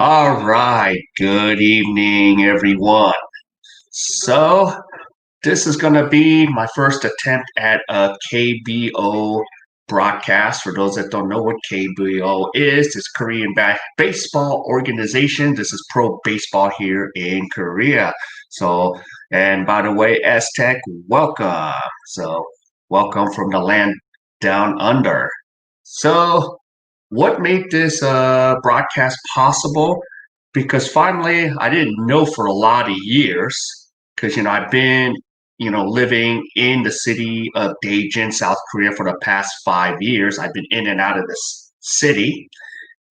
All right, good evening, everyone. So, this is going to be my first attempt at a KBO broadcast. For those that don't know what KBO is, it's Korean Baseball Organization. This is pro baseball here in Korea. So, and by the way, Aztec, welcome. So, welcome from the land down under. So, what made this broadcast possible? Because finally, I didn't know for a lot of years, because I've been living in the city of Daejeon, South Korea, for the past 5 years. I've been in and out of this city,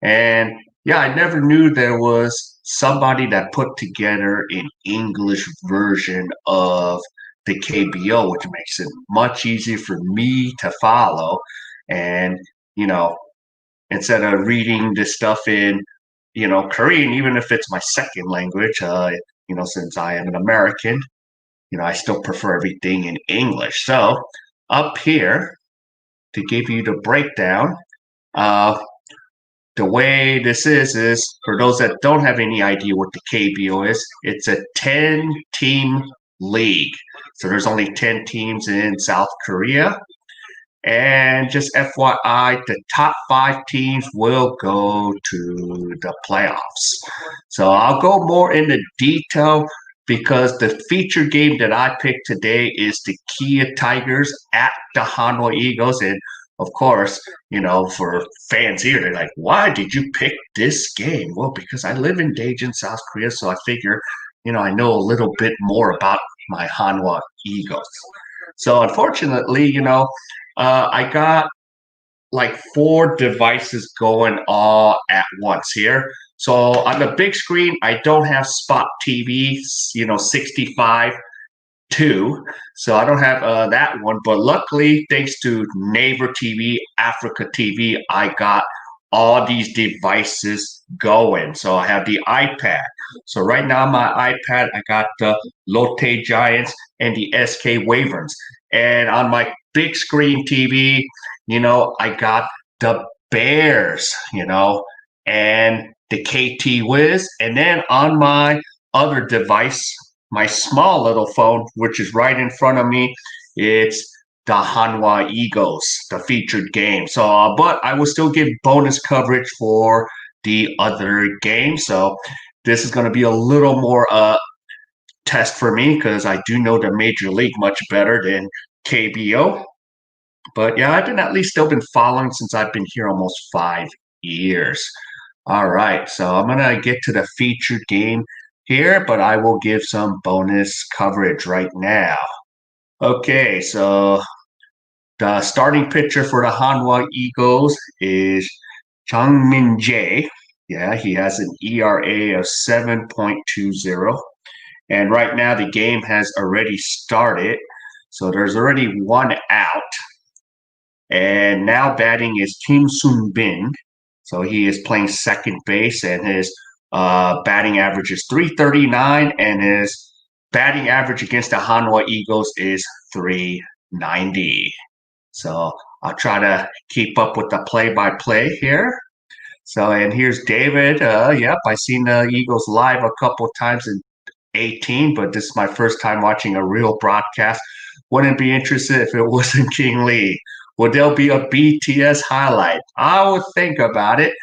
and yeah, I never knew there was somebody that put together an English version of the KBO, which makes it much easier for me to follow. And you know, instead of reading this stuff in, Korean, even if it's my second language, since I am an American, I still prefer everything in English. So up here, to give you the breakdown, uh, the way this is for those that don't have any idea what the KBO is, it's a 10-team league. So there's only 10 teams in South Korea. And just FYI, the top 5 teams will go to the playoffs. So I'll go more into detail because the feature game that I picked today is the Kia Tigers at the Hanwha Eagles. And of course, for fans here, they're like, why did you pick this game? Well, because I live in Daejeon, South Korea, so I figure, I know a little bit more about my Hanwha Eagles. So unfortunately, I got like 4 devices going all at once here. So on the big screen, I don't have Spot TV, 65 2. So I don't have that one. But luckily, thanks to Naver TV, Africa TV, I got all these devices going. So I have the iPad. So right now, my iPad, I got the Lotte Giants and the SK Wyverns. And on my big screen TV, I got the Bears, and the KT Wiz. And then on my other device, my small little phone, which is right in front of me, it's the Hanwha Eagles, the featured game. So, but I will still give bonus coverage for the other game. So this is going to be a little more test for me because I do know the Major League much better than KBO. But yeah, I've been at least still been following since I've been here almost 5 years. All right, so I'm gonna get to the featured game here, but I will give some bonus coverage right now. Okay, so the starting pitcher for the Hanwha Eagles is Jung Min Jae. Yeah, he has an ERA of 7.20. And right now the game has already started. So there's already one out. And now batting is Kim Soon Bin. So he is playing second base, and his batting average is 339, and his batting average against the Hanwha Eagles is 390. So I'll try to keep up with the play-by-play here. So, and here's David. Yep, I've seen the Eagles live a couple of times in 18, but this is my first time watching a real broadcast. Wouldn't be interested if it wasn't King Lee. Would there be a BTS highlight? I would think about it,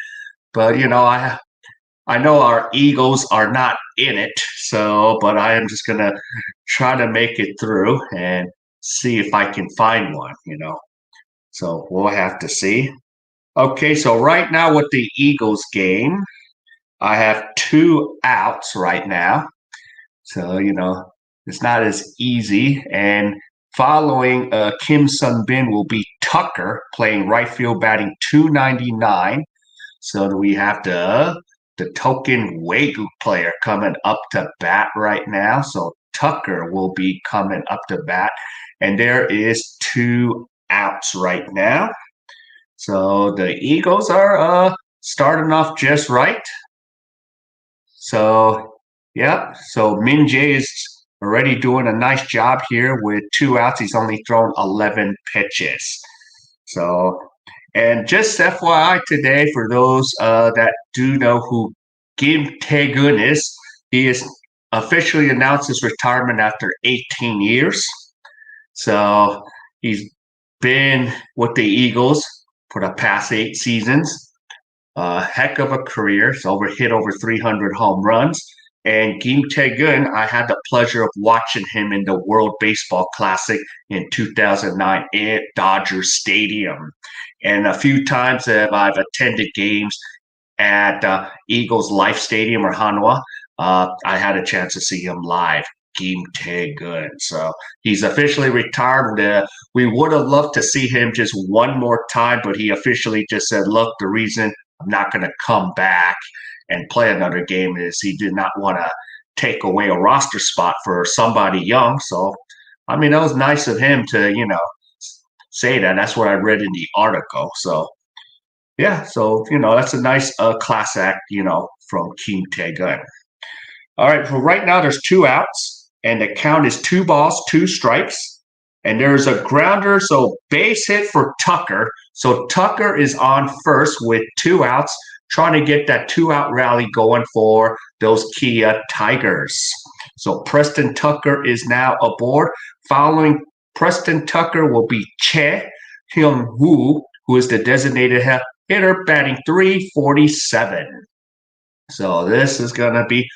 but I know our Eagles are not in it, so but I am just gonna try to make it through and see if I can find one. So we'll have to see. Okay, so right now with the Eagles game, I have 2 outs right now. So, it's not as easy. And following Kim Sun Bin will be Tucker playing right field, batting 299. So we have the Thekingleeway player coming up to bat right now. So Tucker will be coming up to bat. And there is 2 outs right now. So the Eagles are starting off just right. So, yeah. So Min Jae is already doing a nice job here with 2 outs. He's only thrown 11 pitches. So, and just FYI today, for those that do know who Kim Tae-gun he is officially announced his retirement after 18 years. So he's been with the Eagles for the past 8 seasons. A heck of a career. He's hit over 300 home runs. And Kim Tae-gun, I had the pleasure of watching him in the World Baseball Classic in 2009 at Dodgers Stadium. And a few times that I've attended games at Eagles Life Stadium or Hanwha, I had a chance to see him live. Kim Tae-gun. So he's officially retired. We would have loved to see him just one more time, but he officially just said, look, the reason I'm not going to come back and play another game is he did not want to take away a roster spot for somebody young. So, I mean, that was nice of him to, say that. That's what I read in the article. So, yeah, so, that's a nice class act, from Kim Tae-gun. All right, so right now there's 2 outs, and the count is 2 balls, 2 strikes. And there's a grounder, so base hit for Tucker. So Tucker is on first with 2 outs, trying to get that 2-out rally going for those Kia Tigers. So Preston Tucker is now aboard. Following Preston Tucker will be Hanwha, who is the designated hitter, batting .347. So this is going to be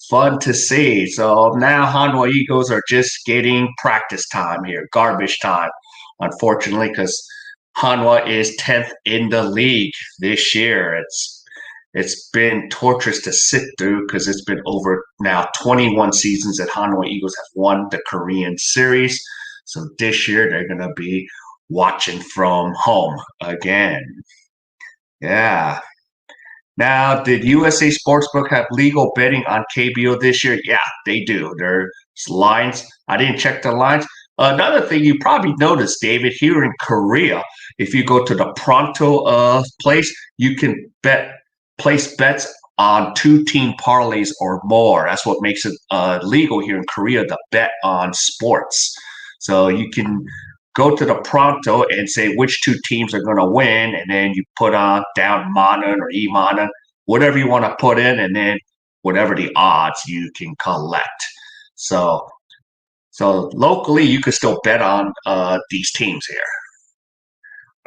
fun to see. So now Hanwha Eagles are just getting practice time here, garbage time, unfortunately, because Hanwha is 10th in the league this year. It's been torturous to sit through because it's been over now 21 seasons that Hanwha Eagles have won the Korean series. So this year they're going to be watching from home again. Yeah. Now, did USA Sportsbook have legal betting on KBO this year? Yeah, they do. There's lines. I didn't check the lines. Another thing you probably noticed, David, here in Korea, if you go to the Pronto place, you can place bets on 2-team parlays or more. That's what makes it legal here in Korea to bet on sports. So you can go to the Pronto and say which 2 teams are going to win, and then you put on down Manan or Imanan, whatever you want to put in, and then whatever the odds you can collect. So locally, you can still bet on these teams here.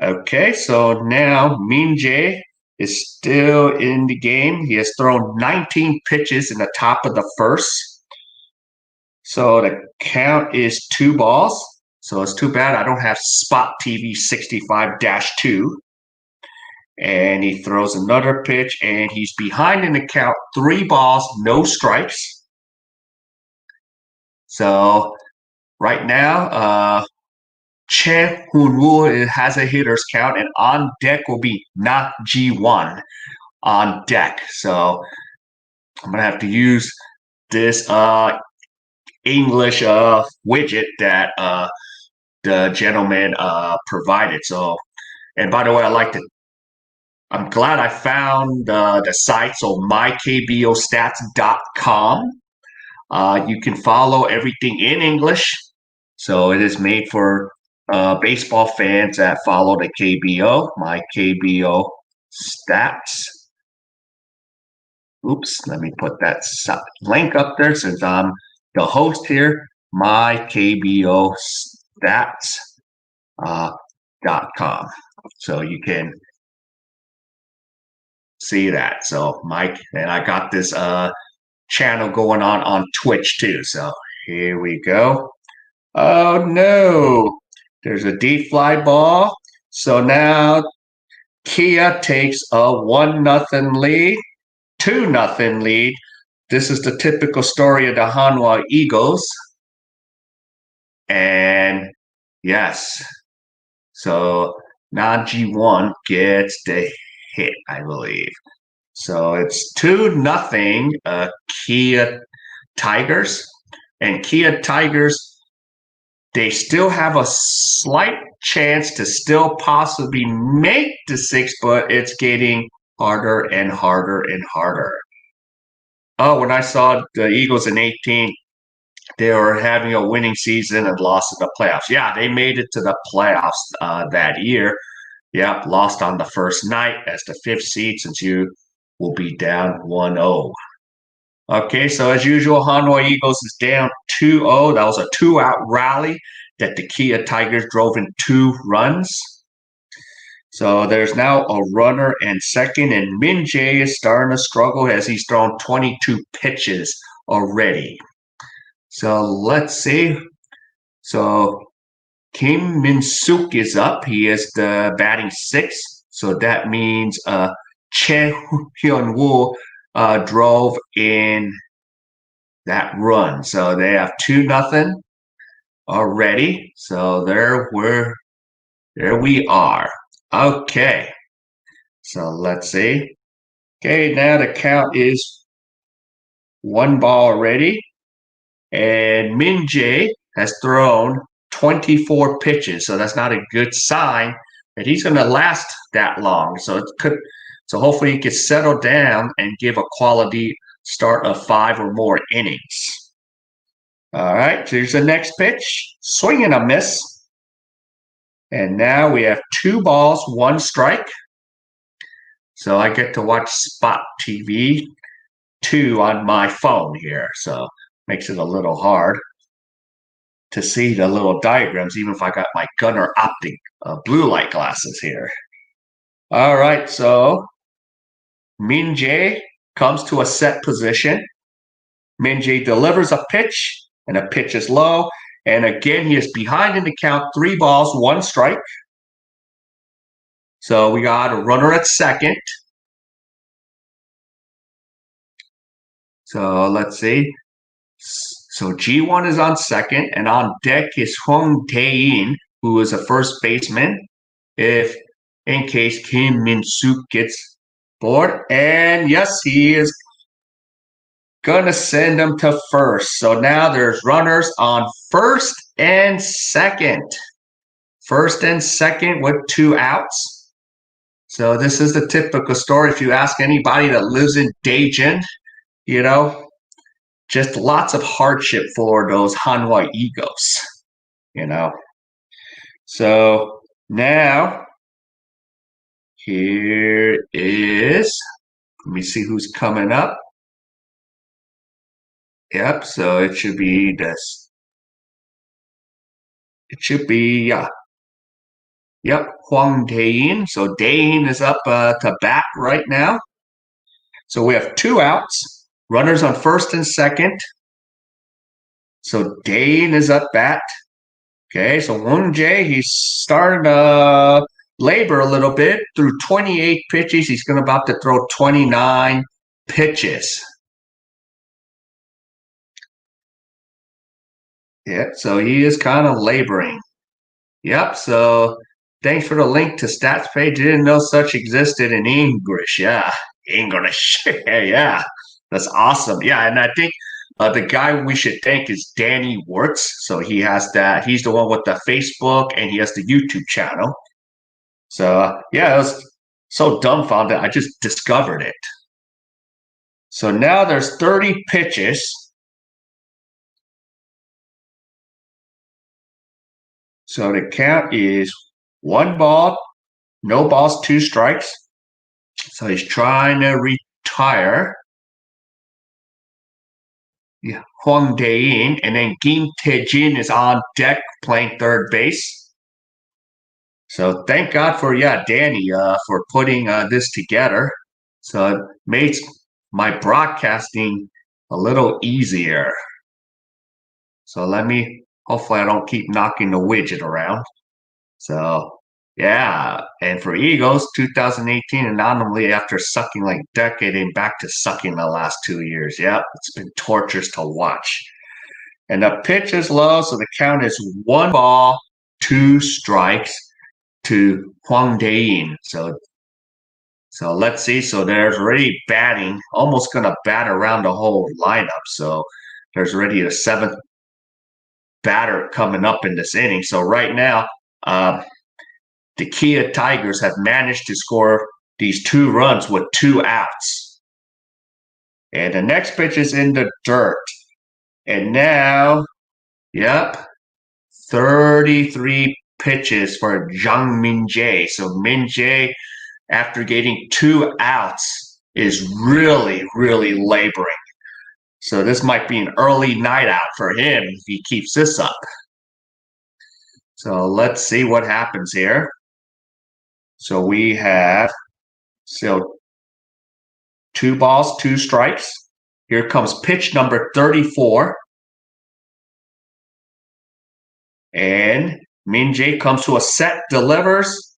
Okay, so now Min Jae is still in the game. He has thrown 19 pitches in the top of the first. So the count is 2 balls. So it's too bad I don't have Spot TV 65-2. And he throws another pitch, and he's behind in the count, 3 balls, no strikes. So right now, Che Hoon-woo has a hitter's count, and on deck will be Na Ji-won on deck. So I'm going to have to use this English widget that the gentleman provided. So, and by the way, I'm glad I found the site. So mykbostats.com. You can follow everything in English. So it is made for baseball fans that follow the KBO, my KBO stats. Oops, let me put that link up there since I'm the host here, my KBO stats.com. So you can see that. So Mike, and I got this channel going on Twitch too. So here we go. Oh no, there's a deep fly ball. So now Kia takes a 1-0 lead, 2-0 lead. This is the typical story of the Hanwha Eagles. And yes, so Na Ji-won gets the hit, I believe. So it's 2-0 Kia Tigers. And Kia Tigers, they still have a slight chance to still possibly make the 6, but it's getting harder and harder and harder. Oh, when I saw the Eagles in 18, they were having a winning season and lost in the playoffs. Yeah, they made it to the playoffs that year. Yep, lost on the first night as the 5th seed since you will be down 1-0. Okay, so as usual, Hanwha Eagles is down 2-0. That was a two-out rally that the Kia Tigers drove in 2 runs. So there's now a runner and second, and Min Jae is starting to struggle as he's thrown 22 pitches already. So let's see. So Kim Min-suk is up. He is the batting 6th. So that means Che Hyun-woo drove in that run. So they have 2-0 already. So there we are. Okay. So let's see. Okay, now the count is 1 ball already. And Min Jae has thrown 24 pitches. So that's not a good sign that he's going to last that long. So hopefully he can settle down and give a quality start of 5 or more innings. All right, here's the next pitch. Swing and a miss. And now we have 2 balls, 1 strike. So I get to watch Spot TV 2 on my phone here. So makes it a little hard to see the little diagrams, even if I got my Gunnar Optic blue light glasses here. All right, so Min Jae comes to a set position. Min Jae delivers a pitch, and a pitch is low. And again, he is behind in the count, 3 balls, 1 strike. So we got a runner at second. So let's see. So G1 is on second, and on deck is Hong Tae-in, who is a first baseman, if in case Kim Min-suk gets bored. And yes, he is going to send him to first. So now there's runners on first and second. First and second with 2 outs. So this is the typical story. If you ask anybody that lives in Daejeon, you know, just lots of hardship for those Hanwha Eagles, you know. So now here is, let me see who's coming up. Yep, so it should be this. It should be, yep, Hwang Dae-in. So Dae-in is up to bat right now. So we have 2 outs, runners on first and second. So Dae-in is up bat. Okay, so Hwang Jae, he's starting to labor a little bit through 28 pitches. He's going about to throw 29 pitches. Yeah, so he is kind of laboring. Yep, so thanks for the link to stats page. Didn't know such existed in English. Yeah, English. Yeah, that's awesome. Yeah, and I think the guy we should thank is Danny Wirtz. So he has that. He's the one with the Facebook, and he has the YouTube channel. So yeah, I was so dumbfounded. I just discovered it. So now there's 30 pitches. So the count is 1 ball, no balls, 2 strikes. So he's trying to retire. Yeah, Hwang Dae-in, and then Kim Tae-jin is on deck playing third base. So thank God for Danny for putting this together. So it makes my broadcasting a little easier. So hopefully I don't keep knocking the widget around. So yeah, and for Eagles, 2018 anomaly after sucking like a decade and back to sucking the last 2 years. Yeah, it's been torturous to watch. And the pitch is low, so the count is 1 ball, 2 strikes to Hwang Dae-in. So let's see. So there's already batting, almost going to bat around the whole lineup. So there's already a 7th batter coming up in this inning. So right now, the Kia Tigers have managed to score these 2 runs with 2 outs. And the next pitch is in the dirt. And now, yep, 33 pitches for Jang Min Jae. So Min Jae, after getting 2 outs, is really, really laboring. So this might be an early night out for him if he keeps this up. So let's see what happens here. So we have so 2 balls, 2 strikes. Here comes pitch number 34. And Min-jae comes to a set, delivers.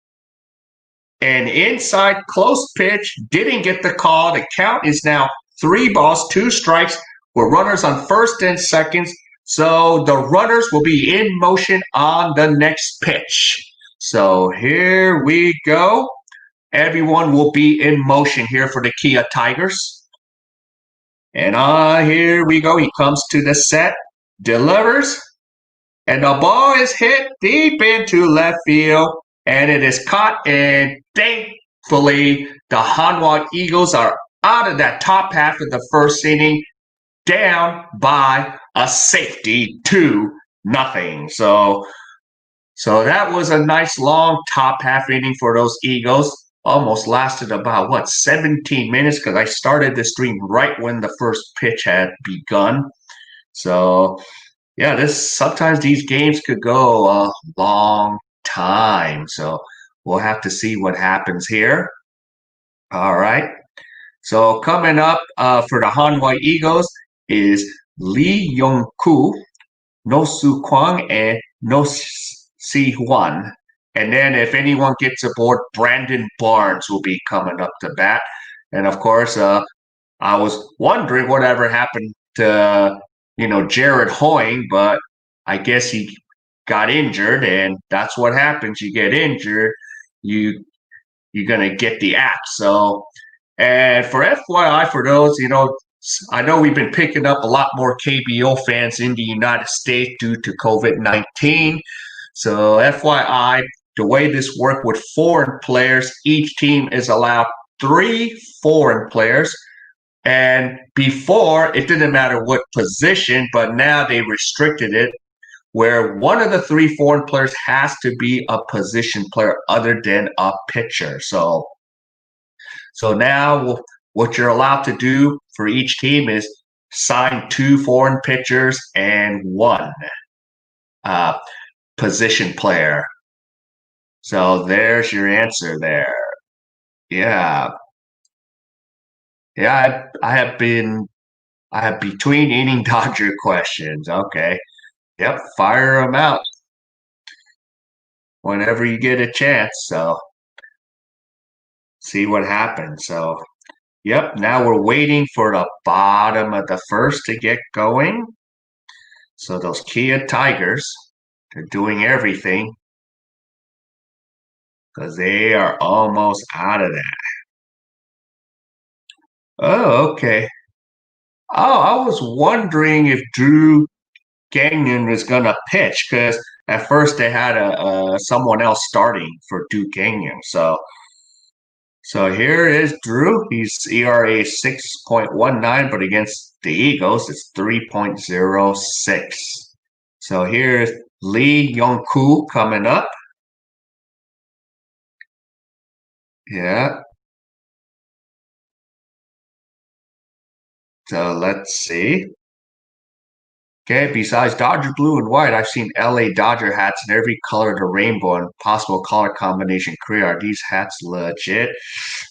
And inside close pitch, didn't get the call. The count is now 3 balls, 2 strikes with runners on first and seconds. So the runners will be in motion on the next pitch. So here we go. Everyone will be in motion here for the Kia Tigers. And here we go. He comes to the set, delivers. And the ball is hit deep into left field, and it is caught. And thankfully, the Hanwha Eagles are out of that top half of the first inning, down by a safety 2-0. So that was a nice long top half inning for those Eagles. Almost lasted about 17 minutes because I started the stream right when the first pitch had begun. So yeah, sometimes these games could go a long time. So we'll have to see what happens here. All right. So coming up for the Hanwha Eagles is Lee Young-koo, No Soo Kwang, and No Si Hwan. And then if anyone gets aboard, Brandon Barnes will be coming up to bat. And of course, I was wondering whatever happened to Jared Hoying, but I guess he got injured, and that's what happens. You get injured, you're gonna get the axe. So, and for FYI, for those, I know we've been picking up a lot more KBO fans in the United States due to COVID-19. So, FYI, the way this works with foreign players, each team is allowed 3 foreign players. And before, it didn't matter what position, but now they restricted it where one of the 3 foreign players has to be a position player other than a pitcher. So now what you're allowed to do for each team is sign 2 foreign pitchers and 1 position player. So there's your answer there. Yeah. Yeah, I have between inning Dodger questions. Okay. Yep, fire them out whenever you get a chance. So see what happens. So, yep, now we're waiting for the bottom of the first to get going. So those Kia Tigers, they're doing everything because they are almost out of that. Oh, okay. Oh, I was wondering if Drew Gagnon was going to pitch because at first they had someone else starting for Duke Gagnon. So here is Drew. He's ERA 6.19, but against the Eagles, it's 3.06. So here's Lee Young-koo coming up. Yeah. So let's see. Okay, besides Dodger blue and white, I've seen LA Dodger hats in every color of the rainbow and possible color combination create. Are these hats legit?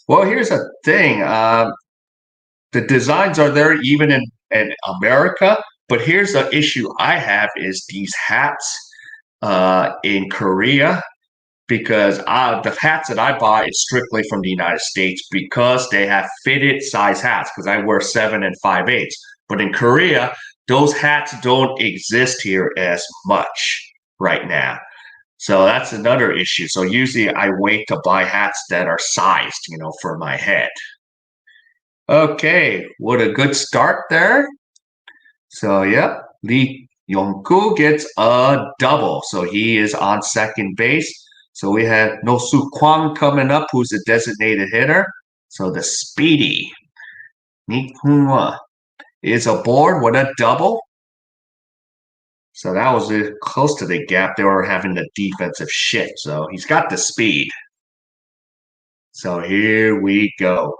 Well, here's the thing. The designs are there even in America, but here's the issue I have is these hats in Korea because the hats that I buy is strictly from the United States because they have fitted size hats because I wear 7 and 5/8. But in Korea, those hats don't exist here as much right now. So that's another issue. So usually I wait to buy hats that are sized, for my head. Okay, what a good start there. So, yeah, Lee Young-koo gets a double. So he is on second base. So we have No Soo Kwang coming up, who's a designated hitter. So the speedy Hanwha is aboard with a double. So that was close to the gap. They were having the defensive shit. So he's got the speed. So here we go.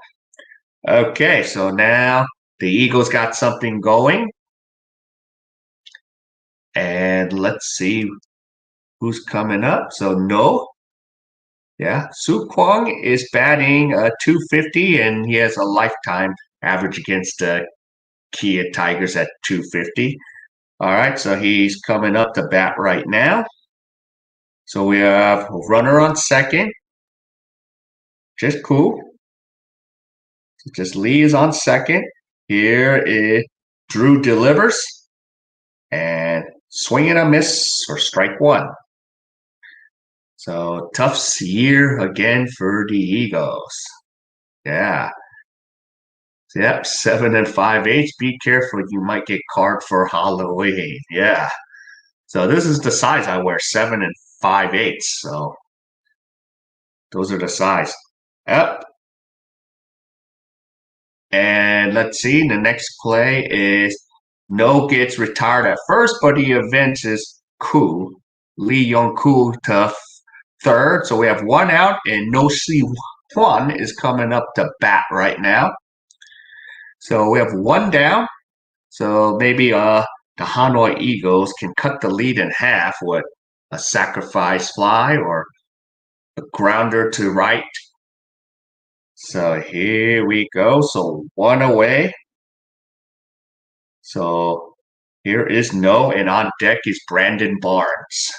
Okay, so now the Eagles got something going. And let's see who's coming up. So no, yeah, Su Kwang is batting 250, and he has a lifetime average against the Kia Tigers at 250. All right, so he's coming up to bat right now. So we have a runner on second. Just cool. Just Lee is on second. Here is Drew delivers and swing and a miss for strike one. So tough year again for the Eagles. Yeah. Yep, 7 5/8. Be careful, you might get carded for Halloween. Yeah. So this is the size I wear, 7 5/8. So those are the size. Yep. And let's see, the next play is No gets retired at first, but he advances Koo, Lee Young Koo to third. So we have one out, and No Si One is coming up to bat right now. So we have one down. So maybe the Hanwha Eagles can cut the lead in half with a sacrifice fly or a grounder to right. So here we go. So one away. So here is No, and on deck is Brandon Barnes,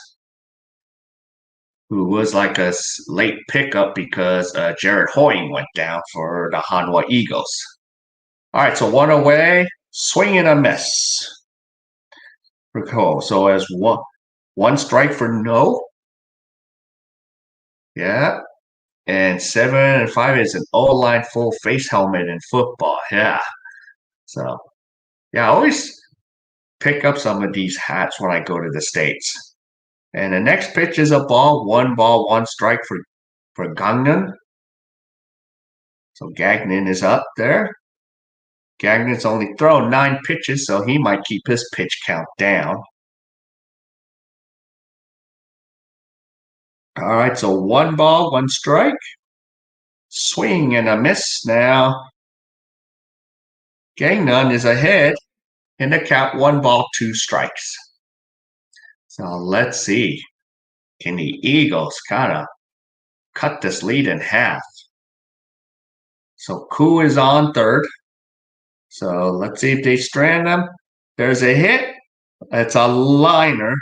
who was like a late pickup because Jared Hoying went down for the Hanwha Eagles. All right, so one away, swing and a miss for Cole. So as one strike for No. Yeah. And 7 5 is an O-line full face helmet in football. Yeah. So yeah, I always pick up some of these hats when I go to the States. And the next pitch is a ball, one strike for Gagnon. So Gagnon is up there. Gagnon's only thrown 9 pitches, so he might keep his pitch count down. All right, so 1 ball, 1 strike. Swing and a miss now. Gagnon is ahead in the count, 1 ball, 2 strikes. So let's see. Can the Eagles kind of cut this lead in half? So Koo is on third. So let's see if they strand them. There's a hit. It's a liner.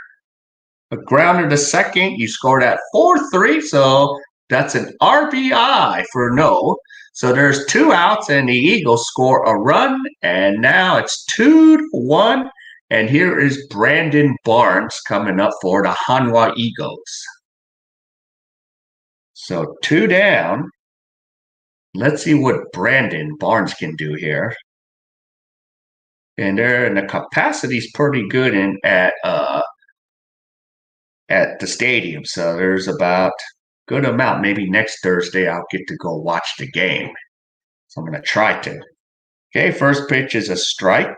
A grounder to second. You scored at 4-3. So that's an RBI for No. So there's 2 outs, and the Eagles score a run. And now it's 2-1. And here is Brandon Barnes coming up for the Hanwha Eagles. So 2 down. Let's see what Brandon Barnes can do here. And the capacity's pretty good at the stadium. So there's about good amount. Maybe next Thursday I'll get to go watch the game. So I'm gonna try to. Okay, first pitch is a strike.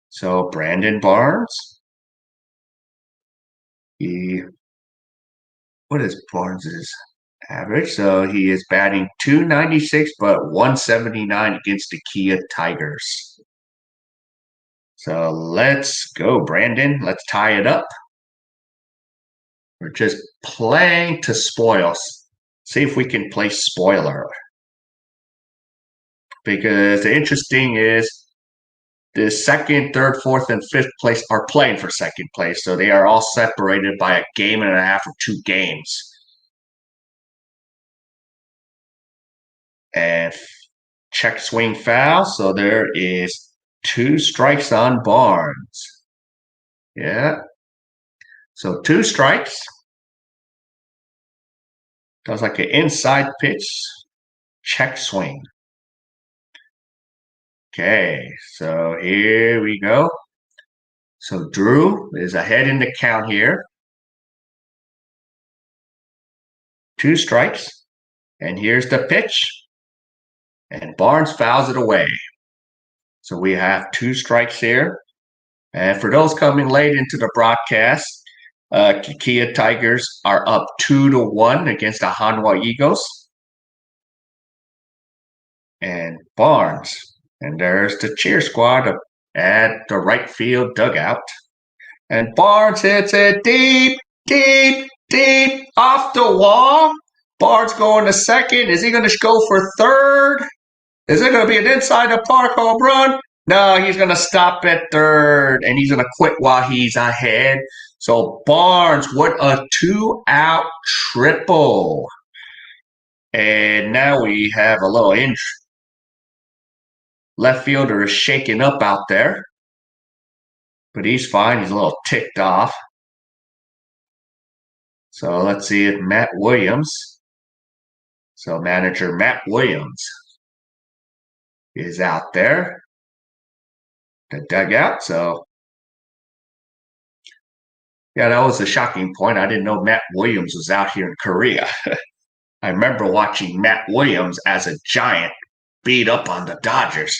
So Brandon Barnes. What is Barnes's average? So he is batting 296, but 179 against the Kia Tigers. So let's go, Brandon. Let's tie it up. We're just playing to spoil. See if we can play spoiler. Because the interesting is the second, third, fourth, and fifth place are playing for second place. So they are all separated by a game and a half or 2 games. And check swing foul. So there is 2 strikes on Barnes. Yeah. So 2 strikes. Does like an inside pitch. Check swing. Okay, so here we go. So Drew is ahead in the count here. 2 strikes. And here's the pitch. And Barnes fouls it away. So we have 2 strikes here. And for those coming late into the broadcast, Kia Tigers are up 2-1 against the Hanwha Eagles. and Barnes. And there's the cheer squad at the right field dugout. And Barnes hits it deep, deep, deep off the wall. Barnes going to second. Is he going to go for third? Is it going to be an inside the park home run? No, he's going to stop at third, and he's going to quit while he's ahead. So Barnes, what a 2-out triple. And now we have a little injury. Left fielder is shaking up out there, but he's fine. He's a little ticked off. So let's see if Matt Williams. So manager Matt Williams is out there. The dugout. So yeah, that was a shocking point. I didn't know Matt Williams was out here in Korea. I remember watching Matt Williams as a Giant beat up on the Dodgers.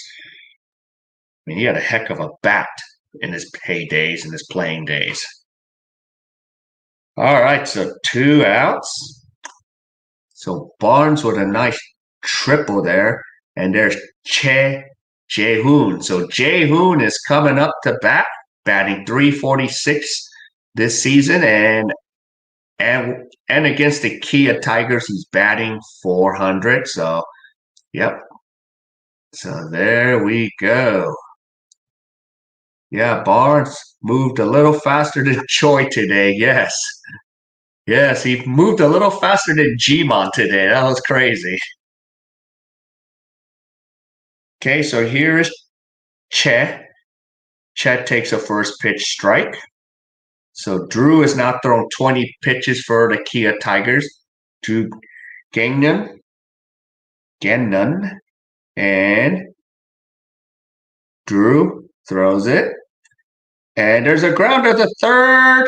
I mean, he had a heck of a bat in his heydays, in his playing days. All right, so 2 outs. So Barnes with a nice triple there. And there's Jae-hoon. So Jae-hoon is coming up to bat, batting .346 this season. And against the Kia Tigers, he's batting .400. So, yep. So there we go. Yeah, Barnes moved a little faster than Choi today. Yes. Yes, he moved a little faster than Jimon today. That was crazy. Okay, so here is Che. Che takes a first pitch strike. So Drew has now thrown 20 pitches for the Kia Tigers to Gangnam, and Drew throws it. And there's a grounder to third.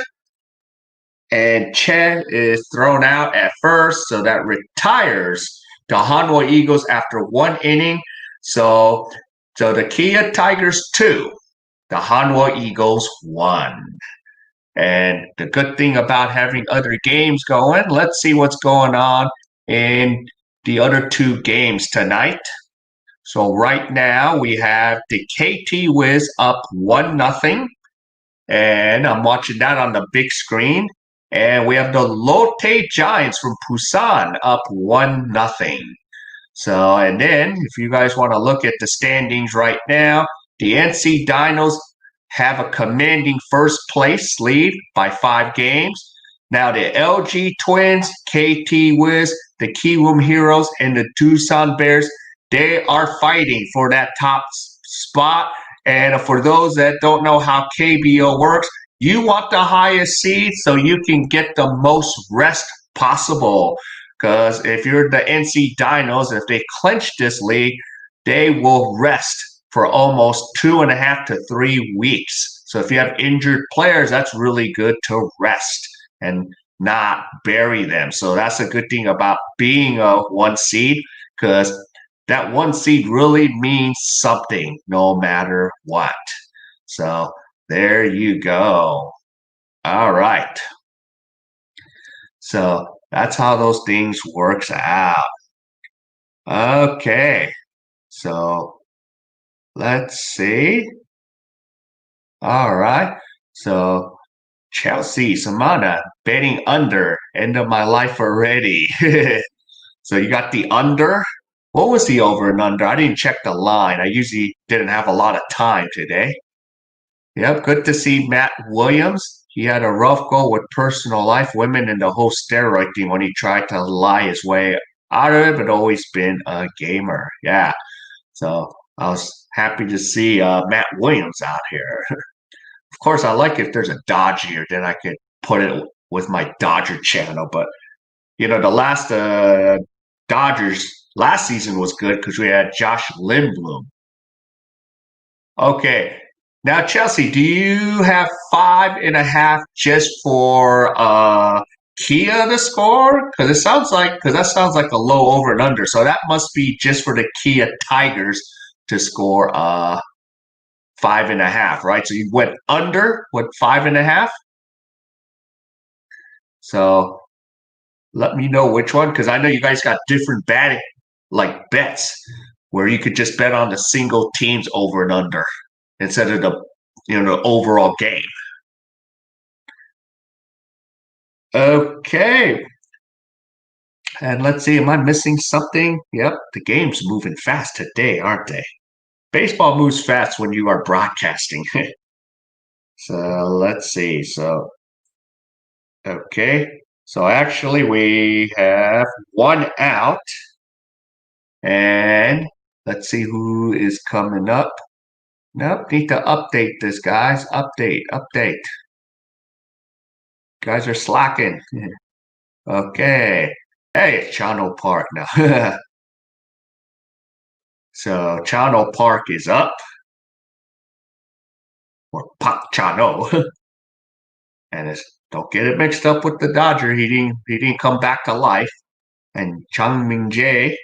And Che is thrown out at first, so that retires the Hanwha Eagles after 1 inning. So the Kia Tigers 2, the Hanwha Eagles 1. And the good thing about having other games going, let's see what's going on in the other 2 games tonight. So right now we have the KT Wiz up 1-0. And I'm watching that on the big screen. And we have the Lotte Giants from Busan up 1-0. So, and then if you guys want to look at the standings right now, the NC Dinos have a commanding first place lead by 5 games. Now the LG Twins, KT Wiz, the Kiwoom Heroes, and the Doosan Bears, they are fighting for that top spot. And for those that don't know how KBO works, you want the highest seed so you can get the most rest possible. Because if you're the NC Dinos, if they clinch this league, they will rest for almost 2.5 to 3 weeks. So if you have injured players, that's really good to rest and not bury them. So that's a good thing about being a 1 seed, because that 1 seed really means something no matter what. So there you go. All right. So that's how those things works out. Okay. So let's see. All right. So Chelsea, Samana, betting under. End of my life already. So you got the under. What was the over and under? I didn't check the line. I usually didn't have a lot of time today. Yep, good to see Matt Williams. He had a rough go with personal life, women, and the whole steroid thing when he tried to lie his way out of it, but always been a gamer. Yeah. So I was happy to see Matt Williams out here. Of course, I like if there's a Dodger, then I could put it with my Dodger channel. But, the last Dodgers last season was good because we had Josh Lindblom. Okay. Now, Chelsea, do you have 5.5 just for Kia to score? Because that sounds like a low over and under. So that must be just for the Kia Tigers to score 5.5, right? So you went under with 5.5. So let me know which one, because I know you guys got different betting bets. where you could just bet on the single teams over and under instead of the overall game. Okay. And let's see, am I missing something? Yep, the game's moving fast today, aren't they? Baseball moves fast when you are broadcasting. So let's see. Okay. So actually, we have one out. And let's see who is coming up. Nope, need to update this, guys. Update. Guys are slacking. Okay. Hey, it's Chano Park now. So Chano Park is up. Or Pak Chano. And don't get it mixed up with the Dodger. He didn't come back to life. And Chung Ming Jae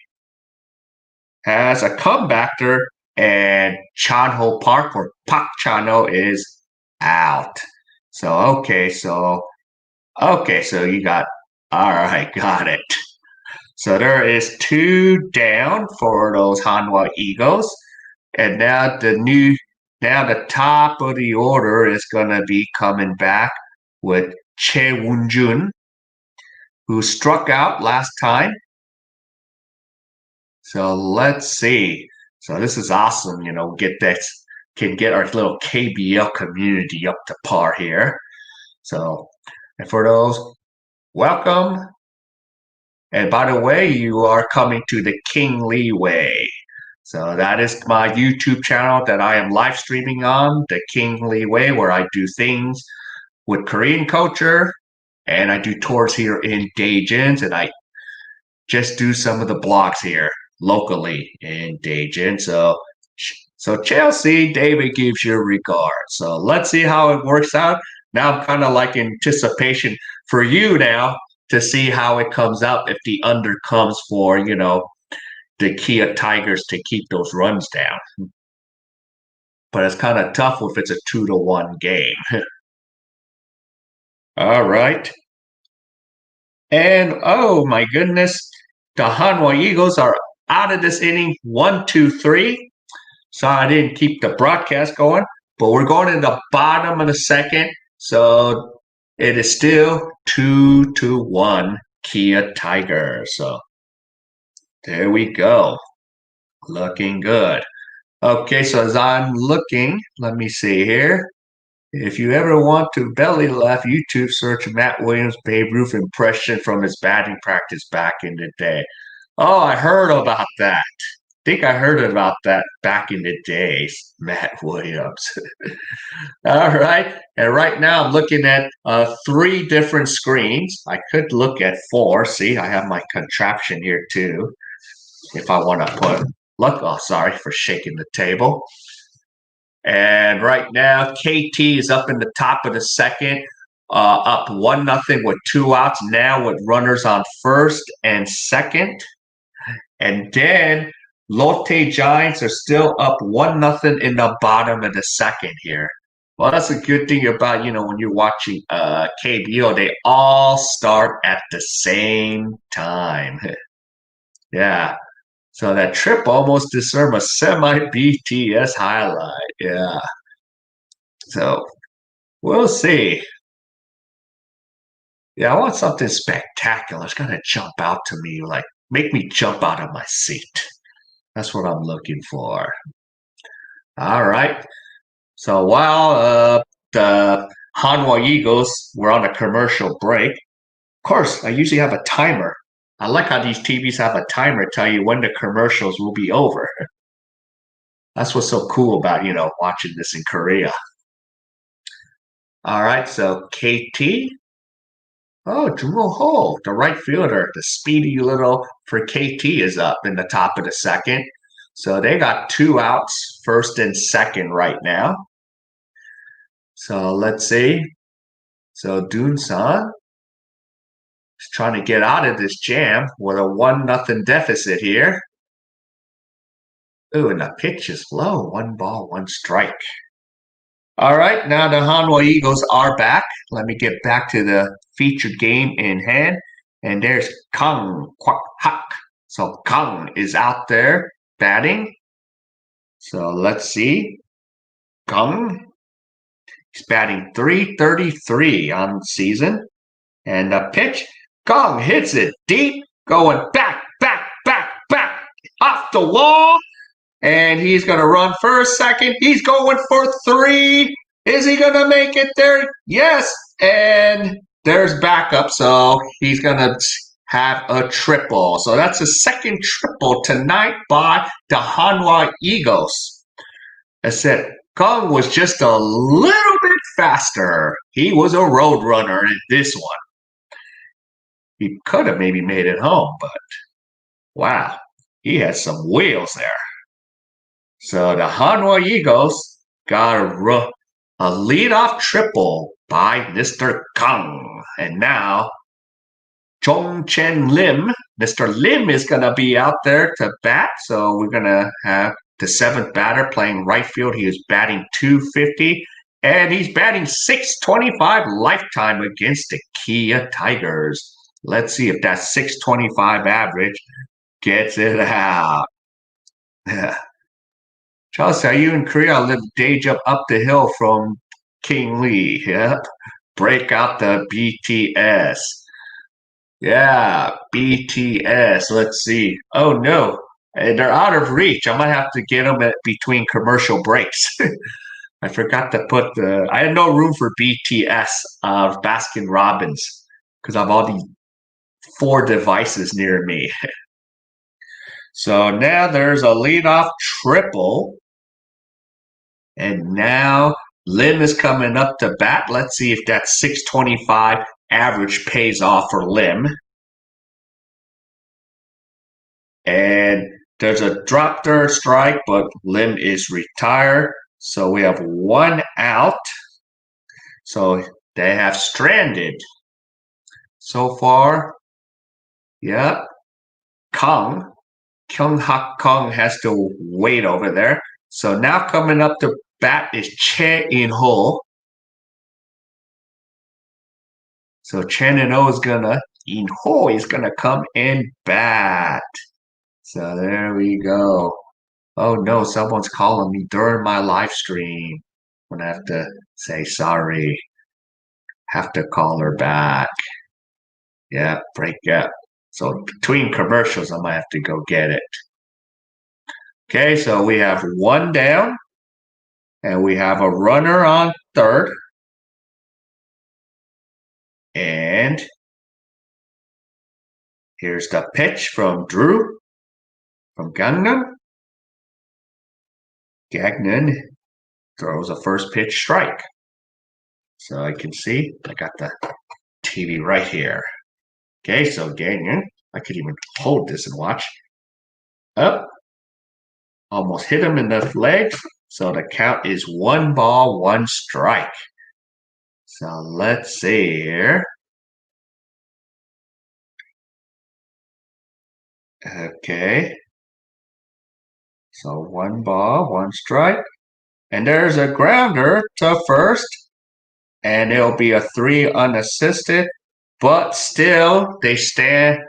has a comebacker, and Chanho Park or Pak Chano is out. So you got all right, got it. So there is 2 down for those Hanwha Eagles, and now the top of the order is gonna be coming back with Che Woon-jun, who struck out last time. So let's see. So this is awesome. Can get our little KBO community up to par here. So, and for those, welcome. And by the way, you are coming to the Thekingleeway. So that is my YouTube channel that I am live streaming on, the Thekingleeway, where I do things with Korean culture, and I do tours here in Daejeon, and I just do some of the blogs here locally in Daejeon. So Chelsea, David gives you regards. So let's see how it works out. Now I'm kind of like in anticipation for you now to see how it comes out if the under comes for, the Kia Tigers to keep those runs down. But it's kind of tough if it's a 2-1 game. All right. And oh my goodness, the Hanwha Eagles are out of this inning 1-2-3. So I didn't keep the broadcast going, but we're going in the bottom of the second. So it is still 2-1 Kia Tigers. So there we go. Looking good. Okay, so as I'm looking, let me see here. If you ever want to belly laugh, YouTube search Matt Williams Babe Ruth impression from his batting practice back in the day. Oh, I heard about that. I think I heard about that back in the days, Matt Williams. All right. And right now I'm looking at 3 different screens. I could look at 4. See, I have my contraption here too. If I want to sorry for shaking the table. And right now, KT is up in the top of the second, up 1-0 with 2 outs, now with runners on first and second. And then Lotte Giants are still up 1-0 in the bottom of the second here. Well, that's a good thing about, when you're watching KBO, they all start at the same time. Yeah. So that trip almost deserved a semi-BTS highlight. Yeah. So we'll see. Yeah, I want something spectacular. It's going to jump out to me, like make me jump out of my seat. That's what I'm looking for. All right. So while the Hanwha Eagles were on a commercial break, of course, I usually have a timer. I like how these TVs have a timer to tell you when the commercials will be over. That's what's so cool about, watching this in Korea. All right, so KT. Oh, Juro Ho, the right fielder, the speedy little for KT is up in the top of the second. So they got 2 outs, first and second right now. So let's see. So Doon-san is trying to get out of this jam with a 1-0 deficit here. Ooh, and the pitch is low. 1 ball, 1 strike. All right, now the Hanwha Eagles are back. Let me get back to the featured game in hand. And there's Kang Kwak Hak. So Kang is out there. batting. So let's see. Kang. He's batting .333 on the season. And the pitch. Kang hits it deep. Going back, off the wall. And he's going to run first, second. He's going for 3. Is he going to make it there? Yes. And there's backup. So he's going to have a triple. So that's a second triple tonight by the Hanwha Eagles. I said, Kong was just a little bit faster. He was a road runner in this one. He could have maybe made it home, but wow, he had some wheels there. So the Hanwha Eagles got a leadoff triple by Mr. Kang. And now Chong Chen Lim, Mr. Lim is going to be out there to bat. So we're going to have the 7th batter playing right field. He is batting .250. And he's batting .625 lifetime against the Kia Tigers. Let's see if that .625 average gets it out. Chelsea, are you in Korea? I live Daejeon up the hill from King Lee. Yeah. Break out the BTS. Yeah, BTS. Let's see. Oh, no. They're out of reach. I might have to get them between commercial breaks. I forgot to put I had no room for BTS of Baskin Robbins because I have all these 4 devices near me. So now there's a leadoff triple. And now Lim is coming up to bat. Let's see if that .625 average pays off for Lim. And there's a drop third strike, but Lim is retired. So we have 1 out. So they have stranded. So far, yeah, Kyung Hak Kong has to wait over there. So now coming up to bat is Che In-ho. So Chen In-ho is gonna come and bat. So there we go. Oh no, someone's calling me during my live stream. I'm gonna have to say sorry. Have to call her back. Yeah, break up. So between commercials, I might have to go get it. Okay, so we have 1 down, and we have a runner on third. And here's the pitch from Drew from Gagnon. Gagnon throws a first pitch strike. So I can see, I got the TV right here. Okay, so Gagnon, I could even hold this and watch. Up. Almost hit him in the leg. So the count is 1 ball, 1 strike. So let's see here. Okay. So 1 ball, 1 strike. And there's a grounder to first. And it'll be a 3 unassisted. But still, they strand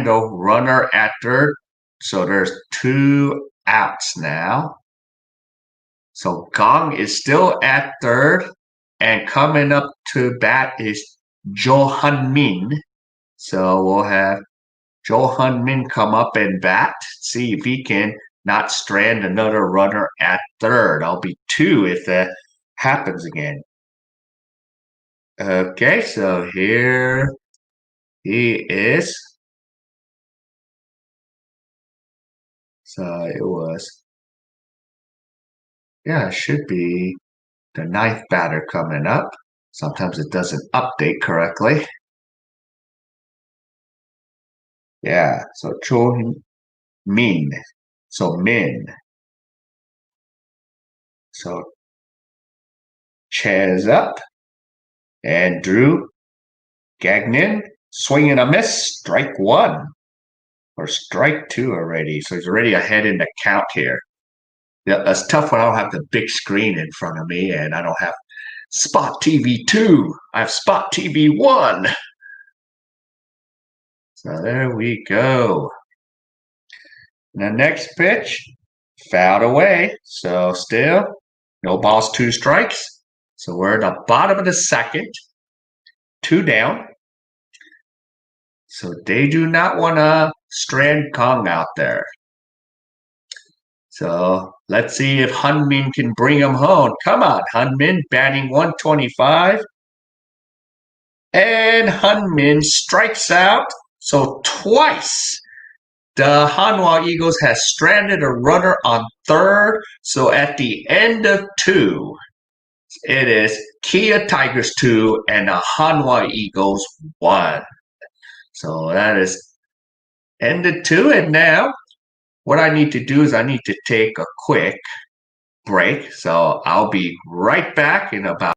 the runner at third. So there's 2 outs now. So Gong is still at third. And coming up to bat is Jo Han-min. So we'll have Jo Han-min come up and bat. See if he can not strand another runner at third. I'll be 2 if that happens again. Okay, so here he is. So it was, yeah, it should be the 9th batter coming up. Sometimes it doesn't update correctly. Yeah, so Cho Min. So Min. So Chairs up. And Drew Gagnon, swing and a miss, strike 1. Or strike 2 already. So he's already ahead in the count here. Yeah, that's tough when I don't have the big screen in front of me and I don't have Spot TV 2. I have Spot TV 1. So there we go. And the next pitch, fouled away. So still, no balls, 2 strikes. So we're at the bottom of the second, 2 down. So they do not want to strand Kong out there. So let's see if Hunmin can bring him home. Come on, Hunmin, batting 125. And Hunmin strikes out. So twice the Hanwha Eagles has stranded a runner on third. So at the end of 2, it is Kia Tigers 2 and the Hanwha Eagles 1. So that is ended 2. And now what I need to do is I need to take a quick break. So I'll be right back in about.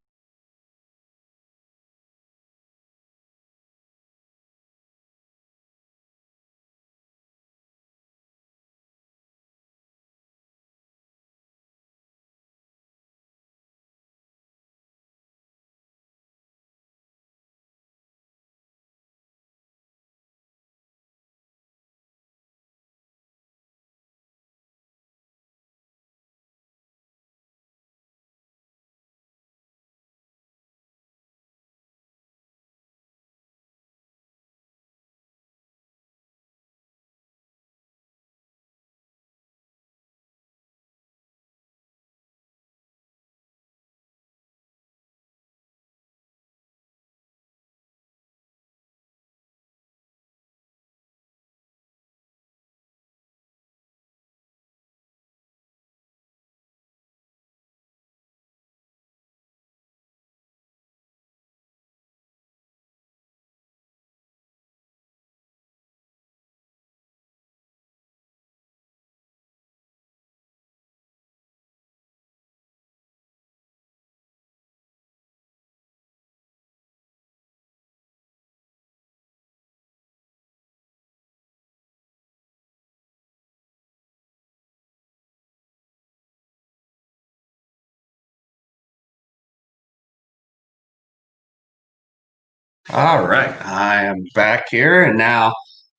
All right, I am back here, and now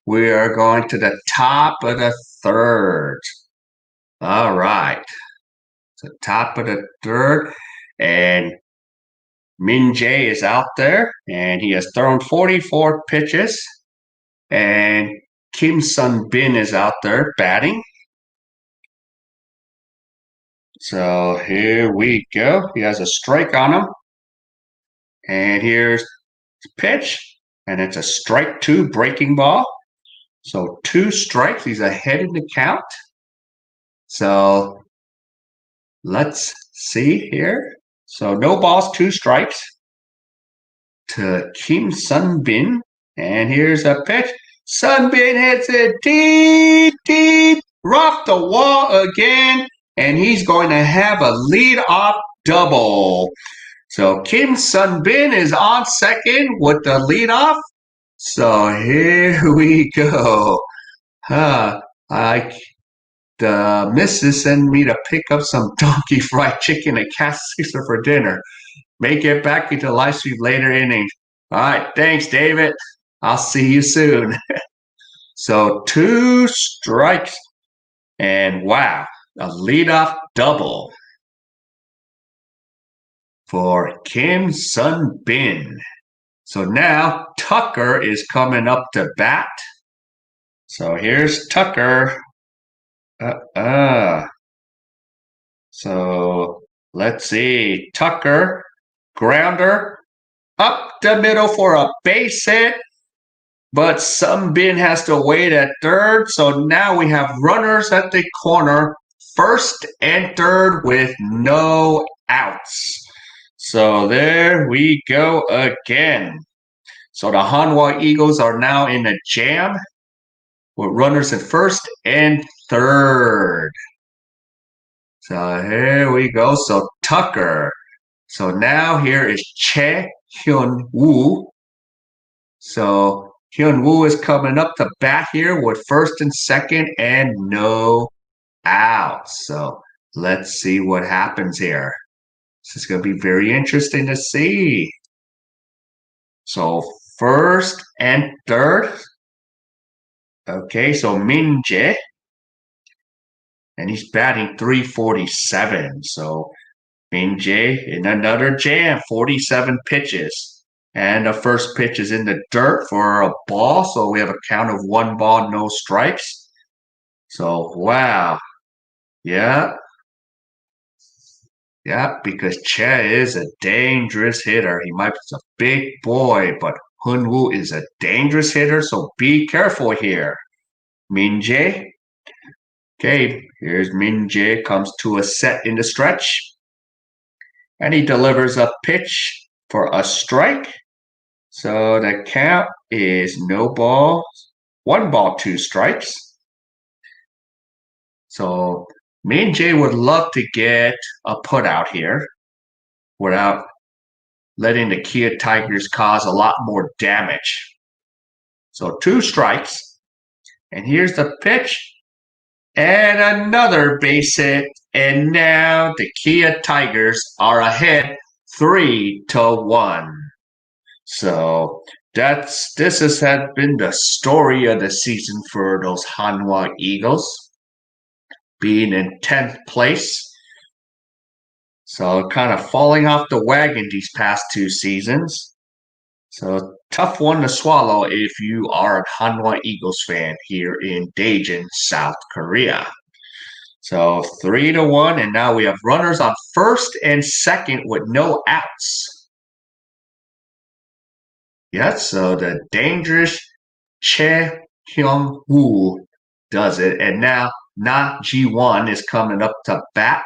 we are going to the top of the third. All right, so top of the third, and Min Jae is out there, and he has thrown 44 pitches, and Kim Sun Bin is out there batting. So here we go. He has a strike on him, and here's the pitch, and it's a strike 2 breaking ball. So 2 strikes. He's ahead in the count. So let's see here. So no balls, 2 strikes to Kim Sun Bin. And here's a pitch. Sun Bin hits it deep, deep, off the wall again. And he's going to have a lead-off double. So Kim Sun Bin is on second with the lead-off. So here we go. The missus sent me to pick up some donkey fried chicken at Cass Caesar for dinner. May get back into live stream later innings. All right, thanks, David. I'll see you soon. So 2 strikes, and wow, a leadoff double for Kim Sun Bin. So now Tucker is coming up to bat. So here's Tucker. So let's see. Tucker, grounder, up the middle for a base hit. But Sun Bin has to wait at third. So now we have runners at the corner, first and third with no outs. So there we go again. So the Hanwha Eagles are now in a jam with runners at first and third. So here we go. So Tucker. So now here is Hyun-woo. So Hyun-woo is coming up to bat here with first and second and no outs. So let's see what happens here. This is going to be very interesting to see. So first and third. Okay, so Min Jae. and he's batting 347. So Min Jae in another jam, 47 pitches. And the first pitch is in the dirt for a ball. So we have a count of 1 ball, no strikes. So, wow. Yeah. Yeah, because Che is a dangerous hitter. He might be a big boy, but Hanwha is a dangerous hitter. So be careful here. Min Jae. Okay, here's Min Jae. Comes to a set in the stretch. And he delivers a pitch for a strike. So the count is no ball, 1 ball, 2 strikes. So me and Jay would love to get a put out here without letting the Kia Tigers cause a lot more damage. So 2 strikes. And here's the pitch. And another base hit. And now the Kia Tigers are ahead 3-1. So this has had been the story of the season for those Hanwha Eagles, being in 10th place. So kind of falling off the wagon these past 2 seasons. So tough one to swallow if you are a Hanwha Eagles fan here in Daejeon, South Korea. So 3-1, and now we have runners on first and second with no outs. Yes, so the dangerous Che Hyung-woo does it. And now Na Ji-won is coming up to bat.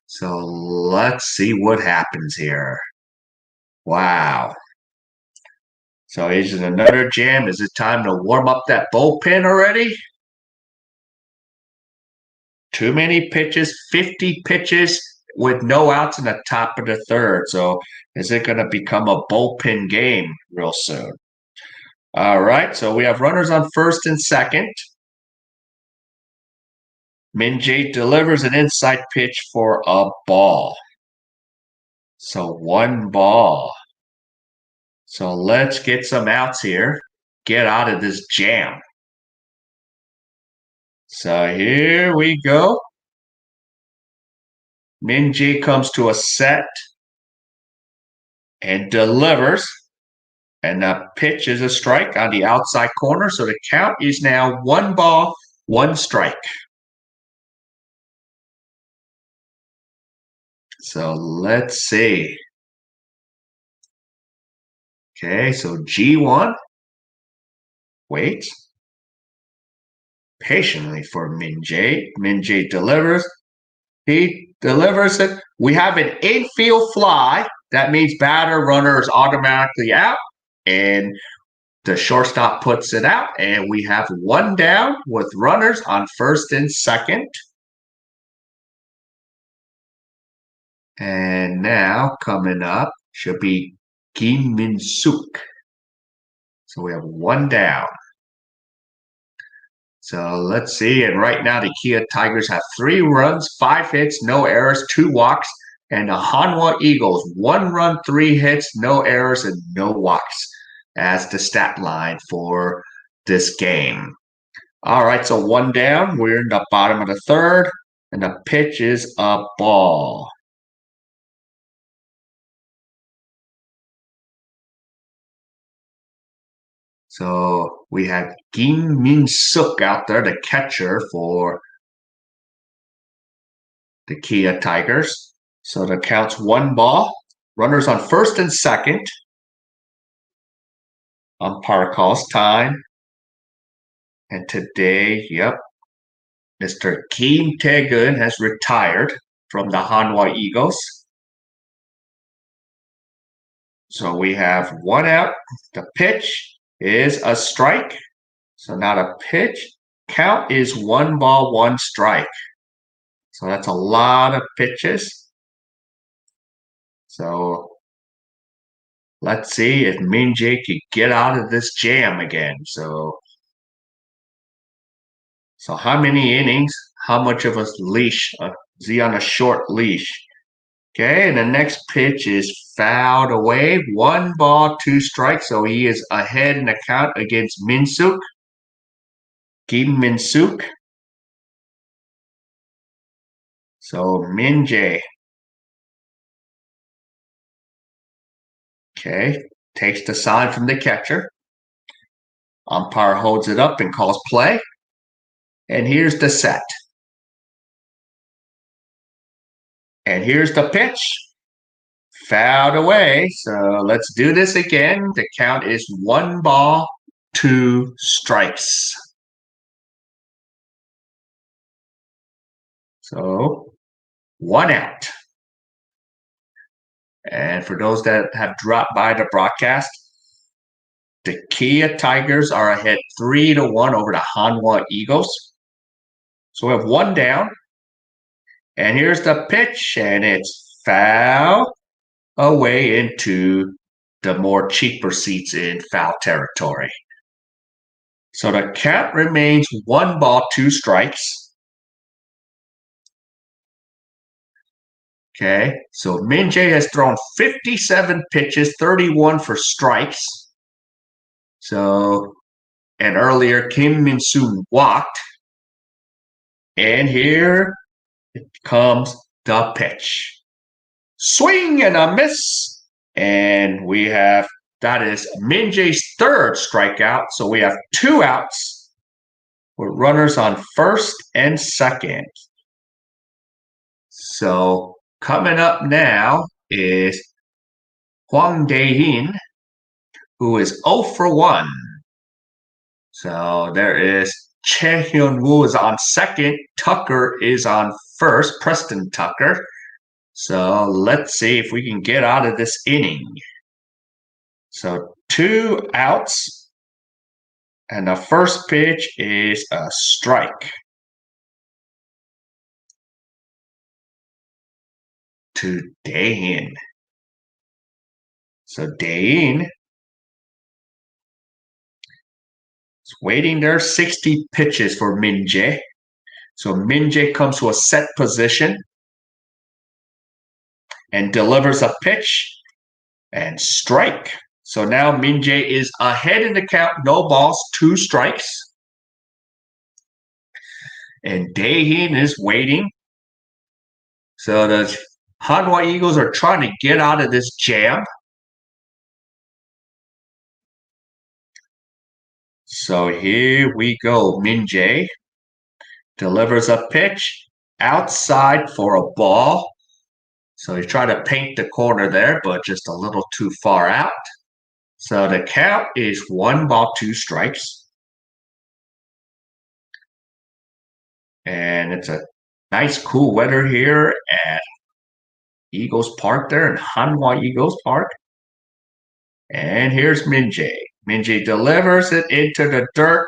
So let's see what happens here. Wow. So is it another jam? Is it time to warm up that bullpen already? Too many pitches, 50 pitches with no outs in the top of the third. So is it going to become a bullpen game real soon? All right, so we have runners on first and second. Min Jae delivers an inside pitch for a ball. So 1 ball. So let's get some outs here. Get out of this jam. So here we go. Min Jae comes to a set and delivers. And the pitch is a strike on the outside corner. So the count is now 1 ball, 1 strike. So let's see. Okay, so G1 waits patiently for Min Jae. Min Jae delivers. He delivers it. We have an infield fly. That means batter runner is automatically out. And the shortstop puts it out. And we have 1 down with runners on first and second. And now coming up should be Kim Min-suk. So we have 1 down. So let's see. And right now the Kia Tigers have 3 runs, 5 hits, no errors, 2 walks. And the Hanwha Eagles, 1 run, 3 hits, no errors, and no walks as the stat line for this game. All right, so 1 down. We're in the bottom of the third. And the pitch is a ball. So we have Kim Min-suk out there, the catcher for the Kia Tigers. So the count's 1 ball. Runners on first and second. Umpire calls time. And today, yep, Mr. Kim Tae-gun has retired from the Hanwha Eagles. So we have 1 out. The pitch is a strike. So now the pitch count is 1 ball, 1 strike. So that's a lot of pitches. So let's see if Min Jae can get out of this jam again. So how many innings? How much of a leash? Is he on a short leash? Okay, and the next pitch is fouled away. 1 ball, 2 strikes. So he is ahead in the count against Min-suk. Kim Min Suk. So Min Jae. Okay. Takes the sign from the catcher. Umpire holds it up and calls play. And here's the set. And here's the pitch. Fouled away. So let's do this again. The count is 1 ball, 2 strikes. So 1 out. And for those that have dropped by the broadcast, the K.A.E Tigers are ahead 3-1 over the Hanwha Eagles. So we have 1 down. And here's the pitch, and it's foul away into the more cheaper seats in foul territory. So the count remains 1 ball, 2 strikes. Okay, so Min Jae has thrown 57 pitches, 31 for strikes. So, and earlier Kim Min Soo walked. And here comes the pitch. Swing and a miss. And we have, that is Min Jae's 3rd strikeout. So we have 2 outs with runners on 1st and 2nd. So coming up now is Hwang Daejeon, who is 0 for 1. So there is Chae-hyun-woo is on 2nd. Tucker is on 1st, Preston Tucker. So let's see if we can get out of this inning. So 2 outs. And the first pitch is a strike to Daejeon. So Daejeon is waiting there, 60 pitches for Min Jae. So Min Jae comes to a set position and delivers a pitch and strike. So now Min Jae is ahead in the count, no balls, 2 strikes. And Daejeon is waiting. So the Hanwha Eagles are trying to get out of this jam. So here we go. Min Jae delivers a pitch outside for a ball. So he tried to paint the corner there, but just a little too far out. So the count is 1 ball, 2 strikes. And it's a nice cool weather here at Eagles Park there in Hanwha Eagles Park. And here's Min Jae. Min Jae delivers it into the dirt.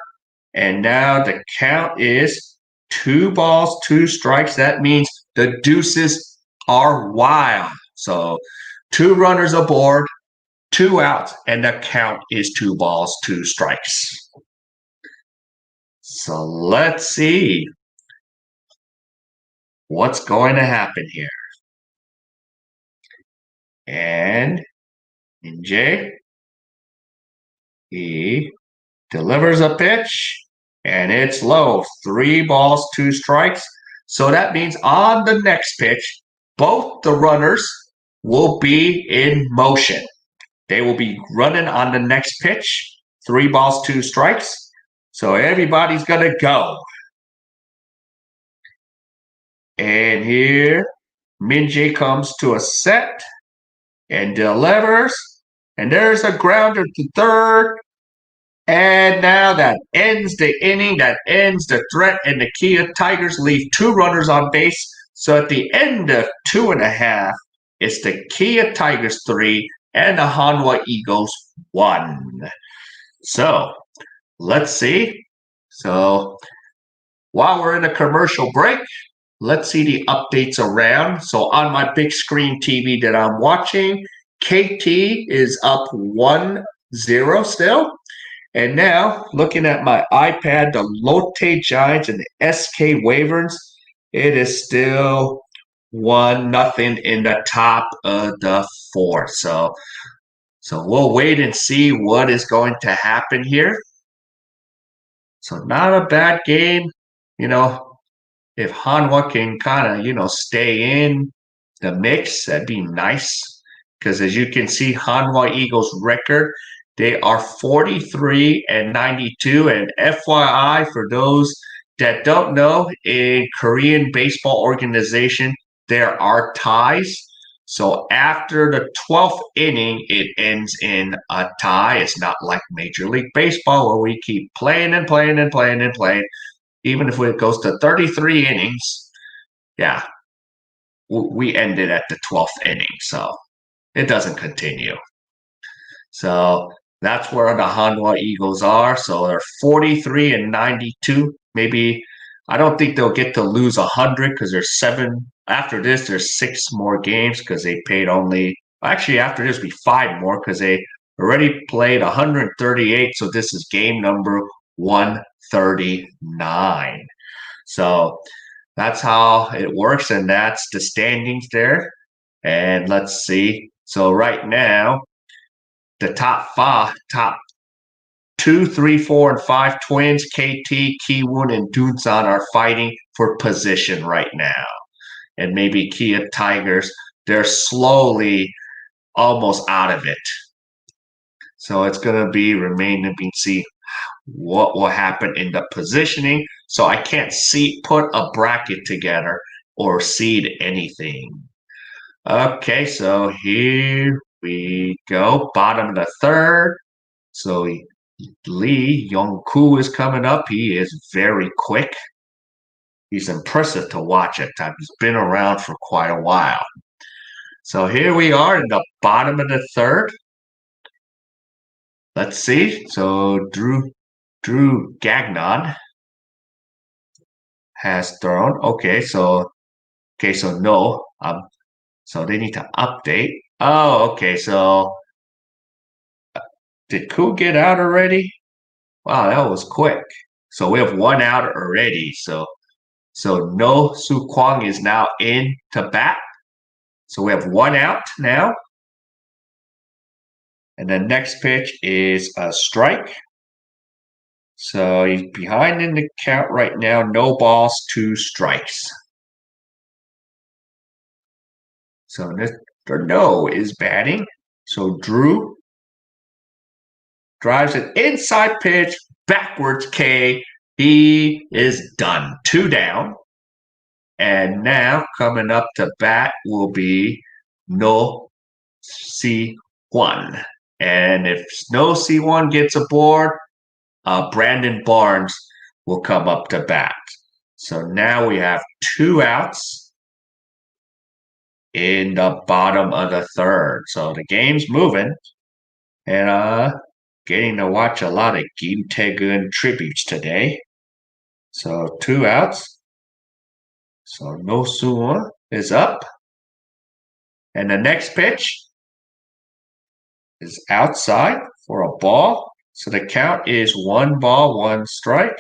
And now the count is 2 balls, 2 strikes. That means the deuces are wild. So 2 runners aboard, 2 outs, and the count is 2 balls, 2 strikes. So let's see what's going to happen here. And Min Jae, he delivers a pitch, and it's low. 3 balls, 2 strikes. So that means on the next pitch, both the runners will be in motion. They will be running on the next pitch. 3 balls, 2 strikes. So everybody's going to go. And here, Min Jae comes to a set and delivers. And there's a grounder to 3rd. And now that ends the inning, that ends the threat, and the K.A.E Tigers leave 2 runners on base. So at the end of 2.5, it's the K.A.E Tigers 3 and the Hanwha Eagles 1. So let's see. So while we're in a commercial break, let's see the updates around. So on my big screen TV that I'm watching, KT is up 1-0 still. And now, looking at my iPad, the Lotte Giants and the SK Wyverns, it is still 1-0 in the top of the 4th. So we'll wait and see what is going to happen here. So not a bad game. You know, if Hanwha can kind of, stay in the mix, that'd be nice. Because as you can see, Hanwha Eagles record, they are 43 and 92. And FYI, for those that don't know, in Korean baseball organization, there are ties. So after the 12th inning, it ends in a tie. It's not like Major League Baseball where we keep playing and playing and playing and playing. Even if it goes to 33 innings, yeah, we ended at the 12th inning. So it doesn't continue. So that's where the Hanwha Eagles are. So they're 43 and 92. Maybe I don't think they'll get to lose 100 because there's 7. After this, there's 6 more games because they paid only. Actually, after this, be 5 more because they already played 138. So this is game number 139. So that's how it works, and that's the standings there. And let's see. So right now, the top 2, 3, 4, and 5 twins, KT, Kiwoon, and Dunsan are fighting for position right now. And maybe Kia Tigers, they're slowly almost out of it. So it's going to be remain to be seen what will happen in the positioning. So I can't put a bracket together or seed anything. Okay, so here we go. Bottom of the third. So Lee Yong-koo is coming up. He is very quick. He's impressive to watch at times. He's been around for quite a while. So here we are in the bottom of the third. Let's see. So Drew Gagnon has thrown. Okay, so no. So they need to update. Oh, okay. So did Koo get out already? Wow, that was quick. So we have 1 out already. So No Soo Kwang is now in to bat. So we have 1 out now. And the next pitch is a strike. So he's behind in the count right now. No balls, 2 strikes. So Mr. No is batting. So Drew drives an inside pitch backwards K. He is done. 2 down. And now coming up to bat will be No C1. And if No C1 gets aboard, Brandon Barnes will come up to bat. So now we have 2 outs in the bottom of the third. So the game's moving. And getting to watch a lot of Kim Tae-gun tributes today. So 2 outs. So No Suwon is up. And the next pitch is outside for a ball. So the count is 1 ball, 1 strike.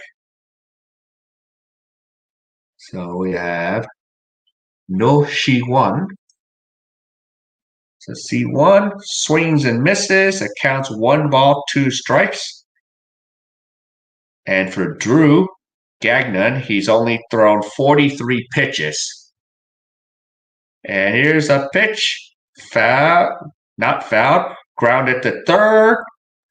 So we have No Shi-won. So C1 swings and misses. It counts 1 ball, 2 strikes. And for Drew Gagnon, he's only thrown 43 pitches. And here's a pitch. Foul, not fouled. Grounded to third.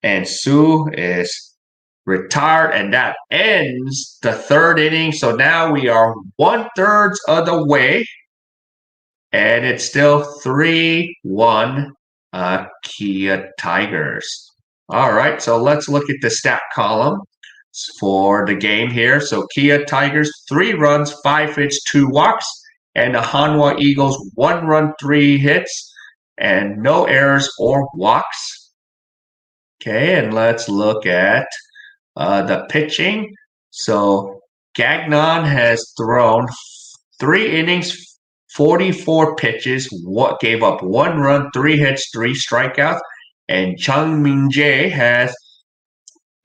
And Sue is retired. And that ends the third inning. So now we are 1/3 of the way. And it's still 3-1 Kia Tigers. All right, so let's look at the stat column for the game here. So Kia Tigers, 3 runs, 5 hits, 2 walks. And the Hanwha Eagles, 1 run, 3 hits, and no errors or walks. Okay, and let's look at the pitching. So Gagnon has thrown 3 innings, 44 pitches, gave up 1 run, 3 hits, 3 strikeouts. And Chung Min-jae has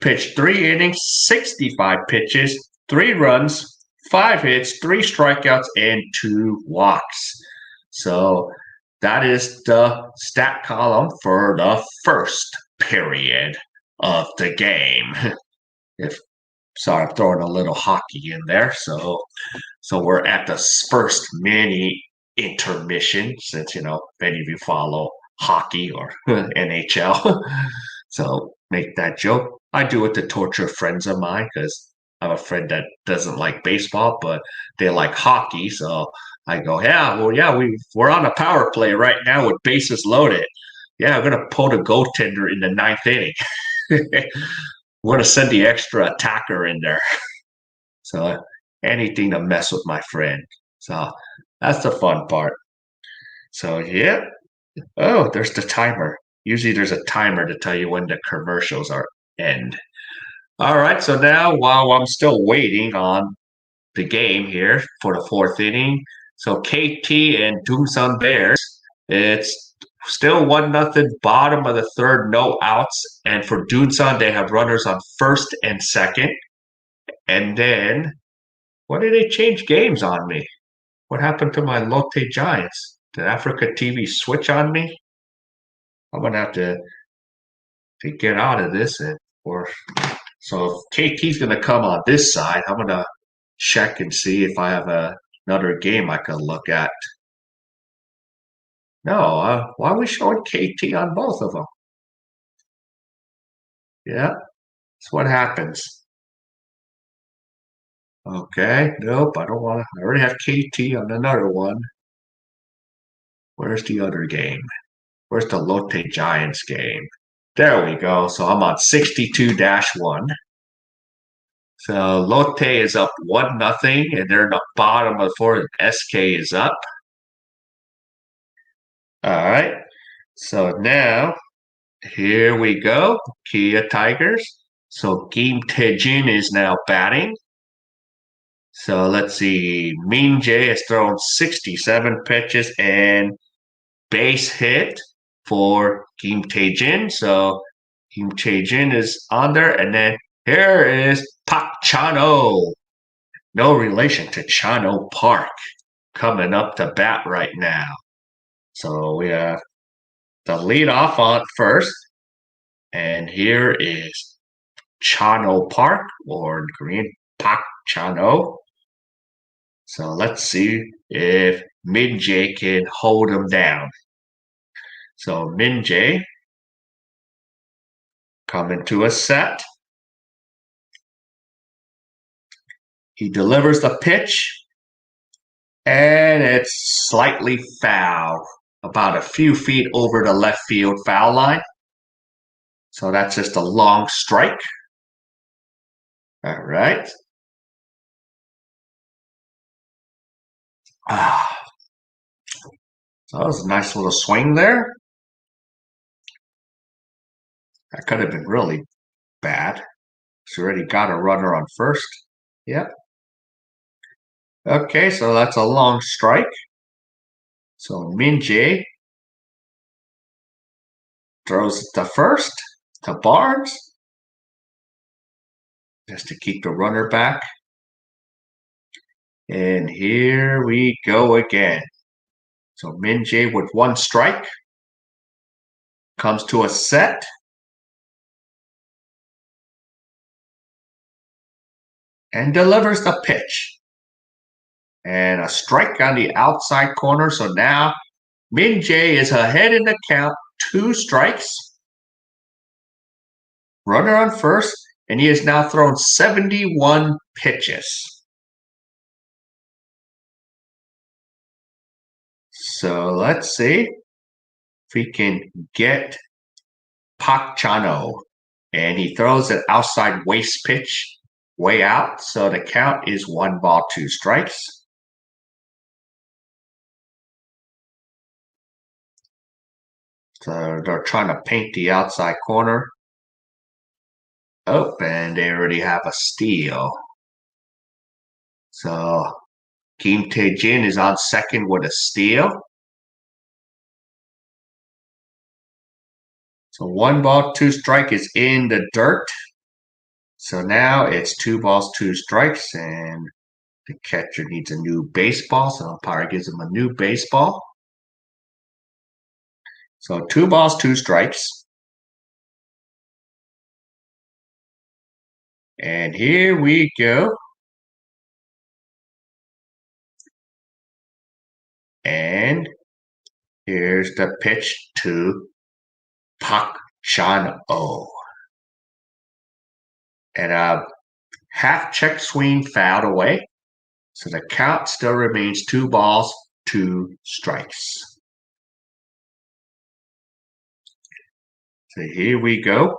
pitched 3 innings, 65 pitches, 3 runs, 5 hits, 3 strikeouts, and 2 walks. So that is the stat column for the first period of the game. If Sorry, I'm throwing a little hockey in there. So we're at the first mini intermission, since many of you follow hockey or NHL. So make that joke. I do it to torture friends of mine because I have a friend that doesn't like baseball, but they like hockey. So I go, yeah, well, yeah, we're on a power play right now with bases loaded. Yeah, I'm gonna pull the goaltender in the ninth inning. We're gonna send the extra attacker in there. So anything to mess with my friend. So that's the fun part. So yeah. Oh, there's the timer. Usually there's a timer to tell you when the commercials are end. All right, so now while I'm still waiting on the game here for the fourth inning, so KT and Doomsun Bears, it's still 1-0, bottom of the third, no outs. And for Doomsun, they have runners on first and second. And then, what did they change games on me? What happened to my Lotte Giants? Did Africa TV switch on me? I'm gonna have to get out of this, or so if KT's gonna come on this side, I'm gonna check and see if I have another game I can look at. No, why are we showing KT on both of them? Yeah, that's what happens. Okay, nope, I don't want to. I already have KT on another one. Where's the other game? Where's the Lotte Giants game? There we go. So I'm on 62-1. So Lotte is up 1-0, and they're in the bottom of the fourth. SK is up. All right. So now here we go. Kia Tigers. So Kim Taejin is now batting. So let's see. Min Jae has thrown 67 pitches and base hit for Kim Taejin. So Kim Taejin is on there. And then here is Pak Chano. No relation to Chano Park coming up to bat right now. So we have the lead off on first. And here is Chano Park, or Green Pak Chano. So let's see if Min Jae can hold him down. So Min Jae coming to a set. He delivers the pitch, and it's slightly foul, about a few feet over the left field foul line. So that's just a long strike. All right. So that was a nice little swing there. That could have been really bad. He's already got a runner on first. Yep. Okay, so that's a long strike. So Min Jae throws it to first, to Barnes, just to keep the runner back. And here we go again. So Min Jae with one strike comes to a set. And delivers the pitch. And a strike on the outside corner. So now Min Jae is ahead in the count, 2 strikes. Runner on first, and he has now thrown 71 pitches. So let's see if we can get Pak Chano. And he throws an outside waist pitch way out. So the count is 1 ball, 2 strikes. So they're trying to paint the outside corner. Oh, and they already have a steal. So Kim Tae-jin is on second with a steal. So 1 ball, 2 strike is in the dirt. So now it's 2 balls, 2 strikes, and the catcher needs a new baseball. So umpire gives him a new baseball. So 2 balls, 2 strikes. And here we go. And here's the pitch to Park Chan-o. And a half check swing fouled away. So the count still remains 2 balls, 2 strikes. So here we go.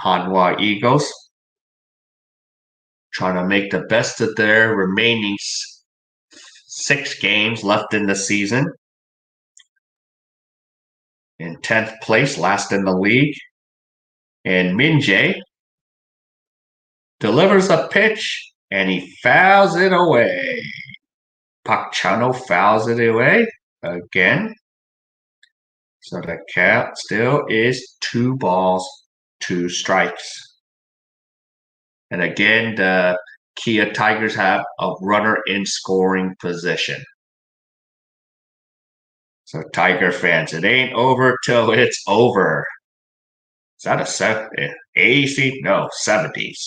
Hanwha Eagles trying to make the best of their remaining 6 games left in the season. In 10th place, last in the league. And Min-jae delivers a pitch, and he fouls it away. Park Chan-o fouls it away again. So the count still is 2 balls, 2 strikes. And again, the K.A.E. Tigers have a runner in scoring position. So Tiger fans, it ain't over till it's over. Is that a 80s? No, 70s.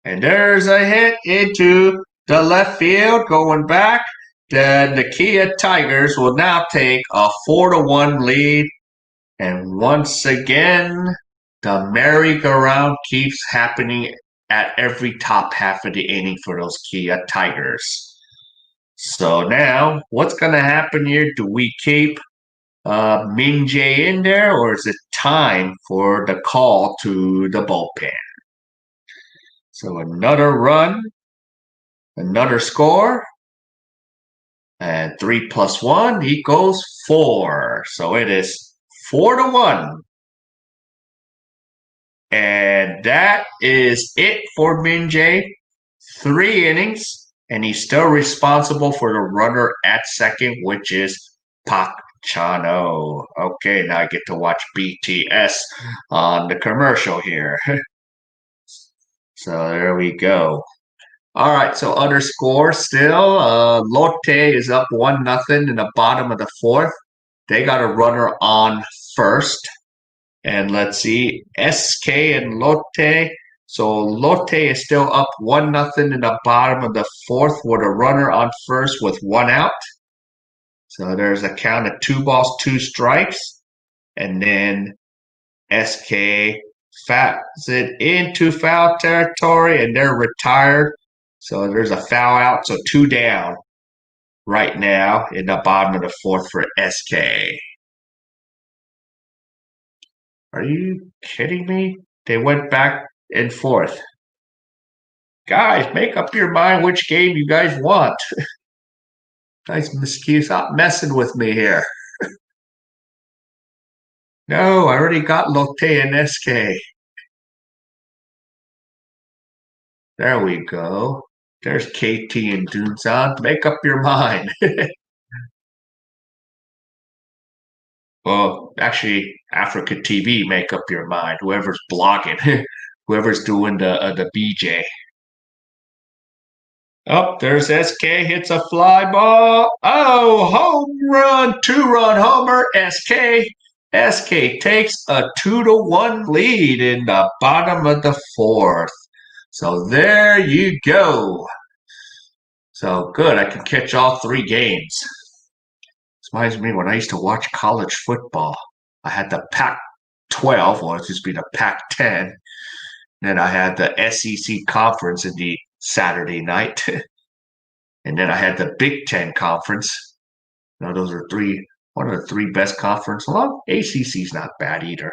And there's a hit into the left field going back. Then the K.A.E. Tigers will now take a 4-1 lead. And once again, the merry-go-round keeps happening at every top half of the inning for those K.A.E. Tigers. So now, what's going to happen here? Do we keep Min-jae in there, or is it time for the call to the bullpen? So another run, another score, and 3 + 1 equals 4. So it is 4-1. And that is it for Min-jae. 3 innings, and he's still responsible for the runner at second, which is Park Chan-o. Okay, now I get to watch BTS on the commercial here. So there we go. All right, so other scores still. Lotte is up 1-0 in the bottom of the 4th. They got a runner on first. And let's see, SK and Lotte. So Lotte is still up 1-0 in the bottom of the 4th with a runner on first with 1 out. So there's a count of 2 balls, 2 strikes. And then SK fouls it into foul territory and they're retired. So there's a foul out. So 2 down right now in the bottom of the 4th for SK. Are you kidding me? They went back and forth. Guys, make up your mind which game you guys want. Guys, stop messing with me here. No, I already got Lotte and SK. There we go. There's KT and Dunsan. Make up your mind. Well, actually, Africa TV, make up your mind. Whoever's blogging, whoever's doing the BJ. Oh, there's SK, hits a fly ball. Oh, home run, 2-run homer, SK. SK takes a 2-1 lead in the bottom of the 4th. So there you go. So good, I can catch all 3 games. This reminds me when I used to watch college football. I had the Pac-12, or it used to be the Pac-10. Then I had the SEC conference in the Saturday night. And then I had the Big Ten conference. You know, those are one of the 3 best conferences. Well, ACC's not bad either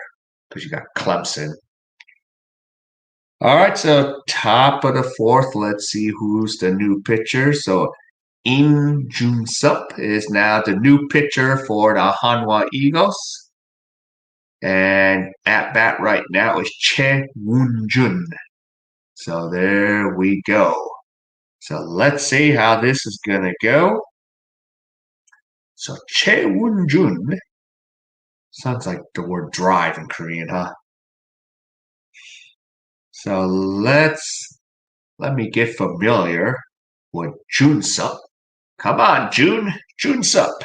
because you got Clemson. All right, so top of the 4th, let's see who's the new pitcher. So Im Jun-sup is now the new pitcher for the Hanwha Eagles. And at bat right now is Che Woon-jun. So there we go. So let's see how this is going to go. So Che Woon-jun sounds like the word drive in Korean, huh? So let me get familiar with Jun-sup. Come on, Jun-sup.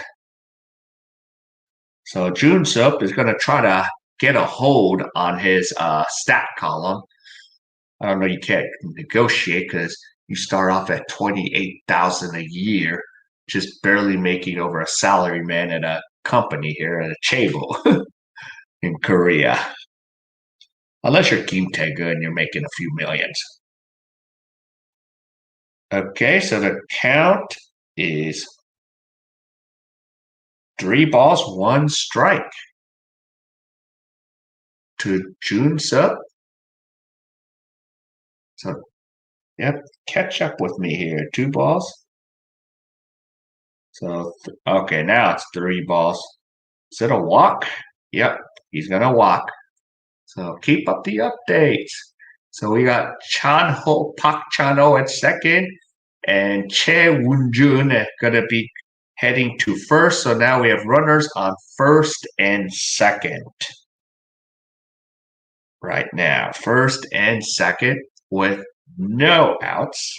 So Jun-sup is going to try to get a hold on his stat column. I don't know. You can't negotiate because you start off at 28,000 a year, just barely making over a salary man at a company here at a chaebol in Korea. Unless you're Kim Tae-gun and you're making a few millions. Okay, so the count is 3 balls, 1 strike to Jun Sup. So, yep, catch up with me here. 2 balls. So, okay, now it's 3 balls. Is it a walk? Yep, he's going to walk. So keep up the updates. So we got Park Chan-ho at second and Chae Woon-jun going to be heading to first. So now we have runners on first and second. Right now, first and second with no outs.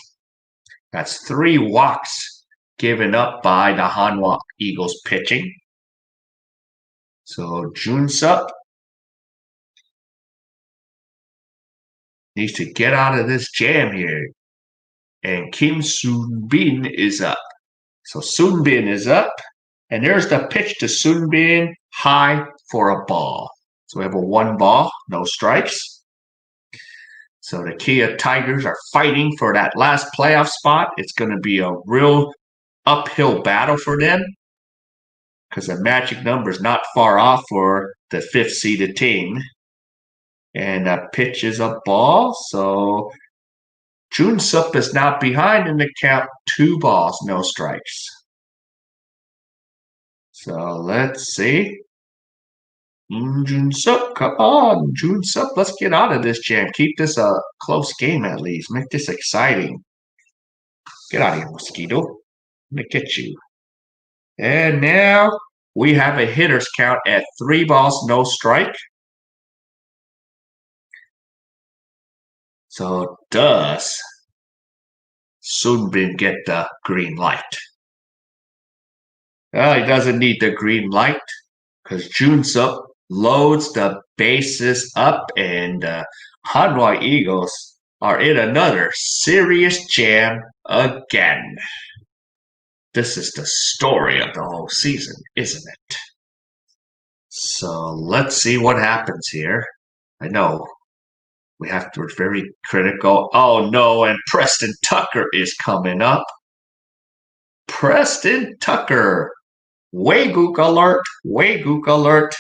That's 3 walks given up by the Hanwha Eagles pitching. So Jun Sup needs to get out of this jam here. And Kim Soon-bin is up. So Soon-bin is up. And there's the pitch to Soon-bin, high for a ball. So we have a 1 ball, no strikes. So the K.A.E Tigers are fighting for that last playoff spot. It's going to be a real uphill battle for them because the magic number is not far off for the 5th seeded team. And that pitch is a ball. So Jun Sup is now behind in the count, 2 balls, no strikes. So let's see. Jun Sup, come on, Jun Sup, let's get out of this jam. Keep this a close game at least. Make this exciting. Get out of here, Mosquito. Let me get you. And now we have a hitter's count at 3 balls, no strike. So does Soon-bin get the green light? Well, he doesn't need the green light because Jun Sup loads the bases up and Hanwha Eagles are in another serious jam again. This is the story of the whole season, isn't it? So let's see what happens here. I know we have to be very critical. Oh no, and Preston Tucker is coming up. Preston Tucker. Waygook alert, Waygook alert.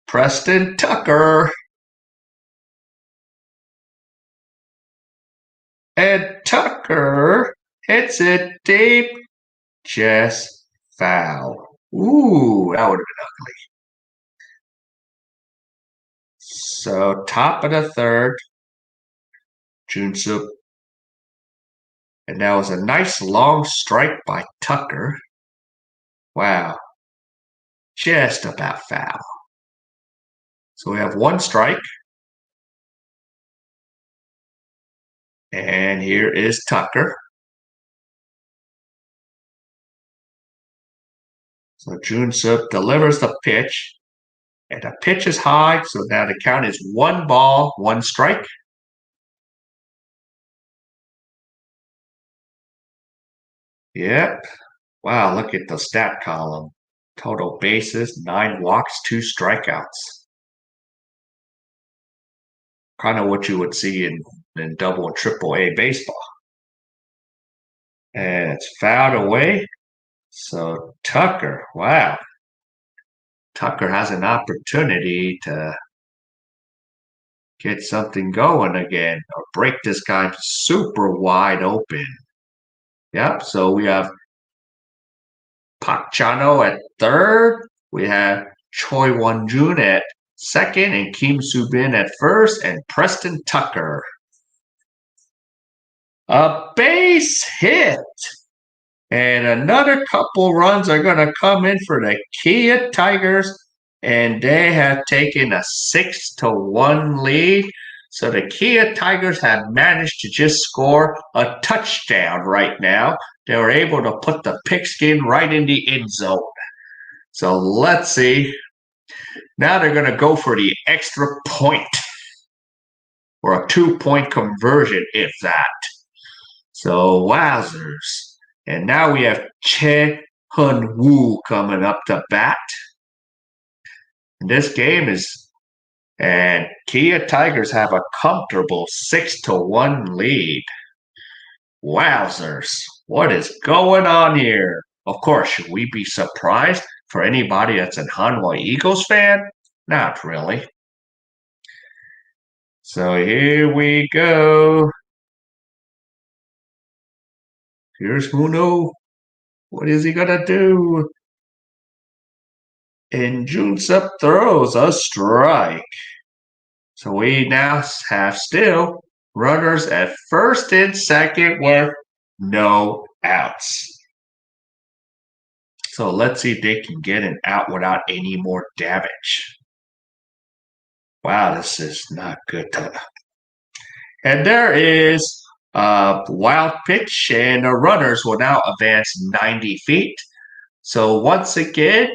Preston Tucker. And Tucker hits it deep. Just foul. Ooh, that would have been ugly. So top of the 3rd, Jun Sup. And that was a nice long strike by Tucker. Wow. Just about foul. So we have 1 strike. And here is Tucker. So Jun Sup delivers the pitch. And the pitch is high. So now the count is 1 ball, 1 strike. Yep. Wow, look at the stat column. Total bases, 9 walks, 2 strikeouts. Kind of what you would see in double and triple A baseball. And it's fouled away. So Tucker, wow. Tucker has an opportunity to get something going again or break this guy super wide open. Yep, so we have Park Chan-ho at 3rd. We have Choi Won-jun at 2nd and Kim Soo-bin at 1st and Preston Tucker. A base hit. And another couple runs are going to come in for the K.A.E Tigers. And they have taken a 6-1 lead. So the K.A.E Tigers have managed to just score a touchdown right now. They were able to put the pigskin right in the end zone. So let's see. Now they're going to go for the extra point. or a 2-point conversion, if that. So, wowzers. And now we have Hanwha coming up to bat. And this game is, and Kia Tigers have a comfortable 6-1 lead. Wowzers. What is going on here? Of course, should we be surprised for anybody that's a Hanwha Eagles fan? Not really. So here we go. Here's Muno. What is he gonna do? And Junsup throws a strike. So we now have still runners at first and second with no outs. So let's see if they can get an out without any more damage. Wow, this is not good. And there is a wild pitch, and the runners will now advance 90 feet. So once again,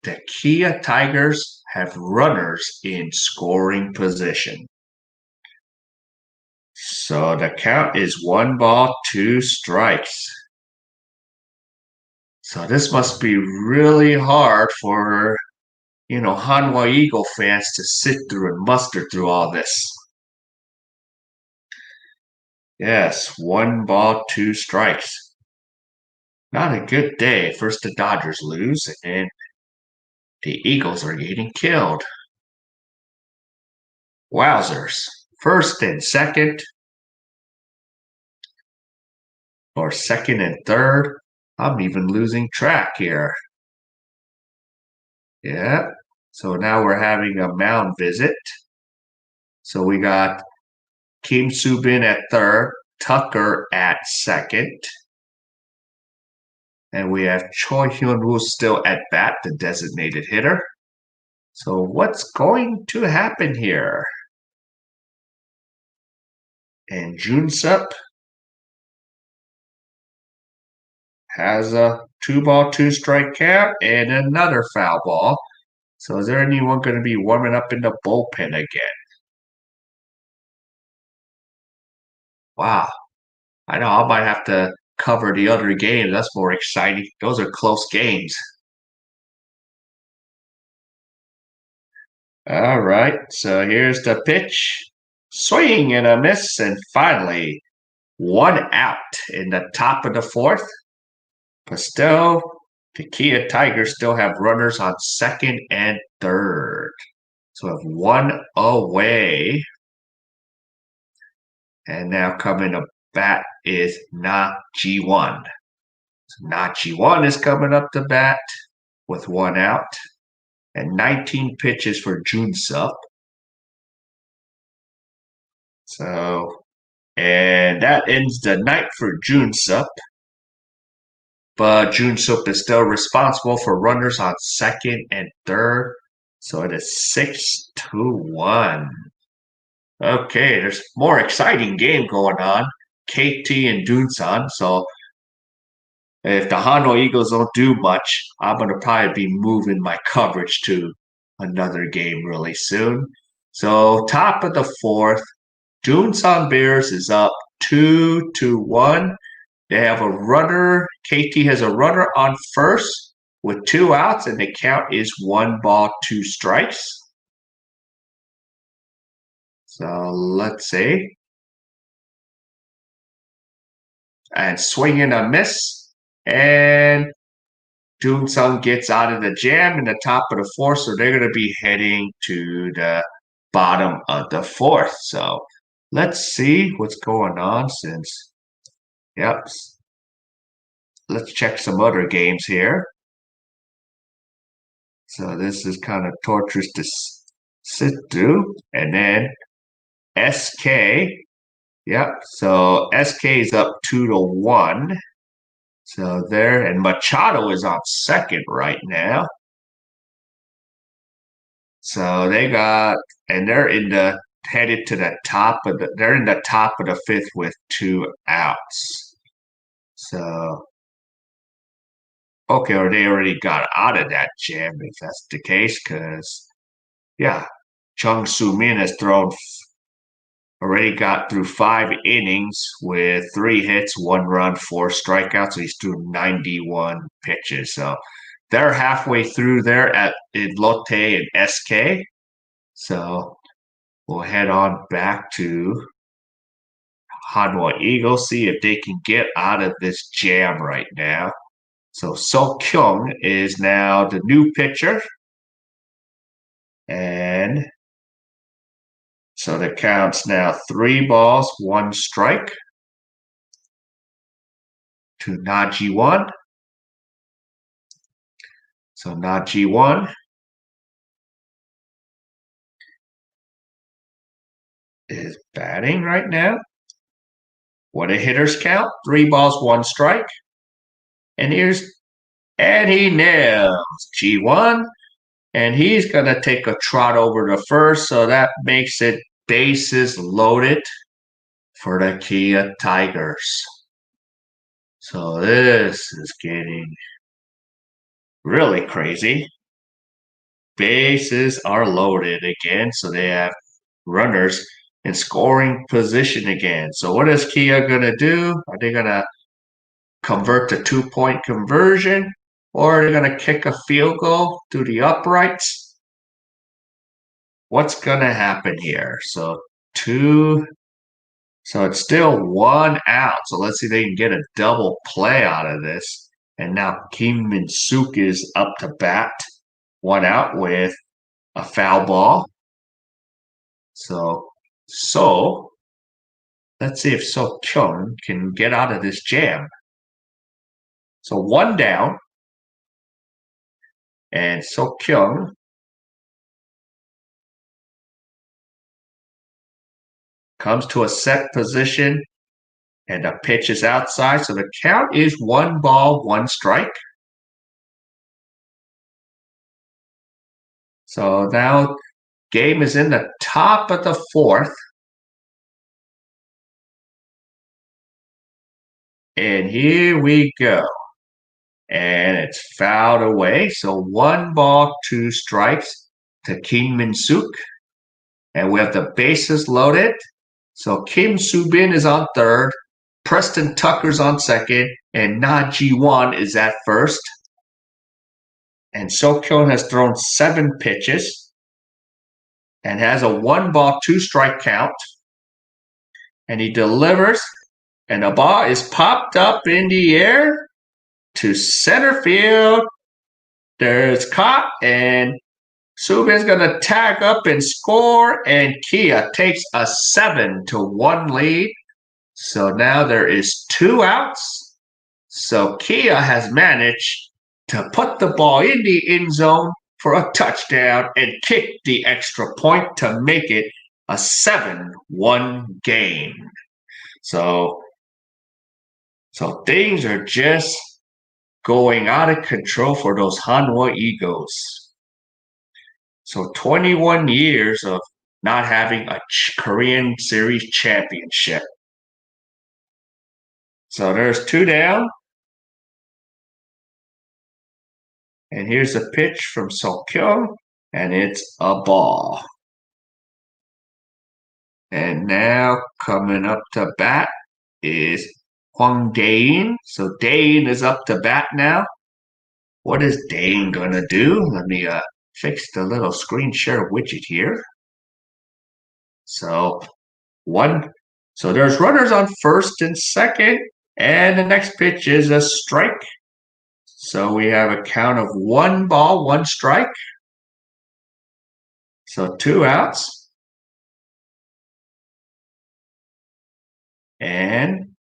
the Kia Tigers have runners in scoring position. So the count is 1 ball, 2 strikes. So this must be really hard for, Hanwha Eagle fans to sit through and muster through all this. Yes, 1 ball, 2 strikes. Not a good day. First the Dodgers lose, and the Eagles are getting killed. Wowzers. First and second, or second and third. I'm even losing track here. Yeah. So now we're having a mound visit. So we got Kim Soo-bin at third, Tucker at second. And we have Choi Hyun-woo still at bat, the designated hitter. So what's going to happen here? And Junsup has a 2-ball, 2-strike count and another foul ball. So is there anyone going to be warming up in the bullpen again? Wow. I know I might have to cover the other games. That's more exciting. Those are close games. All right. So here's the pitch. Swing and a miss. And finally, 1 out in the top of the fourth. But still, the Kia Tigers still have runners on second and third. So we have 1 away. And now coming to bat is Na Ji-won. So Na Ji-won is coming up to bat with 1 out. And 19 pitches for Junsup. So, and that ends the night for Junsup. But Junsup is still responsible for runners on second and third. So it is 6-1. Okay, there's more exciting game going on. KT and Dunsan. So if the Hanwha Eagles don't do much, I'm going to probably be moving my coverage to another game really soon. So top of the fourth, Dunsan Bears is up 2-1. They have a runner. KT has a runner on first with 2 outs, and the count is 1 ball, 2 strikes. So let's see. And swing and a miss. And Doomsung gets out of the jam in the top of the fourth, so they're going to be heading to the bottom of the fourth. So let's see what's going on since, yep. Let's check some other games here. So this is kind of torturous to sit through. And then SK, yep. So SK is up 2-1. So there, and Machado is on second right now. So they got, and they're headed to the top of they're in the top of the fifth with 2 outs. So, okay, or they already got out of that jam if that's the case, because, yeah, Chung Soo-min has thrown already got through 5 innings with 3 hits, 1 run, 4 strikeouts. So he's through 91 pitches. So they're halfway through there in Lotte and SK. So we'll head on back to Hanwha Eagles, see if they can get out of this jam right now. So Kyung is now the new pitcher. And so the count's now 3 balls, 1 strike to Daejeon. So Daejeon is batting right now. What a hitter's count. 3 balls, 1 strike. And he nails G1. And he's going to take a trot over to first. So that makes it bases loaded for the Kia Tigers. So this is getting really crazy. Bases are loaded again. So they have runners in scoring position again. So what is Kia going to do? Are they going to convert to 2-point conversion? Or are they going to kick a field goal through the uprights? What's going to happen here? So it's still 1 out. So let's see if they can get a double play out of this. And now Kim Min-suk is up to bat. 1 out with a foul ball. So let's see if So Kyung can get out of this jam. So 1 down. And So Kyung comes to a set position. And the pitch is outside. So the count is 1 ball, 1 strike. So now game is in the top of the 4th. And here we go. And it's fouled away. So 1 ball, 2 strikes to Kim Min-suk. And we have the bases loaded. So Kim Soo-bin is on third. Preston Tucker's on second. And Na Ji-won is at first. And So Kyung has thrown 7 pitches. And has a 1 ball, 2 strike count. And he delivers. And the ball is popped up in the air to center field. There's caught, and Subin's going to tag up and score, and Kia takes a 7-1 lead. So now there is 2 outs. So Kia has managed to put the ball in the end zone for a touchdown and kick the extra point to make it a 7-1 game. So things are just going out of control for those Hanwha Eagles. So 21 years of not having a Korean Series championship. So there's 2 down. And here's a pitch from So Kyung, and it's a ball. And now coming up to bat is Hwang Daejeon. So Daejeon is up to bat now. What is Daejeon going to do? Let me fix the little screen share widget here. So there's runners on first and second, and the next pitch is a strike. So we have a count of 1 ball, 1 strike. So 2 outs. And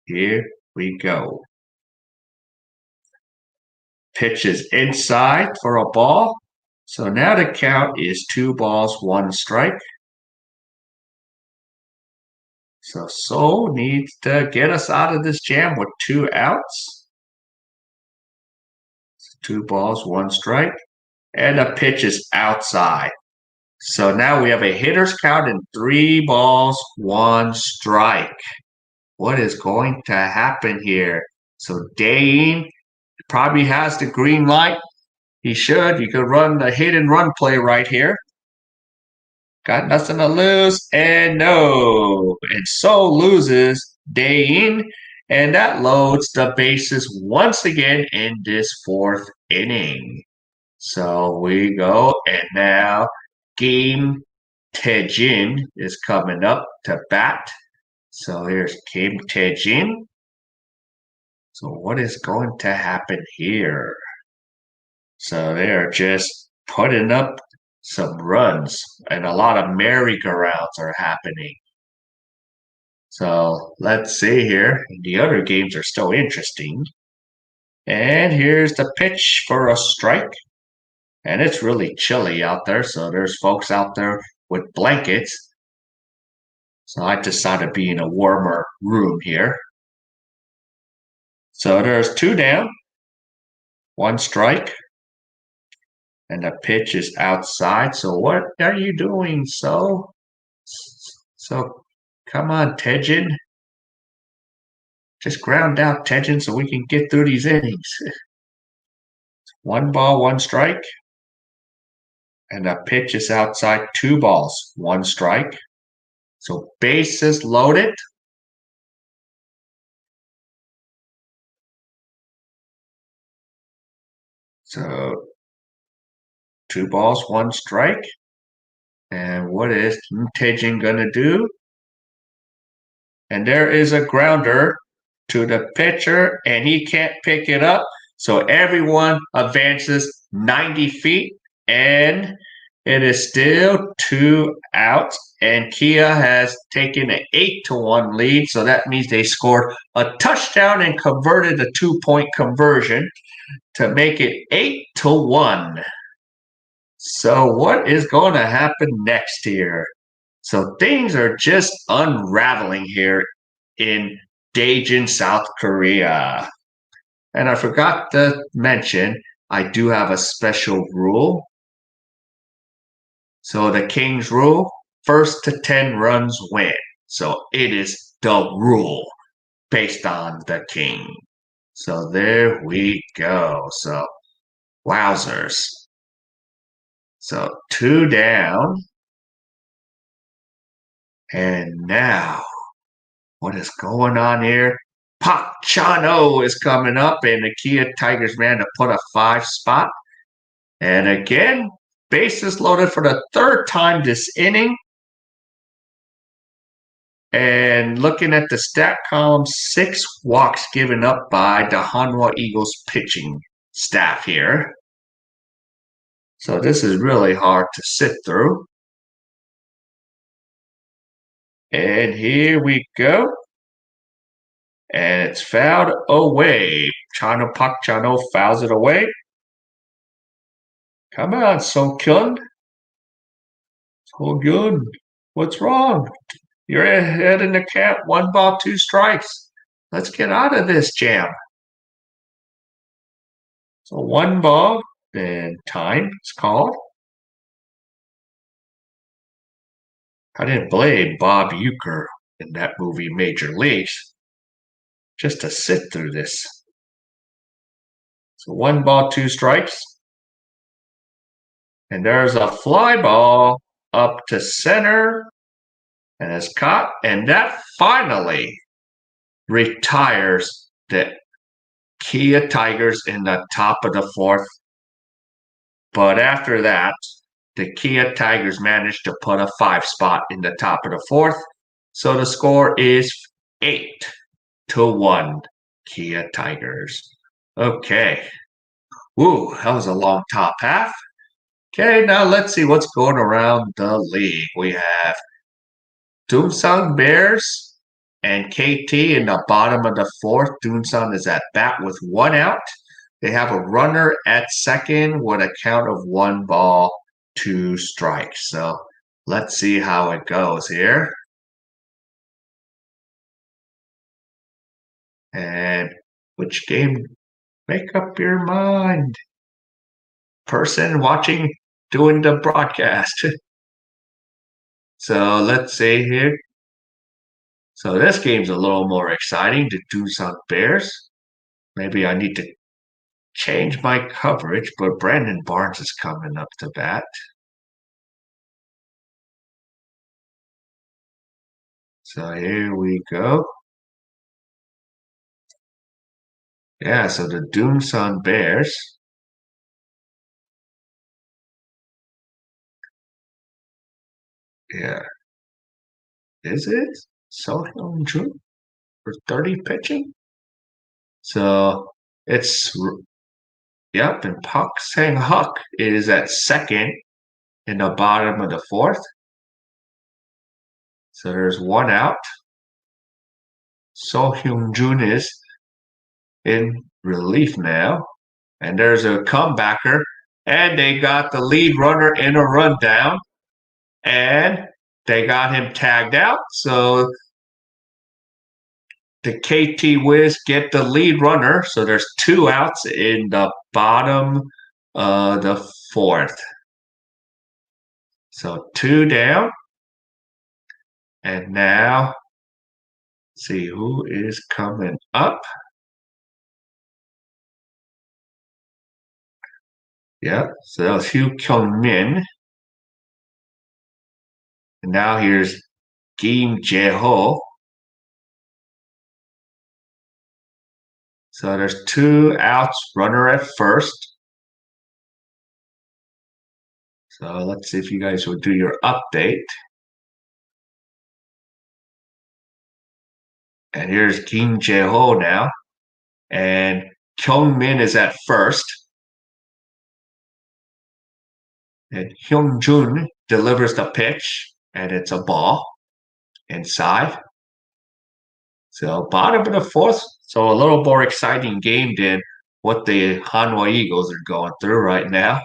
here we go. Pitch is inside for a ball. So now the count is 2 balls, 1 strike. So needs to get us out of this jam with 2 outs. 2 balls, 1 strike. And the pitch is outside. So now we have a hitter's count and 3 balls, 1 strike. What is going to happen here? So Daejeon probably has the green light. He should. You could run the hit and run play right here. Got nothing to lose, and no. And so loses Daejeon, and that loads the bases once again in this fourth inning. So we go, and now Game Daejeon is coming up to bat. So here's Game Daejeon. So what is going to happen here? So they're just putting up some runs, and a lot of merry-go-rounds are happening. So let's see here. The other games are still interesting. And here's the pitch for a strike. And it's really chilly out there, so there's folks out there with blankets. So I decided to be in a warmer room here. So there's two down, one strike, and the pitch is outside. So what are you doing, So come on, Daejeon. Just ground out, Daejeon, so we can get through these innings. One ball, one strike. And the pitch is outside, two balls, one strike. So bases loaded. So two balls, one strike. And what is Daejeon going to do? And there is a grounder to the pitcher, and he can't pick it up. So everyone advances 90 feet, and it is still 2 outs. And K.A.E. has taken an 8-1 lead. So that means they scored a touchdown and converted a 2-point conversion to make it 8-1. So what is going to happen next here? So things are just unraveling here in Daejeon, South Korea. And I forgot to mention, I do have a special rule. So the King's rule, first to 10 runs win. So it is the rule based on the King. So there we go. So wowzers. So two down. And now, what is going on here? Park Chan-o is coming up, and the K.A.E. Tigers man to put a 5 spot. And again, bases loaded for the third time this inning. And looking at the stat column, 6 walks given up by the Hanwha Eagles pitching staff here. So this is really hard to sit through. And here we go. And it's fouled away. Park Chan-o fouls it away. Come on, Song-kyun. Song-kyun, what's wrong? You're ahead in the count. 1 ball, 2 strikes. Let's get out of this jam. So 1 ball, and time is called. I didn't blame Bob Uecker in that movie Major Leagues just to sit through this. So 1 ball, 2 strikes. And there's a fly ball up to center. And it's caught. And that finally retires the K.A.E. Tigers in the top of the 4th. But after that, the K.A.E. Tigers managed to put a 5 spot in the top of the 4th. So the score is 8-1 K.A.E. Tigers. Okay. Woo, that was a long top half. Okay, now let's see what's going around the league. We have Doomsung Bears and KT in the bottom of the 4th. Doomsung is at bat with 1 out. They have a runner at second with a count of 1 ball, 2 strikes. So let's see how it goes here. And which game? Make up your mind. Person watching, doing the broadcast. So let's see here. So this game's a little more exciting. The Doomsung Bears. Maybe I need to change my coverage, but Brandon Barnes is coming up to bat. So here we go. Yeah, so the Doomsun Bears. Yeah, is it? So Hyun-jun for 30 pitching? So it's, yep, and Park Sang-huk is at second in the bottom of the fourth. So there's one out. So Hyun-jun is in relief now. And there's a comebacker. And they got the lead runner in a rundown. And they got him tagged out. So the KT Wiz get the lead runner. So there's two outs in the bottom of the fourth. So two down. And now, see who is coming up. Yep, so that was Hugh Kyung-min. And now here's Kim Jae-ho. So there's two outs, runner at first. So let's see if you guys will do your update. And here's Kim Jae-ho now. And Kyung-min is at first. And Hyun-jun delivers the pitch, and it's a ball inside. So bottom of the fourth. So a little more exciting game than what the Hanwha Eagles are going through right now.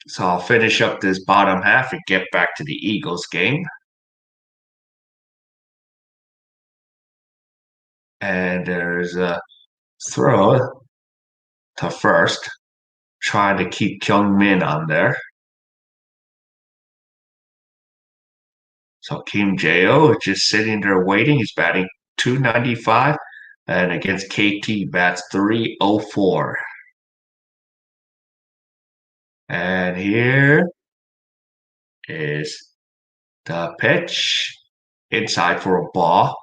So I'll finish up this bottom half and get back to the Eagles game. And there's a throw to first, trying to keep Kyung-min on there. So Kim Jae-ho is just sitting there waiting. He's batting 295 and against KT bats 304. And here is the pitch inside for a ball.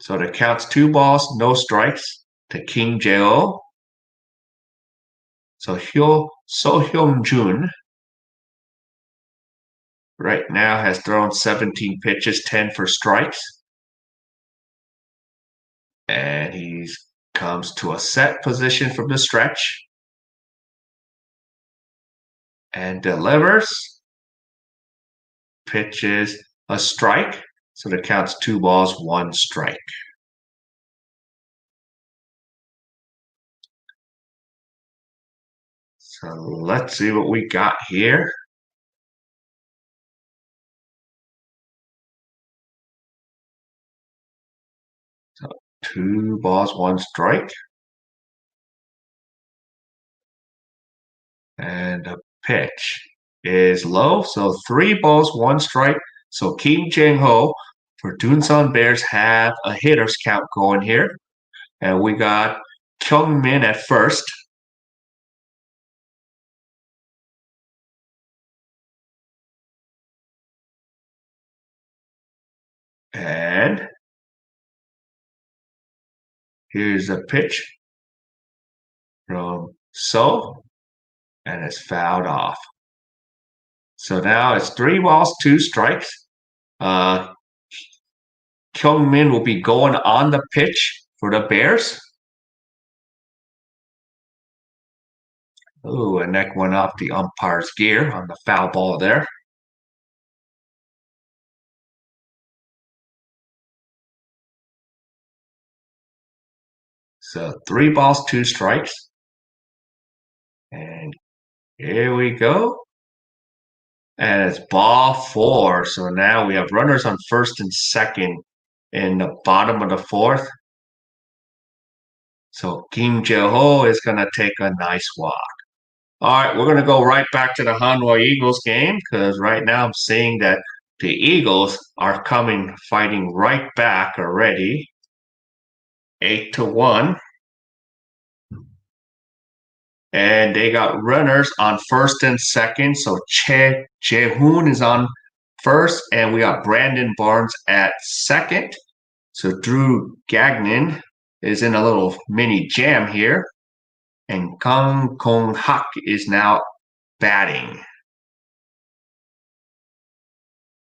So the count's 2 balls, no strikes to Kim Jae-ho. So So Hyun-jun right now has thrown 17 pitches, 10 for strikes. And he comes to a set position from the stretch and delivers. Pitches a strike. So the count's 2 balls, 1 strike. So let's see what we got here. So 2 balls, 1 strike. And the pitch is low. So 3 balls, 1 strike. So Kim Jae-ho for Doonsan Bears have a hitter's count going here. And we got Kyung-min at first. And here's a pitch from So, and it's fouled off. So now it's 3 balls, 2 strikes. Kyung-min will be going on the pitch for the Bears. Oh, and that went off the umpire's gear on the foul ball there. So 3 balls, 2 strikes. And here we go. And it's ball 4. So now we have runners on first and second in the bottom of the fourth. So Kim Jae-ho is going to take a nice walk. All right, we're going to go right back to the Hanwha Eagles game because right now I'm seeing that the Eagles are fighting right back already. 8-1. And they got runners on first and second. So Che Jae-hoon is on first, and we got Brandon Barnes at second. So Drew Gagnon is in a little mini jam here. And Kang Kong Hak is now batting.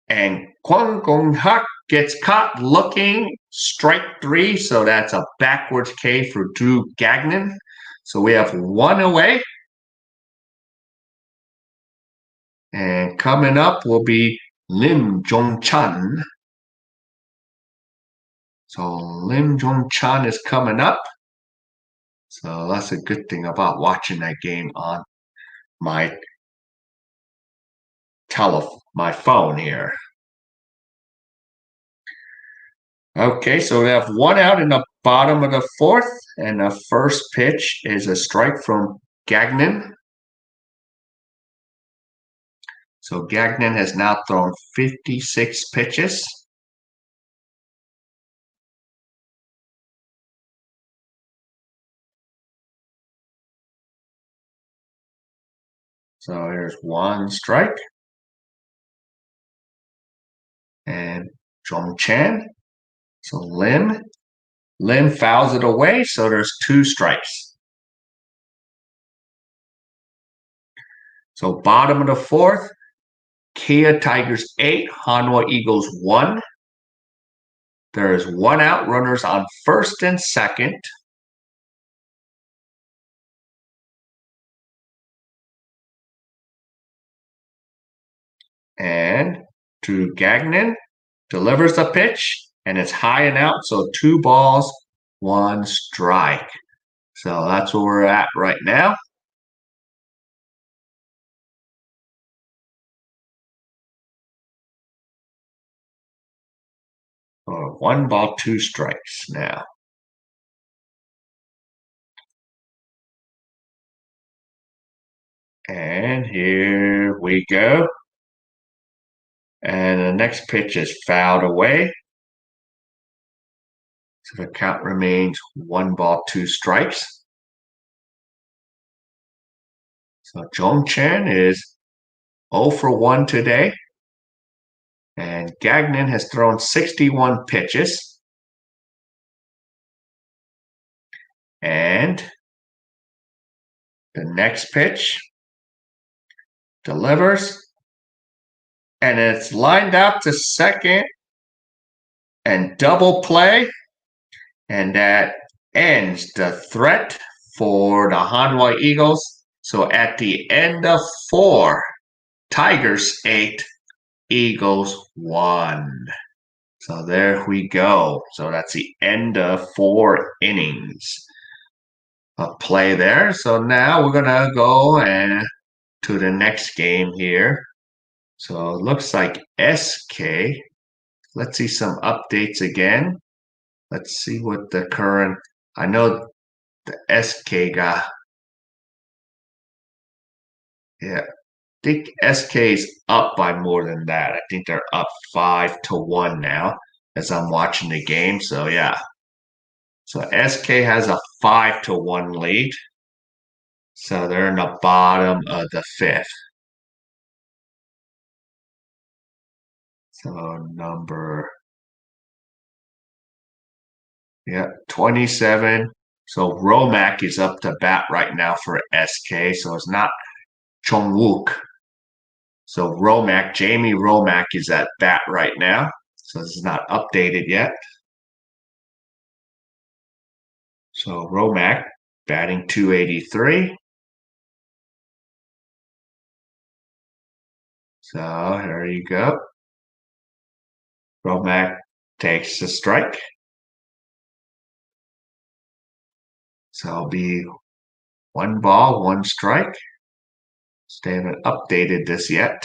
And Kwang Kong Hak gets caught looking, strike three. So that's a backwards K for Drew Gagnon. So we have one away. And coming up will be Lim Jong-chan. So Lim Jong-chan is coming up. So that's a good thing about watching that game on my my phone here. Okay, so we have one out in the bottom of the fourth, and the first pitch is a strike from Gagnon. So Gagnon has now thrown 56 pitches. So here's one strike. And Jong Chan. So Lim fouls it away, so there's two strikes. So bottom of the fourth, Kia Tigers 8, Hanwha Eagles 1. There is one out, runners on first and second. And Drew Gagnon delivers the pitch, and it's high and out, so 2 balls, 1 strike. So that's where we're at right now. Oh, 1 ball, 2 strikes now. And here we go. And the next pitch is fouled away. So the count remains 1 ball, 2 strikes. So Jong Chan is 0 for 1 today. And Gagnon has thrown 61 pitches. And the next pitch delivers. And it's lined out to second and double play. And that ends the threat for the Hanwha Eagles. So at the end of 4, Tigers 8, Eagles 1. So there we go. So that's the end of 4 innings of play there. So now we're going to go to the next game here. So it looks like SK. Let's see some updates again. Let's see what the current. I know the SK got. Yeah, I think SK is up by more than that. I think they're up 5-1 now as I'm watching the game. So yeah. So SK has a 5-1 lead. So they're in the bottom of the 5th. So number 27. So Romac is up to bat right now for SK. So it's not Chongwook. So Jamie Romac is at bat right now. So this is not updated yet. So Romac batting 283. So here you go. Romac takes the strike. So it'll be 1 ball, 1 strike. They haven't updated this yet.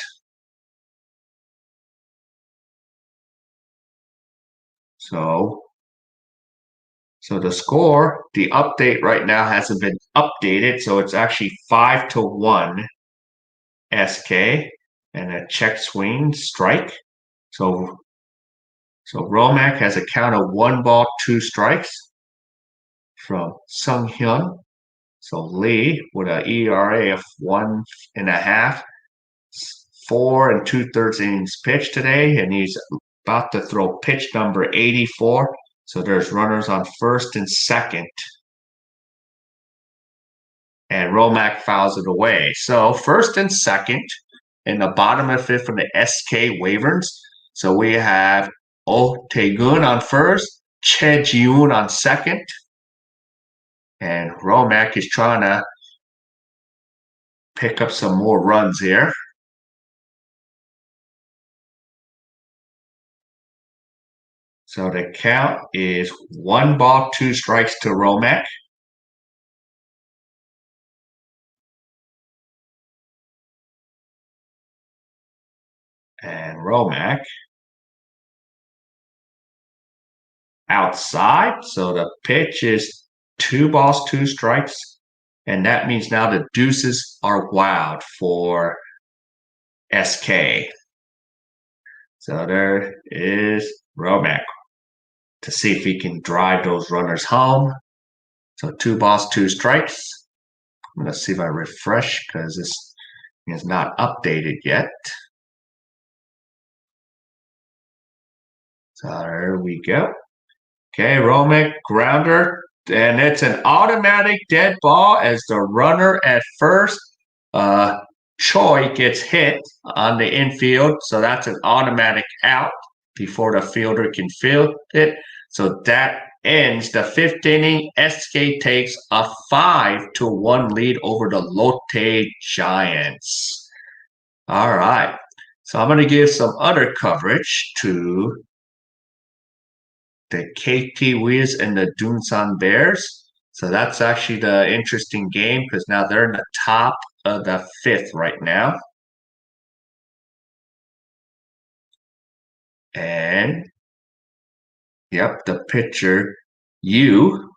So the score, the update right now hasn't been updated. So it's actually 5-1 SK and a check swing strike. So Romac has a count of 1 ball, 2 strikes from Sung Hyun. So Lee with an ERA of 1.5, 4 2/3 innings pitched today, and he's about to throw pitch number 84. So there's runners on first and second. And Romack fouls it away. So first and second in the bottom of the fifth from the SK Wyverns. So we have Oh Tae-gun on first, Che Ji-un on second, and Romack is trying to pick up some more runs here. So the count is 1 ball, 2 strikes to Romack. And Romack outside. So the pitch is 2 balls, 2 strikes. And that means now the deuces are wild for SK. So there is Romack to see if he can drive those runners home. So 2 balls, 2 strikes. I'm going to see if I refresh because this is not updated yet. So there we go. Okay, Romack grounder, and it's an automatic dead ball as the runner at first, Choi, gets hit on the infield, so that's an automatic out before the fielder can field it. So that ends the fifth inning. SK takes a 5-1 lead over the Lotte Giants. All right, so I'm going to give some other coverage to the KT Wiz and the Dunsan Bears. So that's actually the interesting game because now they're in the top of the fifth right now. And yep, the pitcher Yu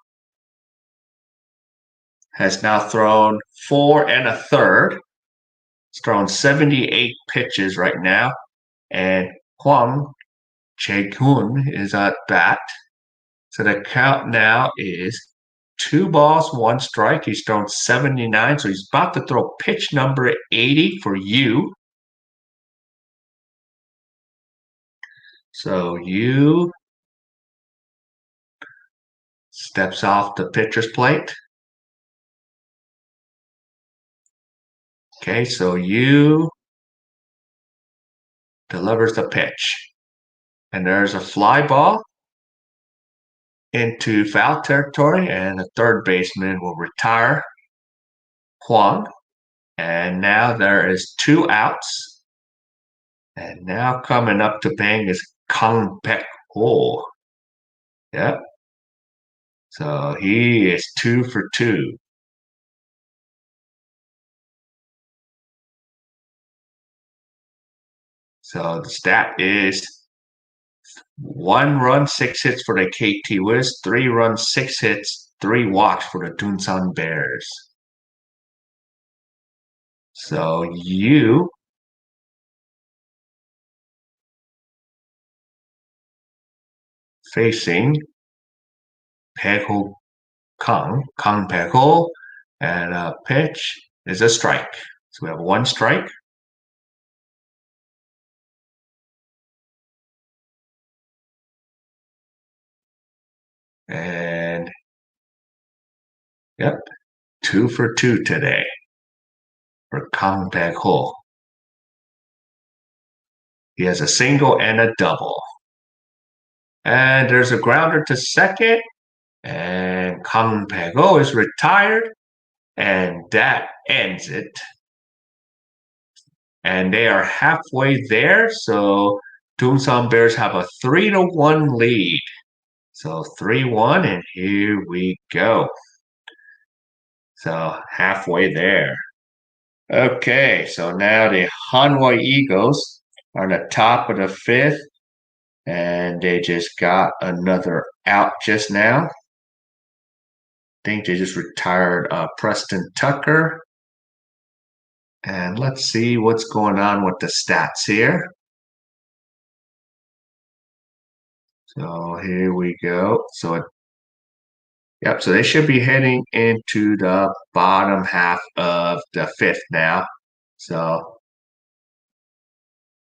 has now thrown 4 1/3. He's thrown 78 pitches right now. And Hwang Jae-kun is at bat. So the count now is 2 balls, 1 strike. He's thrown 79, so he's about to throw pitch number 80 for Yu. So Yu steps off the pitcher's plate. Okay, so Yu delivers the pitch. And there's a fly ball into foul territory, and the third baseman will retire Hwang. And now there is 2 outs. And now coming up to bang is Kang Pek-ho. Yep. So he is 2 for 2. So the stat is 1 run, 6 hits for the KT Wiz, 3 runs, 6 hits, 3 walks for the Dunsan Bears. So you facing Peko Kang Peko, and a pitch is a strike. So we have 1 strike. And yep, 2 for 2 today for Kang Peko. He has a single and a double. And there's a grounder to second. And Kang Peko is retired. And that ends it. And they are halfway there. So Doomsday Bears have a 3-1 lead. So 3-1, and here we go. So halfway there. Okay, so now the Hanwha Eagles are on the top of the fifth, and they just got another out just now. I think they just retired Preston Tucker. And let's see what's going on with the stats here. So here we go. So Yep, so they should be heading into the bottom half of the fifth now. So,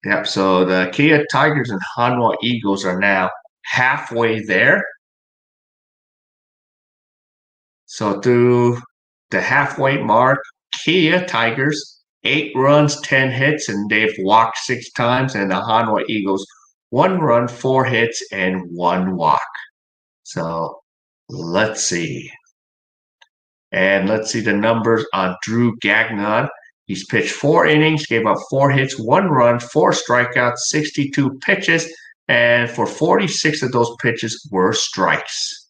yep, so the Kia Tigers and Hanwha Eagles are now halfway there. So through the halfway mark, Kia Tigers, 8 runs, 10 hits, and they've walked 6 times, and the Hanwha Eagles, 1 run, 4 hits, and 1 walk. So let's see. And let's see the numbers on Drew Gagnon. He's pitched 4 innings, gave up 4 hits, 1 run, 4 strikeouts, 62 pitches, and for 46 of those pitches were strikes.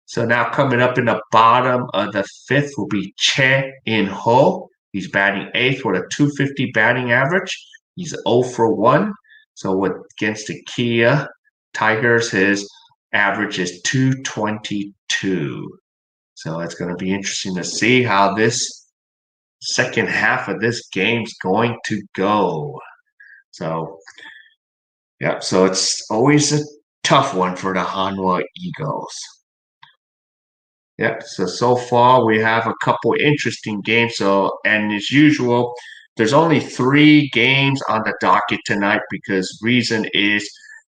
So now coming up in the bottom of the fifth will be Che In-ho. He's batting eighth with a 250 batting average. He's 0 for 1. So against the Kia Tigers, his average is 222. So it's going to be interesting to see how this second half of this game's going to go. So, yeah, so it's always a tough one for the Hanwha Eagles. Yeah, so far we have a couple interesting games. So, and as usual, there's only 3 games on the docket tonight because reason is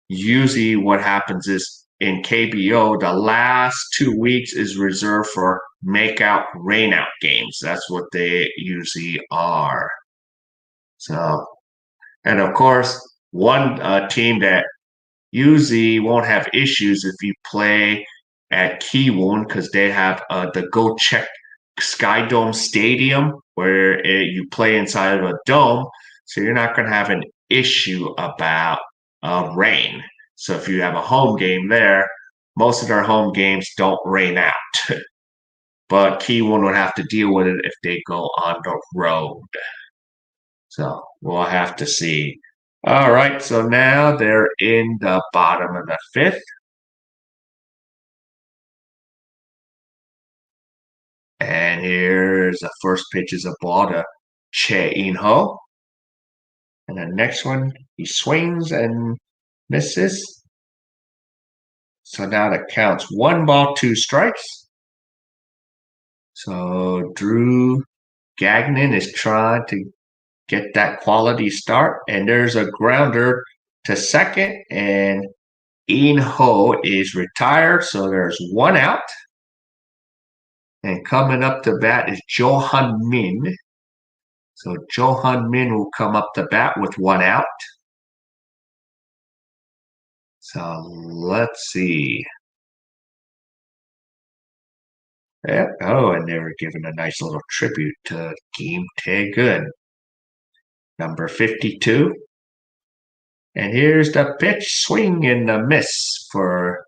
usually what happens is in KBO, the last 2 weeks is reserved for makeout rainout games. That's what they usually are. So, and of course, one team that usually won't have issues if you play at Kiwoon because they have the Go Check Sky Dome Stadium where you play inside of a dome. So you're not going to have an issue about rain. So if you have a home game there, most of their home games don't rain out. But Kiwoon would have to deal with it if they go on the road. So we'll have to see. All right, so now they're in the bottom of the fifth. And here's the first pitch is a ball to Che In-ho. And the next one, he swings and misses. So now the count's 1-2 strikes. So Drew Gagnon is trying to get that quality start. And there's a grounder to second. And In-ho is retired. So there's 1 out. And coming up to bat is Johan Min. So Johan Min will come up to bat with 1 out. So let's see. Yeah. Oh, and they were given a nice little tribute to Kim Tae-gun, number 52. And here's the pitch, swing and a miss for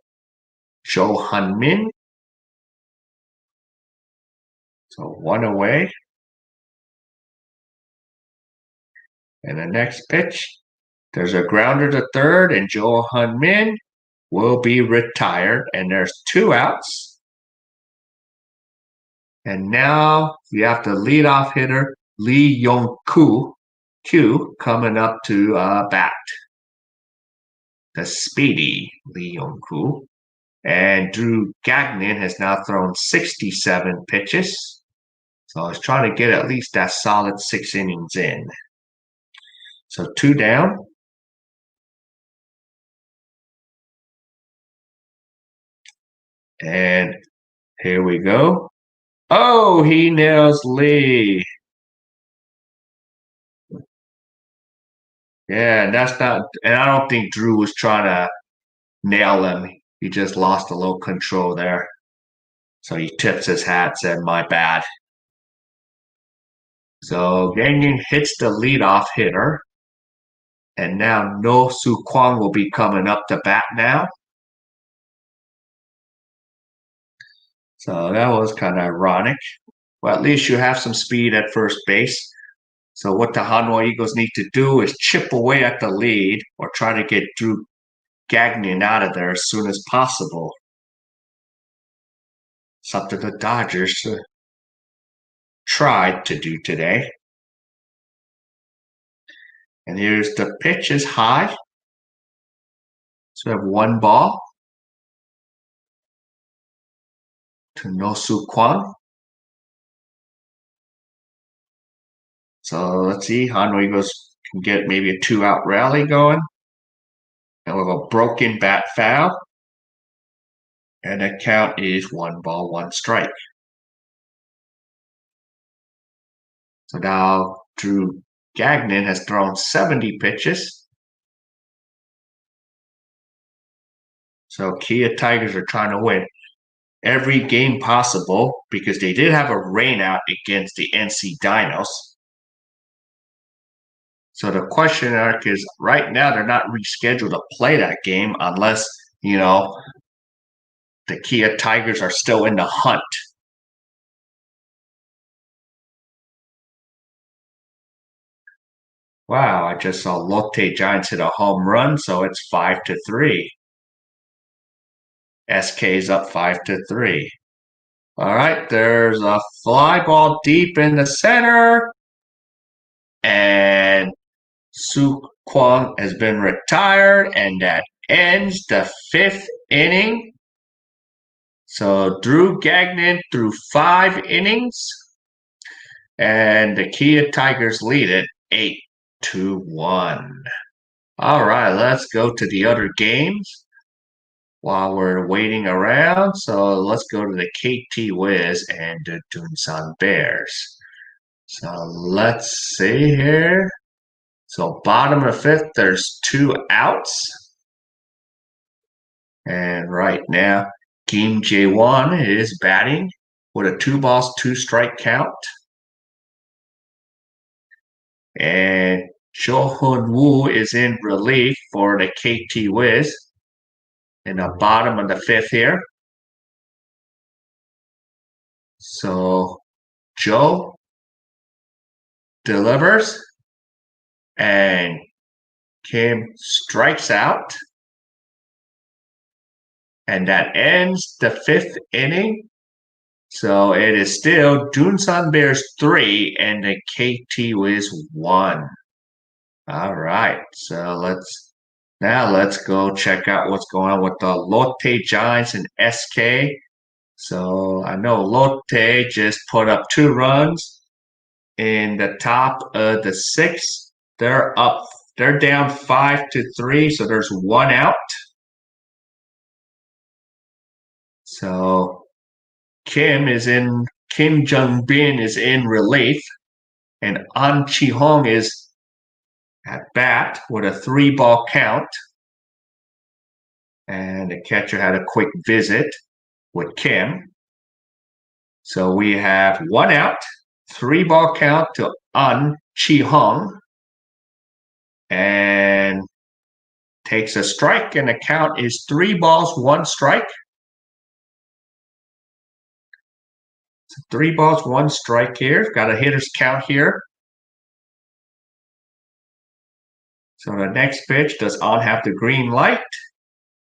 Johan Min. So 1 away. And the next pitch, there's a grounder to third, and Johan Min will be retired. And there's 2 outs. And now you have the leadoff hitter, Lee Yong-koo, coming up to bat. The speedy Lee Yong-koo. And Drew Gagnon has now thrown 67 pitches. So he's trying to get at least that solid 6 innings in. So 2 down. And here we go. Oh, he nails Lee. Yeah, and that's not, and I don't think Drew was trying to nail him. He just lost a little control there. So he tips his hat, said, my bad. So Gagnon hits the leadoff hitter. And now No Soo Kwang will be coming up to bat now. So that was kind of ironic. Well, at least you have some speed at first base. So what the Hanwha Eagles need to do is chip away at the lead or try to get Drew Gagnon out of there as soon as possible. Something the Dodgers tried to do today. And here's the pitch is high. So we have 1 ball. to Nosu Kwan. So let's see. Hanwha Eagles can get maybe a 2-out rally going. And with a broken bat foul. And the count is 1 ball, 1 strike. So now Drew Gagnon has thrown 70 pitches. So Kia Tigers are trying to win every game possible because they did have a rainout against the NC Dinos. So the question mark is right now they're not rescheduled to play that game unless, the Kia Tigers are still in the hunt. Wow, I just saw Lotte Giants hit a home run, so it's 5-3. SK's up 5-3. All right, there's a fly ball deep in the center. And Su Kwang has been retired, and that ends the 5th inning. So Drew Gagnon threw 5 innings, and the Kia Tigers lead it 8-1. All right, let's go to the other games while we're waiting around. So let's go to the KT Wiz and the Dunsan Bears. So let's see here. So bottom of 5th, there's 2 outs. And right now, Kim Jae-won is batting with a 2 balls, 2 strike count. And Cho Hun-woo is in relief for the KT Wiz in the bottom of the 5th here. So Joe delivers and Kim strikes out. And that ends the 5th inning. So it is still Dunsan Bears 3 and the KT Wiz 1. All right. So let's go check out what's going on with the Lotte Giants and SK. So I know Lotte just put up 2 runs in the top of the 6th. They're down 5-3, so there's 1 out. So Kim Jung-bin is in relief, and An Chi-hong is at bat with a 3-ball count. And the catcher had a quick visit with Kim. So we have 1 out, 3-ball count to An Chi-hong, and takes a strike, and the count is 3 balls, 1 strike. 3 balls, 1 strike here. Got a hitter's count here. So the next pitch does An have the green light.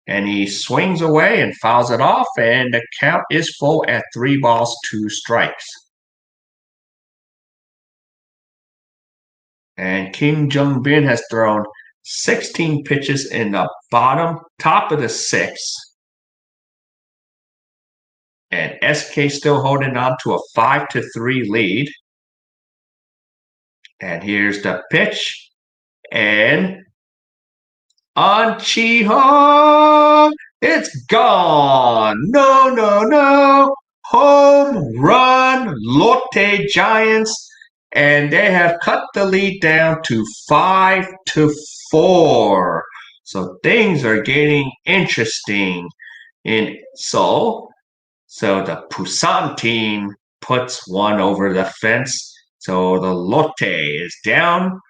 And he swings away and fouls it off. And the count is full at 3 balls, 2 strikes. And Kim Jung-bin has thrown 16 pitches in the top of the 6th. And SK still holding on to a 5-3 lead. And here's the pitch. And An Chi-hong, it's gone. No. Home run, Lotte Giants. And they have cut the lead down to 5-4. So things are getting interesting in Seoul. So the Busan team puts 1 over the fence. So the Lotte is down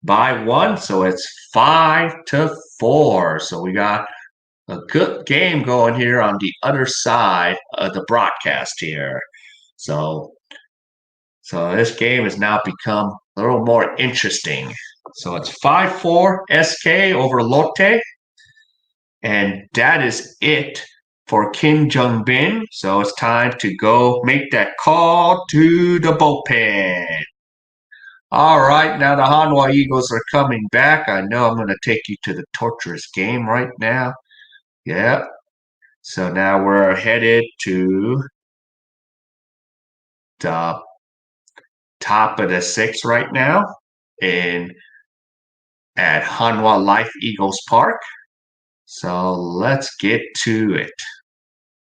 by 1. So it's 5-4. So we got a good game going here on the other side of the broadcast here. So this game has now become a little more interesting. So it's 5-4 SK over Lotte. And that is it for Kim Jung-bin. So it's time to go make that call to the bullpen. All right, now the Hanwha Eagles are coming back. I know I'm going to take you to the torturous game right now. Yeah. So now we're headed to the top of the sixth right now in at Hanwha Life Eagles Park. So let's get to it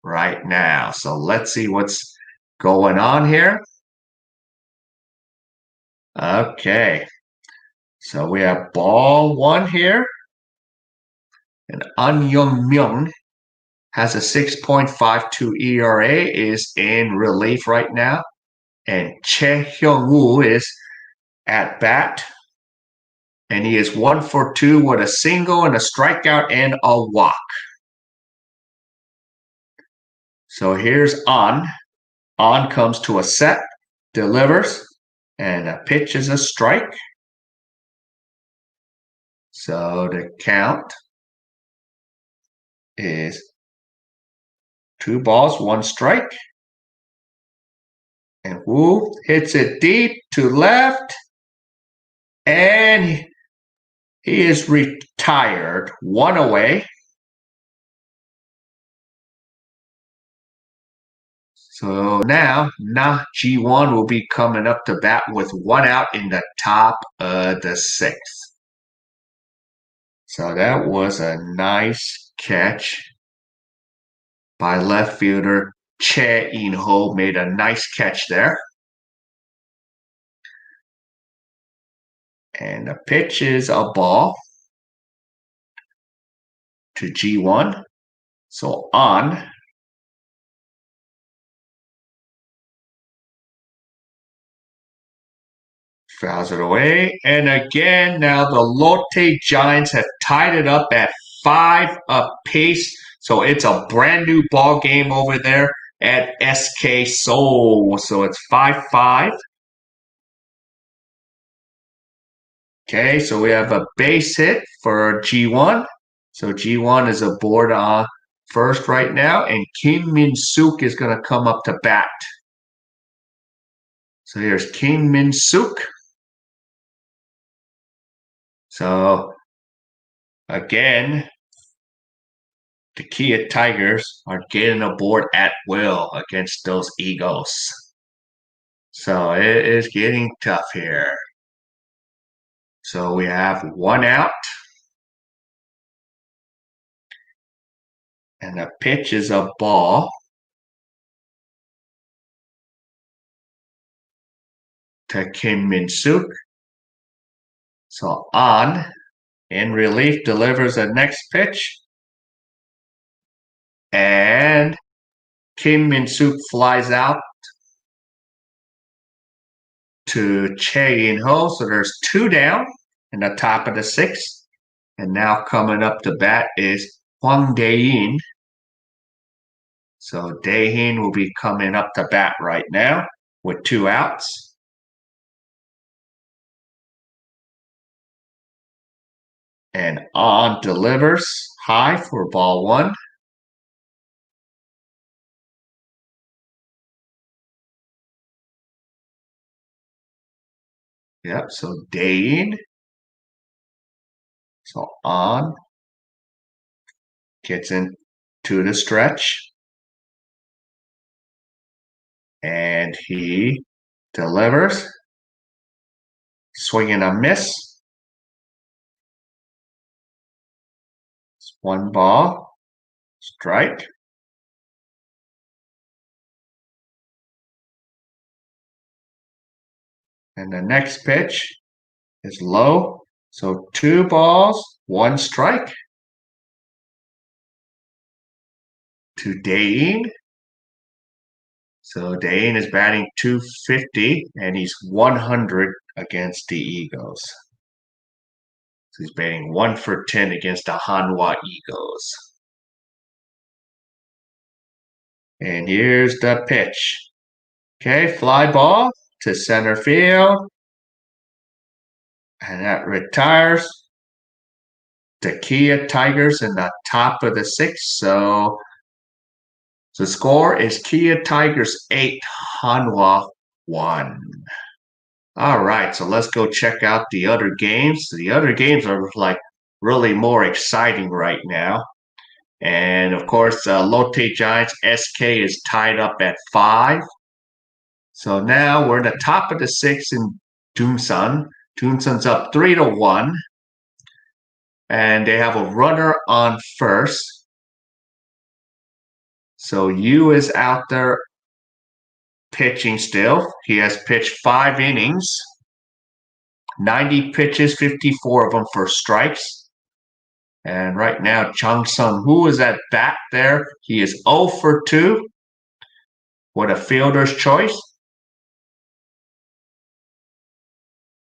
right now. So let's see what's going on here. Okay. So we have ball one here. And An Young Myung has a 6.52 ERA, is in relief right now. And Che Hyung-woo is at bat. And he is 1 for 2 with a single and a strikeout and a walk. So here's An. An comes to a set, delivers, and a pitch is a strike. So the count is 2 balls, 1 strike. And Woo hits it deep to left. And he is retired, 1 away. So now Na Ji-won will be coming up to bat with 1 out in the top of the sixth. So that was a nice catch by left fielder Che In-ho. Made a nice catch there. And the pitch is a ball to G1. So on. Fouls it away. And again, now the Lotte Giants have tied it up at 5 apiece. So it's a brand new ball game over there at SK Seoul. So it's 5-5. Okay, so we have a base hit for G1. So G1 is aboard on first right now. And Kim Min-suk is going to come up to bat. So here's Kim Min-suk. So again, the K.A.E Tigers are getting aboard at will against those Eagles. So it is getting tough here. So we have 1 out. And the pitch is a ball to Kim Min-suk. So on, in relief, delivers the next pitch. And Kim Min-suk flies out to Che In-ho. So there's 2 down in the top of the sixth. And now coming up to bat is Hwang Dae-in. So Daejeon will be coming up to bat right now with 2 outs. And on delivers high for ball 1. Yep, so Daejeon. So on gets into the stretch. And he delivers. Swing and a miss. 1 ball. Strike. And the next pitch is low. So 2 balls, 1 strike. To Daejeon. So Daejeon is batting .250 and he's 100 against the Eagles. So he's batting 1 for 10 against the Hanwha Eagles. And here's the pitch. Okay, fly ball to center field. And that retires. The K.A.E Tigers in the top of the sixth. So the score is K.A.E Tigers 8, Hanwha 1. All right, so let's go check out the other games. The other games are like really more exciting right now. And of course, Lotte Giants SK is tied up at 5. So now we're in the top of the 6th in Doomsun. Doomsun's up 3-1. And they have a runner on first. So Yu is out there pitching still. He has pitched 5 innings, 90 pitches, 54 of them for strikes. And right now, Chung Sung-woo is at bat there. He is 0 for 2 with a fielder's choice.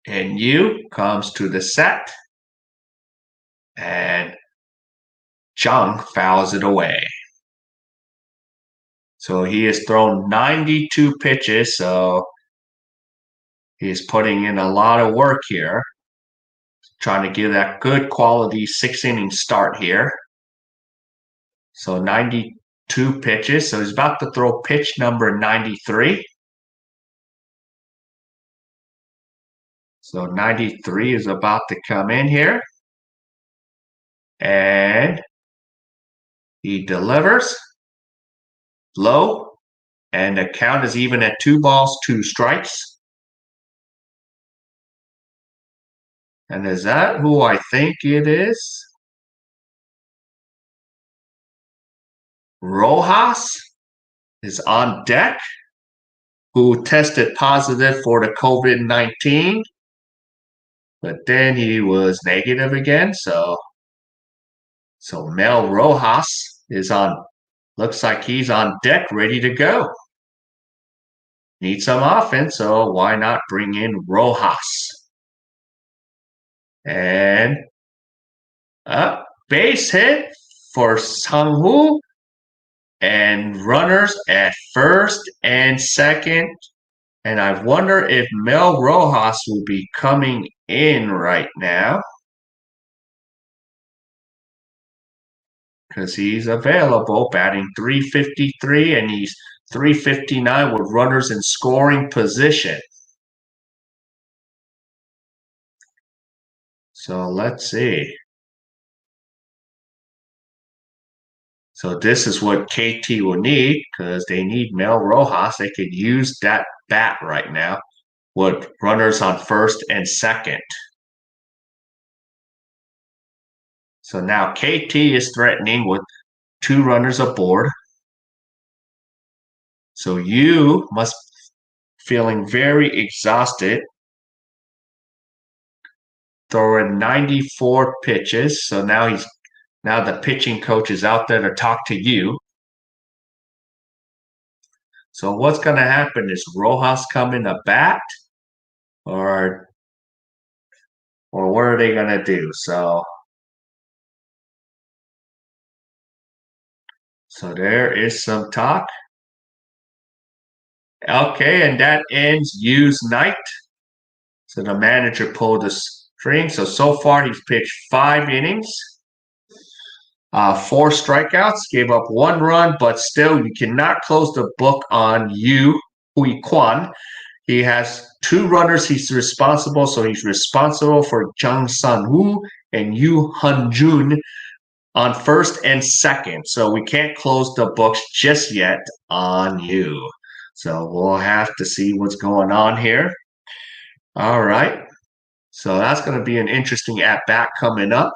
And Yu comes to the set. And Chung fouls it away. So he has thrown 92 pitches. So he's putting in a lot of work here. Trying to give that good quality 6-inning start here. So 92 pitches. So he's about to throw pitch number 93. So 93 is about to come in here. And he delivers low. And the count is even at 2 balls, 2 strikes. And is that who I think it is? Rojas is on deck, who tested positive for the COVID-19. But then he was negative again. So Mel Rojas is on, looks like he's on deck, ready to go. Need some offense, so why not bring in Rojas? And a base hit for Sang-woo. And runners at first and second. And I wonder if Mel Rojas will be coming in right now. Because he's available, batting .353, and he's .359 with runners in scoring position. So let's see. So this is what KT will need, because they need Mel Rojas. They could use that bat right now with runners on first and second. So now KT is threatening with 2 runners aboard. So you must feeling very exhausted. Throwing 94 pitches. So now the pitching coach is out there to talk to you. So what's going to happen? Is Rojas coming to bat? Or what are they going to do? So there is some talk. Okay, and that ends Yu's night. So the manager pulled the string. So far he's pitched 5 innings. 4 strikeouts, gave up 1 run, but still you cannot close the book on Yu Hui Kwan. He has 2 runners he's responsible, so he's responsible for Jung Sun-woo and Yu Hun-jun on first and second. So we can't close the books just yet on Yu. So we'll have to see what's going on here. All right. So that's going to be an interesting at-bat coming up.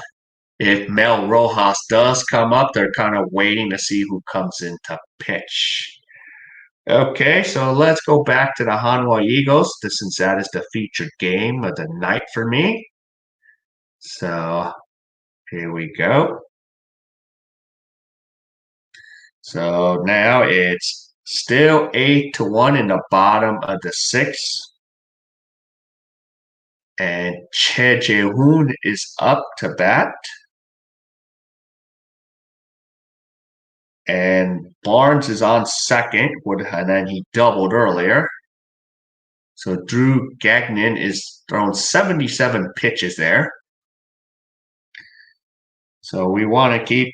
If Mel Rojas does come up, they're kind of waiting to see who comes in to pitch. Okay, so let's go back to the Hanwha Eagles, since that is the featured game of the night for me. So here we go. So now it's still 8-1 in the bottom of the 6th. And Che Jae-hoon is up to bat. And Barnes is on second, and then he doubled earlier. So Drew Gagnon is thrown 77 pitches there. So we want to keep,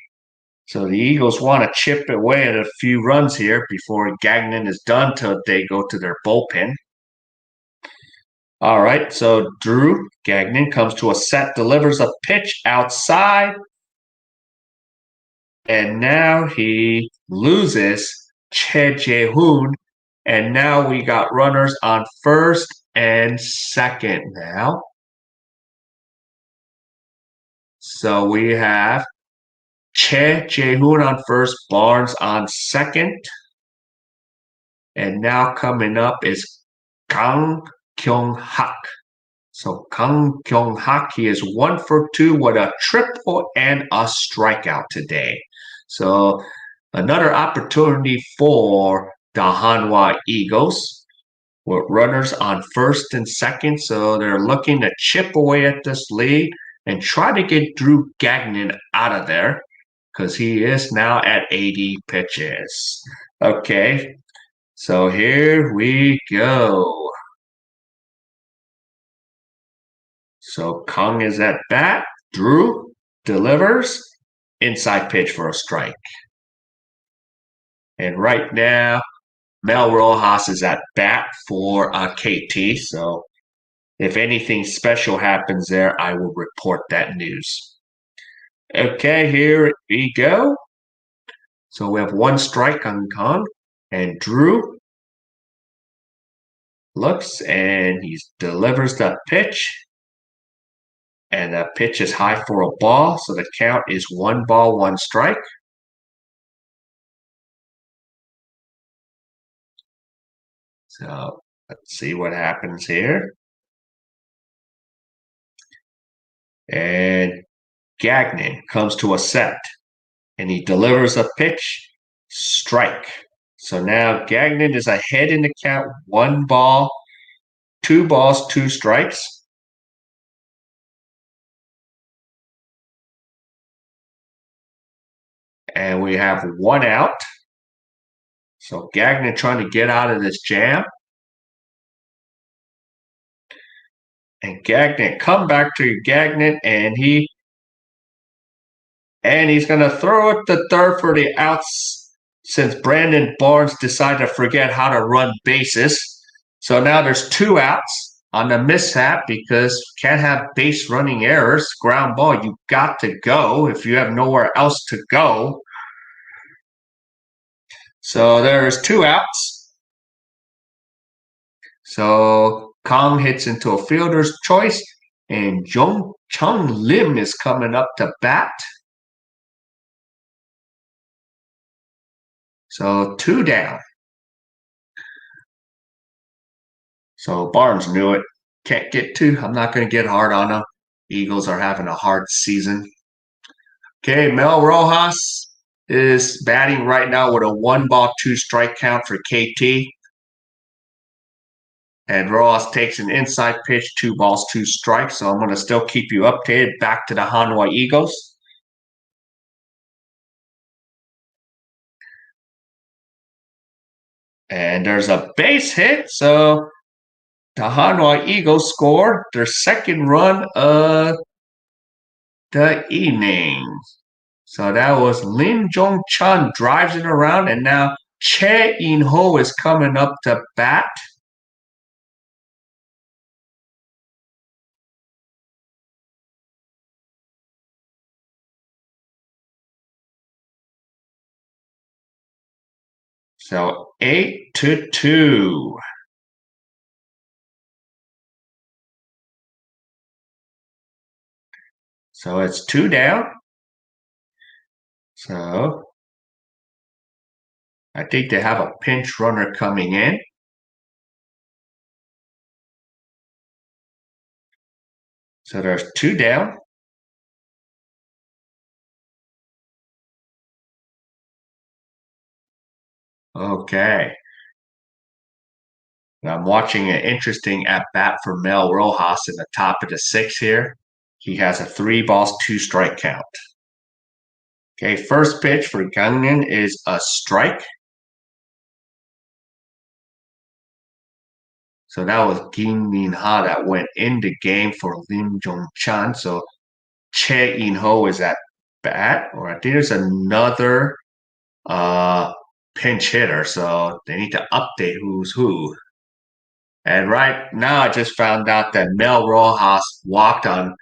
so the Eagles want to chip away at a few runs here before Gagnon is done till they go to their bullpen. All right, so Drew Gagnon comes to a set, delivers a pitch outside. And now he loses Che Jae-hoon. And now we got runners on first and second now. So we have Che Jae-hoon on first, Barnes on second. And now coming up is Kang Kyung-hak. So Kang Kyung-hak, he is 1 for 2 with a triple and a strikeout today. So another opportunity for the Hanwha Eagles with runners on first and second. So they're looking to chip away at this lead and try to get Drew Gagnon out of there because he is now at 80 pitches. Okay, so here we go. So Kang is at bat. Drew delivers. Inside pitch for a strike. And right now, Mel Rojas is at bat for KT. So if anything special happens there, I will report that news. Okay, here we go. So we have 1 strike on Kang. And Drew looks and he delivers the pitch. And the pitch is high for a ball. So the count is 1 ball, 1 strike. So let's see what happens here. And Gagnon comes to a set. And he delivers a pitch. Strike. So now Gagnon is ahead in the count. 1 ball, 2 balls, 2 strikes. And we have 1 out. So Gagnon trying to get out of this jam. And Gagnon, come back to Gagnon, and he's going to throw it to third for the outs since Brandon Barnes decided to forget how to run bases. So now there's 2 outs on the mishap because you can't have base running errors. Ground ball, you got to go if you have nowhere else to go. So there's 2 outs. So Kang hits into a fielder's choice, and Jung Chung Lim is coming up to bat. So 2 down. So Barnes knew it. Can't get 2. I'm not going to get hard on them. Eagles are having a hard season. Okay, Mel Rojas is batting right now with a 1 ball, 2 strike count for KT. And Rojas takes an inside pitch, 2 balls, 2 strikes. So I'm going to still keep you updated. Back to the Hanwha Eagles. And there's a base hit. So the Hanwha Eagles scored their 2nd run of the evening. So that was Lim Jong-chun drives it around, and now Che In-ho is coming up to bat. So 8-2. So it's 2 down. So I think they have a pinch runner coming in. So there's 2 down. Okay. I'm watching an interesting at-bat for Mel Rojas in the top of the 6th here. He has a 3 balls, 2 strike count. Okay, first pitch for Gagnon is a strike. So that was Kim Min-ha that went in the game for Lim Jong-chan. So Che In-ho is at bat, or I think there's another pinch hitter. So they need to update who's who. And right now, I just found out that Mel Rojas walked on,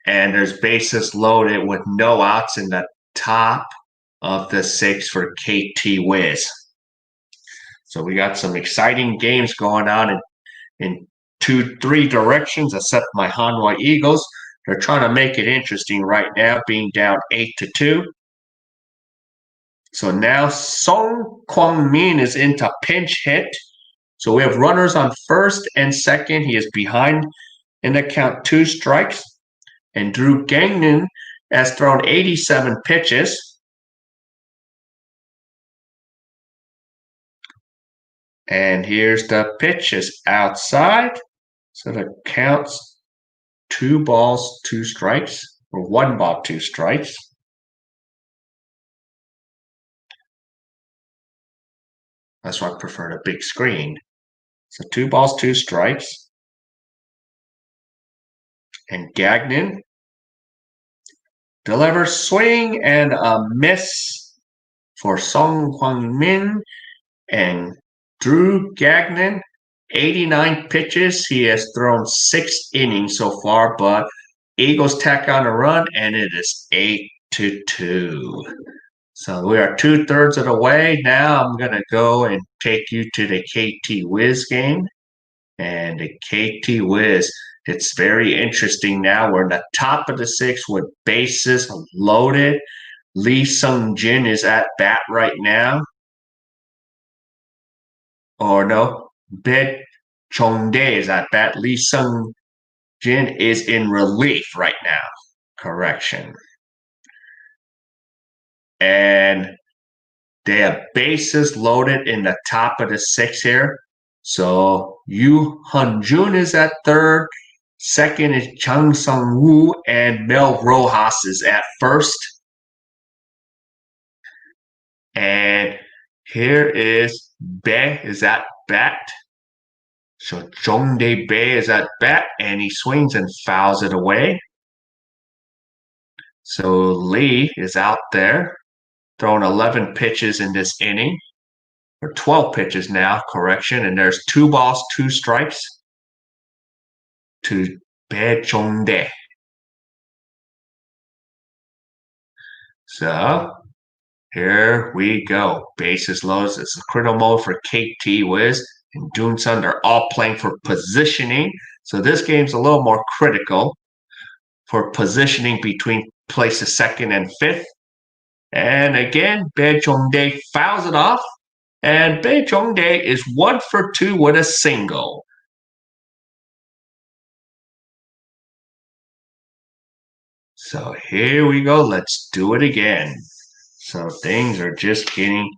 and there's bases loaded with no outs in the top of the 6 for KT Wiz. So we got some exciting games going on in 2-3 directions, except my Hanwha Eagles. They're trying to make it interesting right now, being down 8-2. So now Song Kwang-min is into pinch hit. So we have runners on first and second. He is behind in the count 2 strikes. And Drew Gagnon has thrown 87 pitches. And here's the pitches outside. So the count's 2 balls, 2 strikes, or 1 ball, 2 strikes. That's why I prefer the big screen. So 2 balls, 2 strikes. And Gagnon delivers swing and a miss for Song Kwang-min. And Drew Gagnon, 89 pitches. He has thrown 6 innings so far, but Eagles tack on a run, and it is 8-2. So we are 2/3 of the way. Now I'm going to go and take you to the KT Wiz game. And the KT Wiz, it's very interesting now. We're in the top of the 6 with bases loaded. Lee Sung-jin is at bat right now. Or no, Bae Chong-dae is at bat. Lee Sung-jin is in relief right now. Correction. And they have bases loaded in the top of the 6 here. So Yu Hun-jun is at third. Second is Chung Sung-woo, and Mel Rojas is at first. And here is Bae is at bat. So Jong-dae Bae is at bat, and he swings and fouls it away. So Lee is out there, throwing 11 pitches in this inning. Or 12 pitches now, correction. And there's 2 balls, 2 strikes to Bae Jong-dae. So here we go. Bases loaded. It's a critical mode for KT Wiz and Doonsun. They're all playing for positioning. So this game's a little more critical for positioning between places 2nd and 5th. And again, Bae Jong-dae fouls it off. And Bae Jong-dae is 1 for 2 with a single. So here we go. Let's do it again. So things are just getting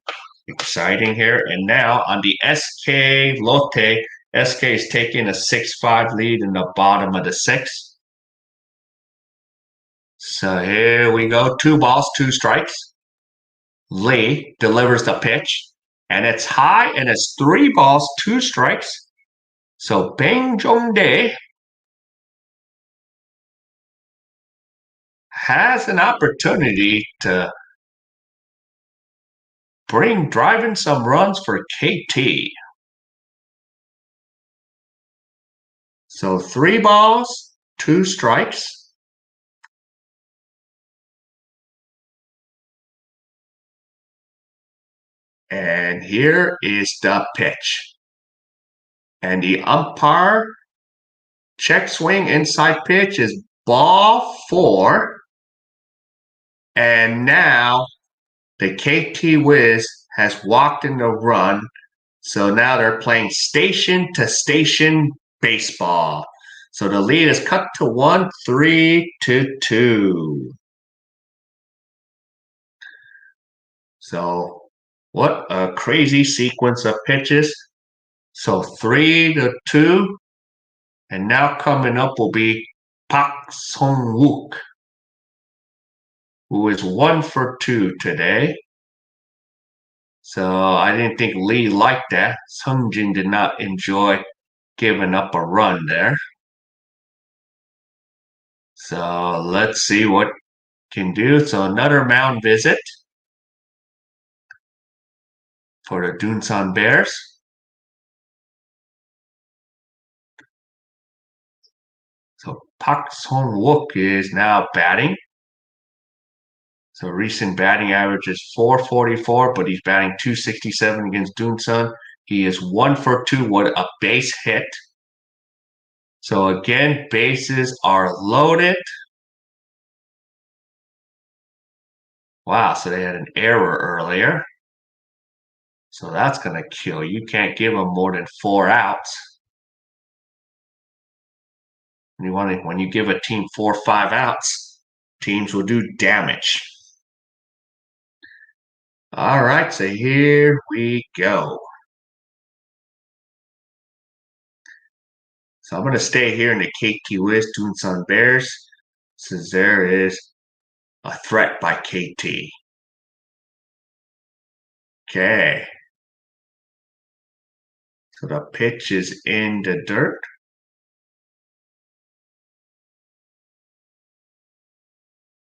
exciting here. And now on the SK Lotte, SK is taking a 6-5 lead in the bottom of the 6th. So here we go. 2 balls, 2 strikes. Lee delivers the pitch. And it's high, and it's 3 balls, 2 strikes. So Bae Jong-dae has an opportunity to driving some runs for KT. So 3 balls, 2 strikes. And here is the pitch. And the umpire check swing inside pitch is ball 4. And now the KT Wiz has walked in the run. So now they're playing station to station baseball. So the lead is cut to 1, 3-2. So what a crazy sequence of pitches. So 3-2. And now coming up will be Park Sung-wook, who is 1 for 2 today. So I didn't think Lee liked that. Sung-jin did not enjoy giving up a run there. So let's see what can do. So another mound visit for the Doonsan Bears. So Park Sung-wook is now batting. So recent batting average is 444, but he's batting 267 against Dunsun. He is 1 for 2. What a base hit. So again, bases are loaded. Wow, so they had an error earlier. So that's going to kill you. Can't give them more than 4 outs. When you give a team 4 or 5 outs, teams will do damage. All right, so here we go. So I'm going to stay here in the KT doing some Bears since there is a threat by KT. Okay. So the pitch is in the dirt.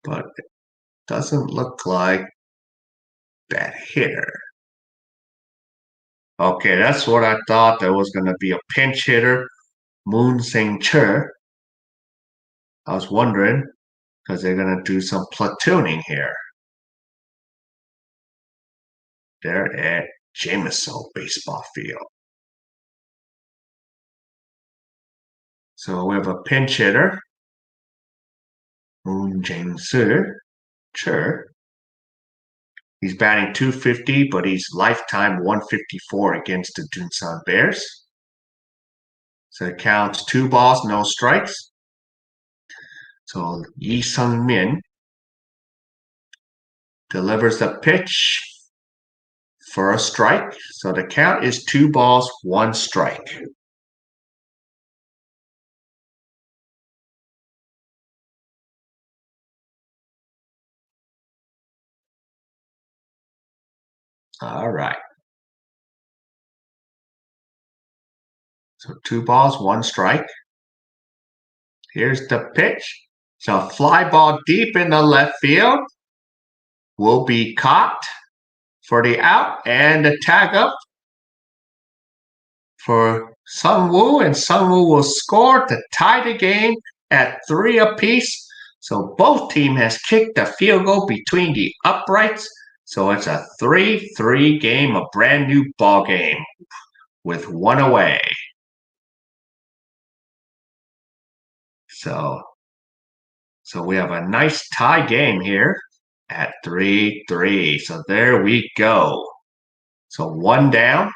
But it doesn't look like that hitter. Okay, that's what I thought. There was going to be a pinch hitter, Moon Sing-Che. I was wondering because they're going to do some platooning here. They're at Jameson Baseball Field. So we have a pinch hitter, Moon Jae-Che. He's batting 250, but he's lifetime 154 against the Dunsan Bears. So it counts 2 balls, no strikes. So Yi Sung-min delivers the pitch for a strike. So the count is 2 balls, 1 strike. All right. So 2 balls, 1 strike. Here's the pitch. So fly ball deep in the left field will be caught for the out and the tag up for Sungwoo, and Sungwoo will score to tie the game at 3 apiece. So both teams has kicked a field goal between the uprights. So it's a 3-3 game, a brand new ball game with 1 away. So we have a nice tie game here at 3-3. So there we go. So 1 down.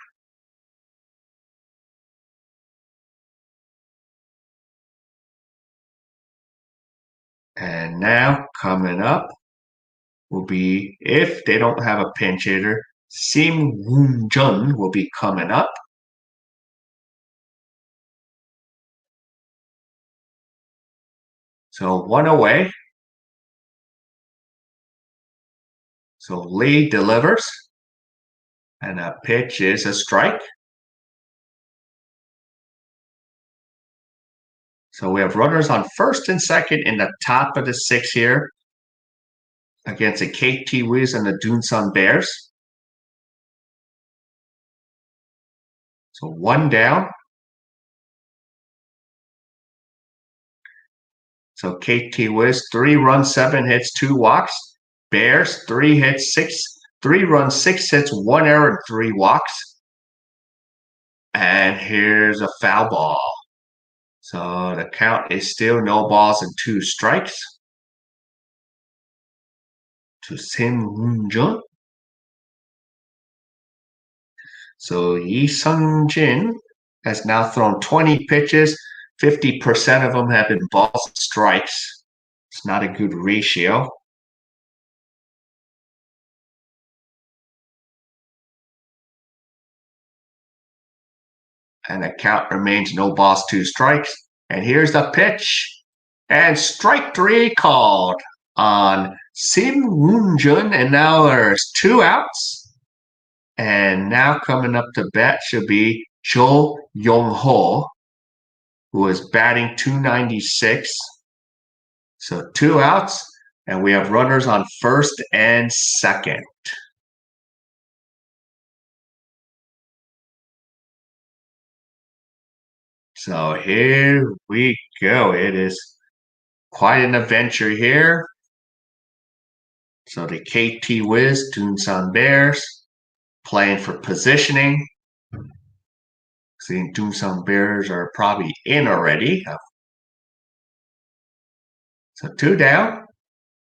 And now coming up will be, if they don't have a pinch hitter, Sim Woon Jun will be coming up. So 1 away. So Lee delivers. And a pitch is a strike. So we have runners on first and second in the top of the 6th here against the KT Wiz and the Dunsan Bears. So 1 down. So KT Wiz, 3 runs, 7 hits, 2 walks. Bears, 3 hits, 3 runs, 6 hits, 1 error, and 3 walks. And here's a foul ball. So the count is still no balls and 2 strikes to Sim Woon-jun. So Yi Sung-jin has now thrown 20 pitches. 50% of them have been balls and strikes. It's not a good ratio. And the count remains no balls, 2 strikes. And here's the pitch. And strike 3 called on Sim Woon-jun. And now there's 2 outs. And now coming up to bat should be Jo Yong-ho, who is batting 296. So 2 outs, and we have runners on first and second. So here we go. It is quite an adventure here. So the KT Wiz, Dunsan Bears, playing for positioning. Seeing Dunsan Bears are probably in already. So 2 down.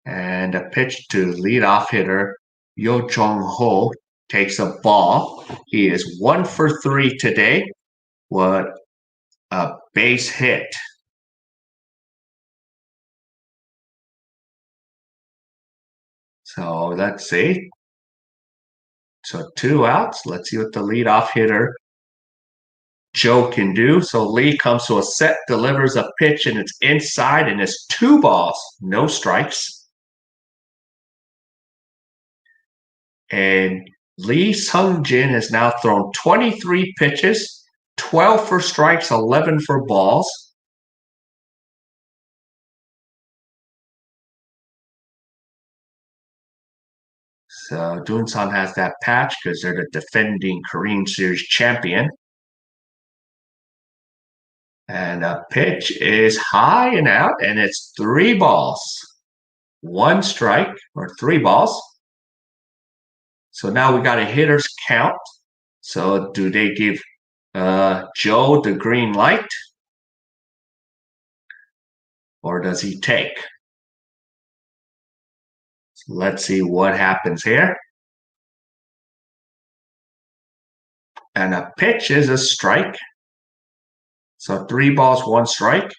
And a pitch to leadoff hitter Yo Jong-ho takes a ball. He is 1 for 3 today. What a base hit. So let's see. So 2 outs. Let's see what the leadoff hitter Joe can do. So Lee comes to a set, delivers a pitch, and it's inside, and it's 2 balls, no strikes. And Lee Sung-jin has now thrown 23 pitches, 12 for strikes, 11 for balls. So Dunsan has that patch because they're the defending Korean Series champion. And a pitch is high and out, and it's 3 balls. 1 strike, or 3 balls. So now we got a hitter's count. So do they give Joe the green light? Or does he take? So let's see what happens here. And a pitch is a strike. So 3 balls, 1 strike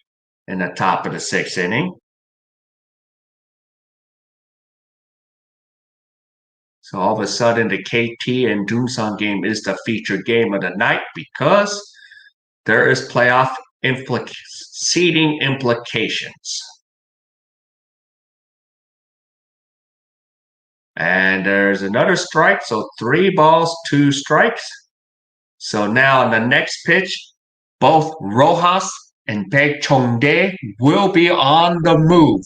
in the top of the 6th inning. So all of a sudden, the KT and Dunsan game is the featured game of the night because there is playoff seeding implications. And there's another strike, so 3 balls, 2 strikes. So now in the next pitch, both Rojas and Baek Chong-dae will be on the move.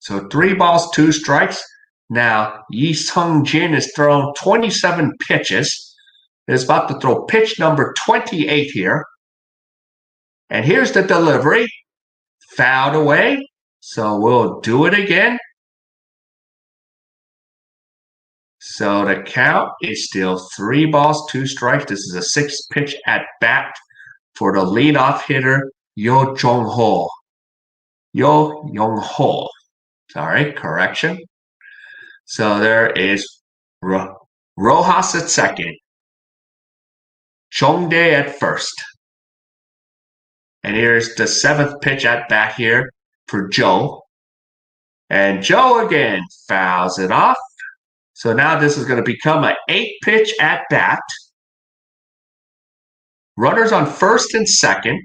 So 3 balls, 2 strikes. Now, Yi Sung-jin is thrown 27 pitches. Is about to throw pitch number 28 here. And here's the delivery. Fouled away. So we'll do it again. So the count is still 3 balls, 2 strikes. This is a 6th pitch at bat for the leadoff hitter, Yo Jong-ho. Yo Jong-ho. Sorry, correction. So there is Rojas at second. Chong-dae at first. And here's the 7th pitch at bat here for Joe. And Joe again fouls it off. So now this is going to become an 8th pitch at bat. Runners on first and second.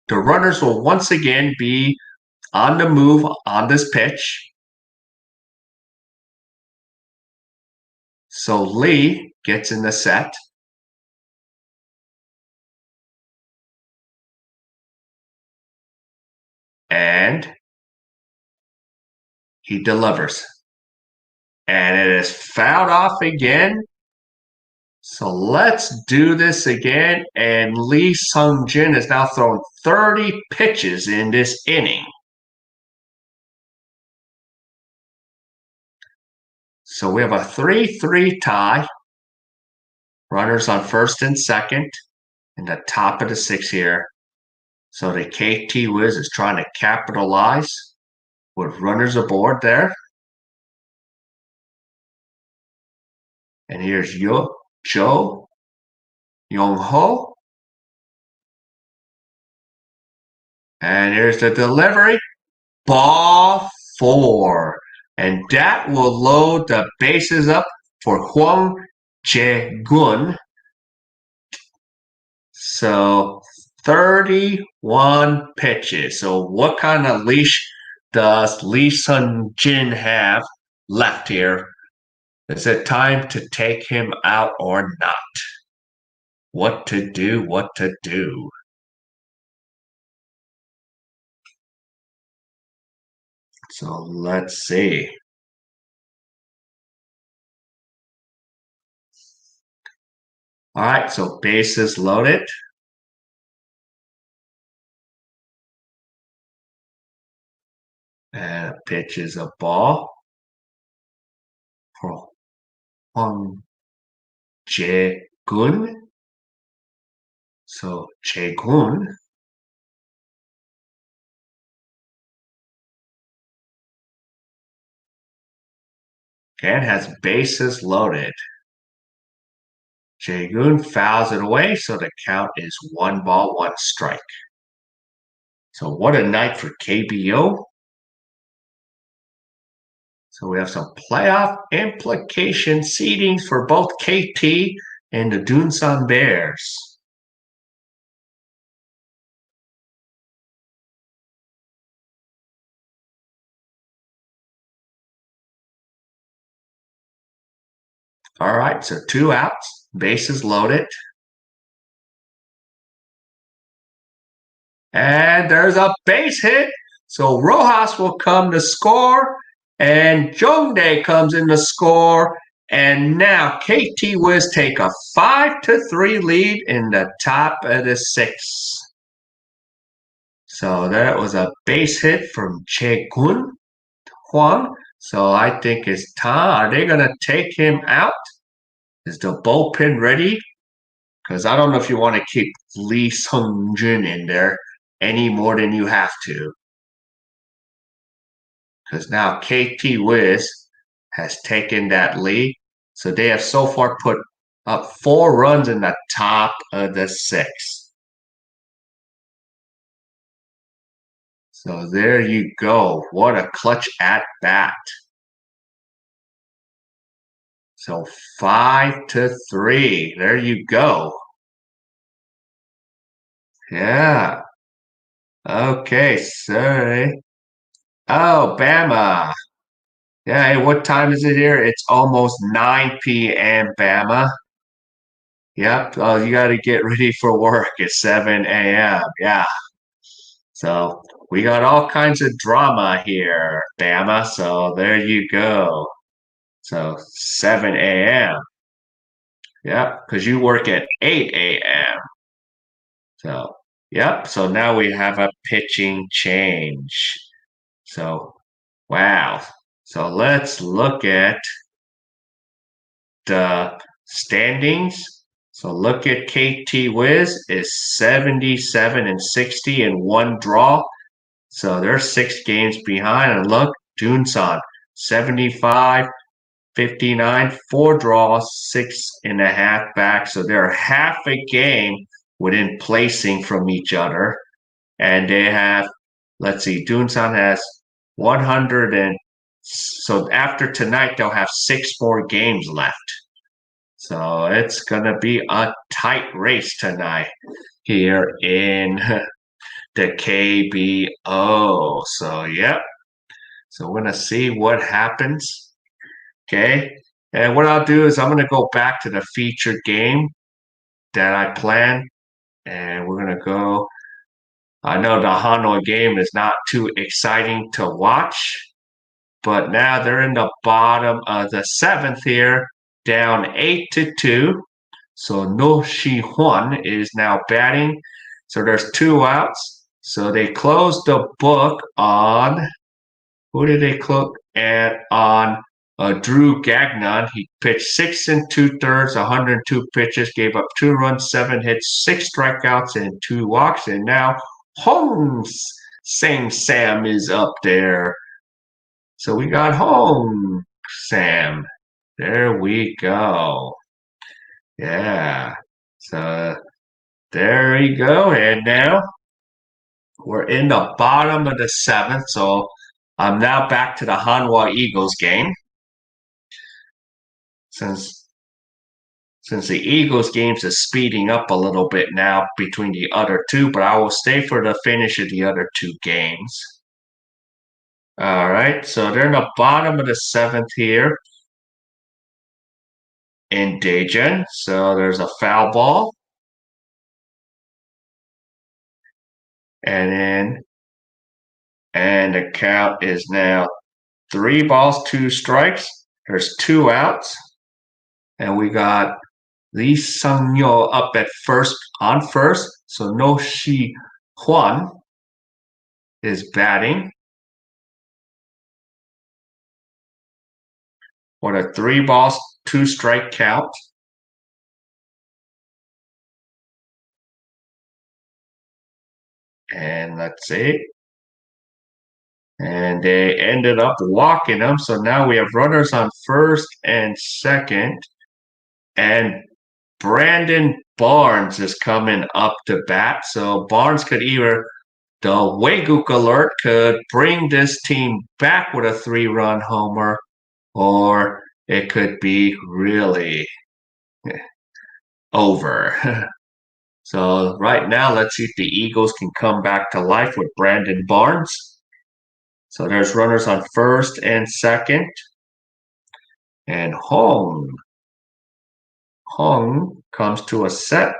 The runners will once again be on the move on this pitch. So Lee gets in the set. And he delivers. And it is fouled off again. So let's do this again. And Lee Sung-jin has now thrown 30 pitches in this inning. So we have a 3-3 tie. Runners on first and second in the top of the 6th here. So the KT Wiz is trying to capitalize with runners aboard there. And here's Joe Jong-ho. And here's the delivery. Ball 4. And that will load the bases up for Hwang Jae-gun. So 31 pitches. So what kind of leash does Lee Sung-jin have left here? Is it time to take him out or not? What to do, what to do. So let's see. All right, so bases loaded. And a pitch is a ball for Hwang Jae-gun. So Jae-gun again has bases loaded. Jae-gun fouls it away, so the count is 1 ball, 1 strike. So what a night for KBO. So we have some playoff implication seedings for both KT and the Dunsan Bears. All right, so 2 outs, bases loaded. And there's a base hit. So Rojas will come to score, and Jongdae comes in to score. And now KT Wiz take a 5-3 lead in the top of the 6th. So that was a base hit from Jae-gun Hwang. So I think it's time. Are they going to take him out? Is the bullpen ready? Because I don't know if you want to keep Lee Sung-jun in there any more than you have to. Because now KT Wiz has taken that lead. So they have so far put up 4 runs in the top of the 6th. So there you go. What a clutch at bat. So 5-3. There you go. Yeah. Okay, sorry. Oh, Bama. Yeah, hey, what time is it here? It's almost 9 p.m., Bama. Yep. Oh, you got to get ready for work at 7 a.m. Yeah. So we got all kinds of drama here, Bama. So there you go. So 7 a.m. Yep, because you work at 8 a.m. So, yep. So now we have a pitching change. So, wow. So let's look at the standings. So look at KT Wiz is 77-60 in 1 draw. So they're 6 games behind. And look, Dunsan 75, 59, 4 draws, 6.5 back. So they're half a game within placing from each other. And they have, let's see, Dunsan has 100 and so after tonight they'll have 6 more games left. So it's gonna be a tight race tonight here in the KBO. So yep. So we're gonna see what happens. Okay. And what I'll do is I'm gonna go back to the featured game that I planned. And we're gonna go. I know the Hanwha game is not too exciting to watch, but now they're in the bottom of the 7th here, down 8-2. So No Shi Hwan is now batting. So there's 2 outs. So they closed the book on who did they close at on Drew Gagnon. He pitched 6 2/3, 102 pitches, gave up 2 runs, 7 hits, 6 strikeouts, and 2 walks. And now Holmes Same Sam is up there. So we got home, Sam. There we go. Yeah. So there you go. And now we're in the bottom of the 7th. So I'm now back to the Hanwha Eagles game. Since the Eagles games is speeding up a little bit now between the other 2, but I will stay for the finish of the other 2 games. All right. So they're in the bottom of the 7th here in Daejeon. So there's a foul ball. And the count is now 3 balls, 2 strikes. There's 2 outs. And we got Lee Sung-yo up at first on first. So No Shi Hwan is batting. with a 3 balls, 2 strike count. And let's see. And they ended up walking him. So now we have runners on first and second. And Brandon Barnes is coming up to bat. So Barnes could either, the Waguk alert could bring this team back with a 3-run homer, or it could be really over. So right now, let's see if the Eagles can come back to life with Brandon Barnes. So there's runners on first and second. And Hong comes to a set,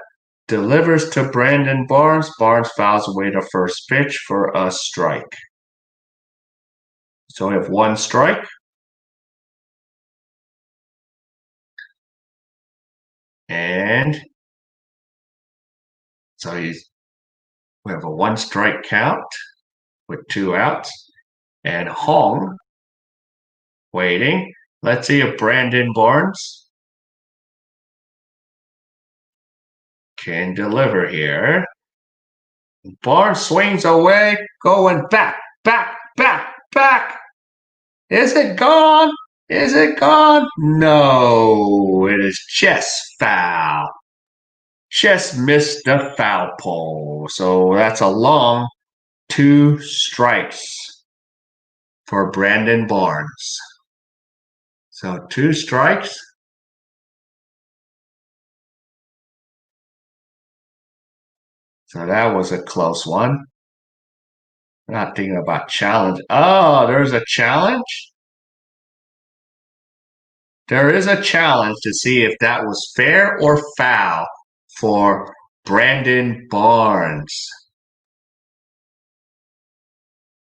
delivers to Brandon Barnes. Barnes fouls away the first pitch for a strike. So we have 1 strike. And so we have a 1-strike count with 2 outs. And Hong waiting. Let's see if Brandon Barnes can deliver here. Barnes swings away, going back, back, back, back. Is it gone? Is it gone? No, it is just foul. Just missed the foul pole. So that's a long 2 strikes for Brandon Barnes. So 2 strikes. So that was a close one. I'm not thinking about challenge. Oh, there's a challenge? There is a challenge to see if that was fair or foul for Brandon Barnes.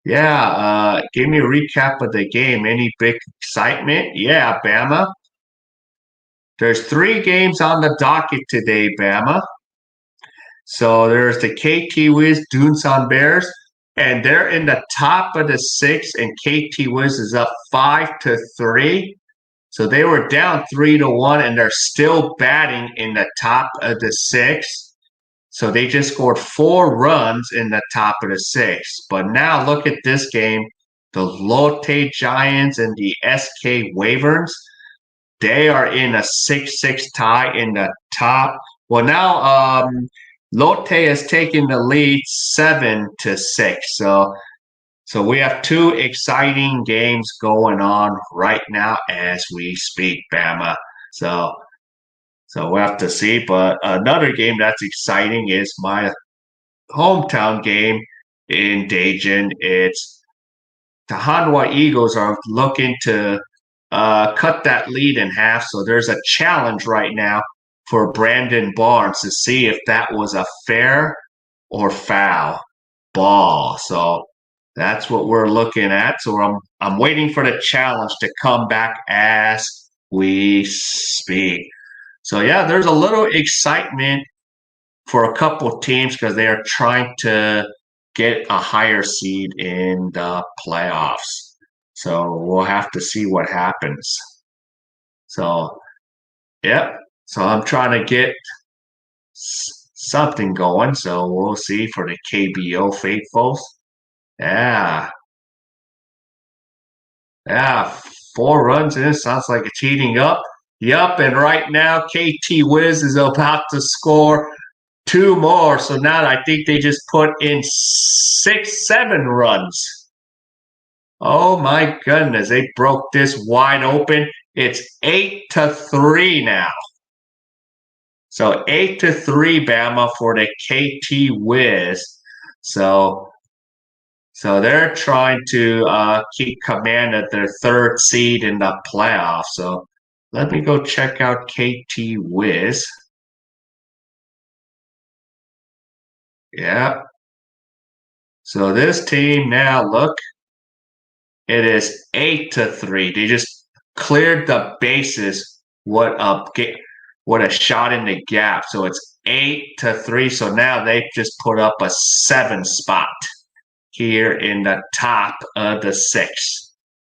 Yeah, give me a recap of the game. Any big excitement? Yeah, Bama. There's 3 games on the docket today, Bama. So there's the KT Wiz Dunsan Bears, and they're in the top of the 6th, and KT Wiz is up 5-3. So they were down 3-1, and they're still batting in the top of the 6th. So they just scored 4 runs in the top of the 6th. But now look at this game. The Lotte Giants and the SK Wyverns, they are in a 6-6 tie in the top. Well, now Lotte has taken the lead 7-6. So we have 2 exciting games going on right now as we speak, Bama. So we'll have to see. But another game that's exciting is my hometown game in Daejeon. It's the Hanwha Eagles are looking to cut that lead in half. So there's a challenge right now for Brandon Barnes to see if that was a fair or foul ball. So that's what we're looking at. So I'm waiting for the challenge to come back as we speak. So yeah, there's a little excitement for a couple of teams because they are trying to get a higher seed in the playoffs. So we'll have to see what happens. So, yep. So I'm trying to get something going. So we'll see for the KBO faithfuls. Yeah. Yeah. 4 runs in. Sounds like it's heating up. Yup. And right now, KT Wiz is about to score 2 more. So now I think they just put in 6, 7 runs. Oh my goodness. They broke this wide open. It's 8-3 now. So 8-3 Bama for the KT Wiz. So they're trying to keep command of their 3rd seed in the playoffs. So let me go check out KT Wiz. Yeah. So this team now, look, it is 8-3. They just cleared the bases. What a shot in the gap. So it's 8-3. So now they've just put up a 7 spot here in the top of the 6th.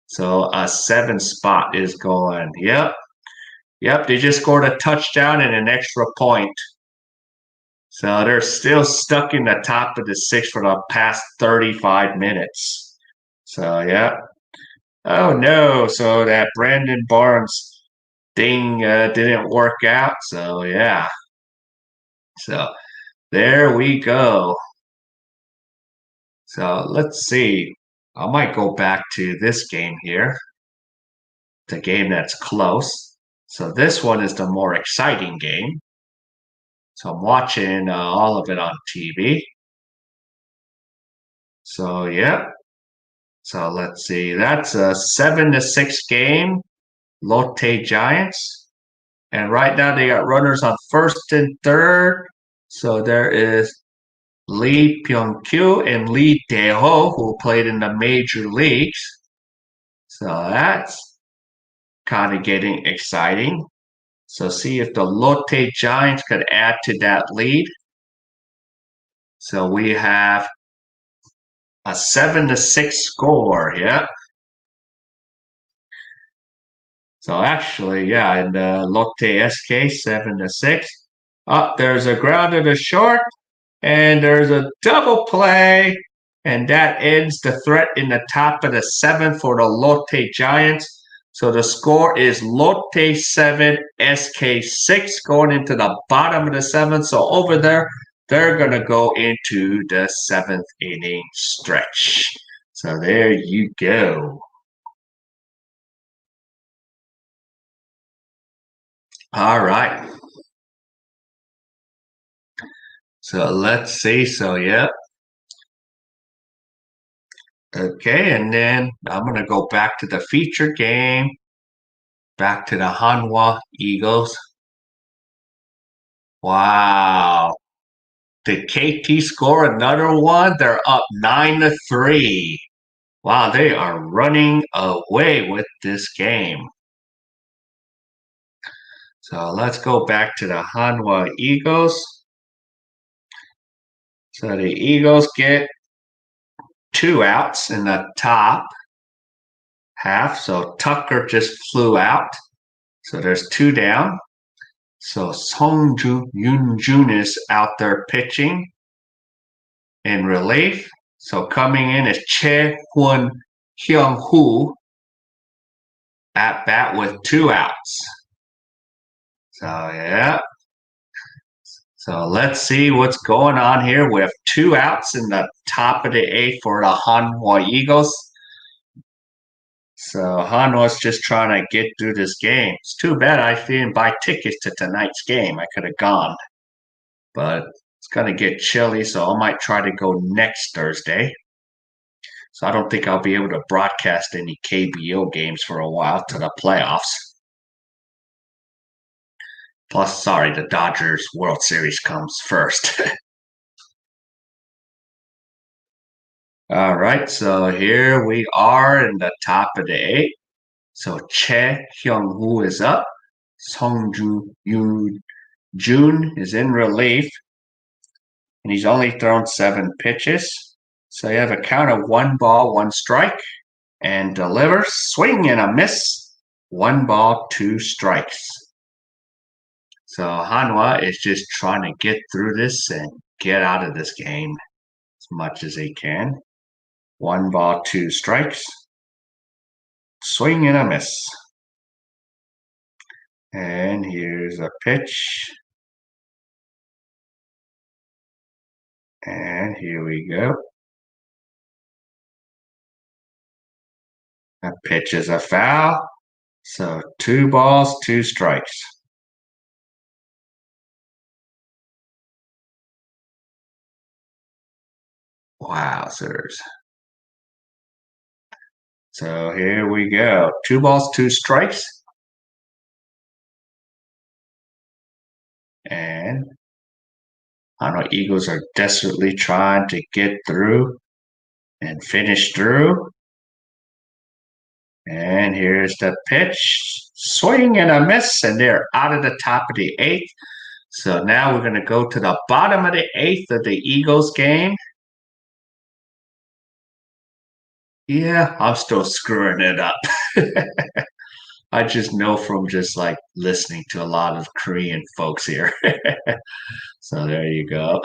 So a 7 spot is going. Yep. Yep. They just scored a touchdown and an extra point. So they're still stuck in the top of the 6 for the past 35 minutes. So, yeah. Oh, no. So that Brandon Barnes thing didn't work out. So, yeah. So there we go. So let's see. I might go back to this game here, the game that's close. So this one is the more exciting game. So I'm watching all of it on TV. So, yeah. So let's see. That's a 7-6 game. Lotte Giants. And right now they got runners on first and third. So there is Lee Pyong-kyu and Lee Dae-ho, who played in the major leagues. So that's kind of getting exciting. So see if the Lotte Giants could add to that lead. So we have a 7-6 score. Yeah. So actually, yeah, in the Lotte SK 7-6. Oh, there's a ground to short, and there's a double play, and that ends the threat in the top of the 7th for the Lotte Giants. So the score is Lotte 7, SK 6 going into the bottom of the 7th. So over there, they're going to go into the 7th inning stretch. So there you go. All right. So let's see. So, yeah. Okay, and then I'm going to go back to the feature game, back to the Hanwha Eagles. Wow. Did KT score another one? They're up 9-3. Wow, they are running away with this game. So let's go back to the Hanwha Eagles. So the Eagles get 2 outs in the top half. So Tucker just flew out. So there's 2 down. So Song Yoon-jun is out there pitching in relief. So coming in is Hyung-woo at bat with 2 outs. So yeah. So let's see what's going on here. We have 2 outs in the top of the 8th for the Hanwha Eagles. So Hanwha's just trying to get through this game. It's too bad I didn't buy tickets to tonight's game. I could have gone. But it's going to get chilly, so I might try to go next Thursday. So I don't think I'll be able to broadcast any KBO games for a while to the playoffs. Plus, sorry, the Dodgers World Series comes first. All right, so here we are in the top of the 8th. So Hyung-woo is up. Song Yoon-jun is in relief. And he's only thrown 7 pitches. So you have a count of 1 ball, 1 strike. And delivers, swing and a miss. 1 ball, 2 strikes. So Hanwha is just trying to get through this and get out of this game as much as they can. 1 ball, 2 strikes. Swing and a miss. And here's a pitch. And here we go. A pitch is a foul. So 2 balls, 2 strikes. Wowzers. So here we go. 2 balls, 2 strikes. And I don't know, Eagles are desperately trying to get through and finish through. And here's the pitch. Swing and a miss, and they're out of the top of the 8th. So now we're going to go to the bottom of the 8th of the Eagles game. Yeah, I'm still screwing it up. I just know from just like listening to a lot of Korean folks here. So there you go.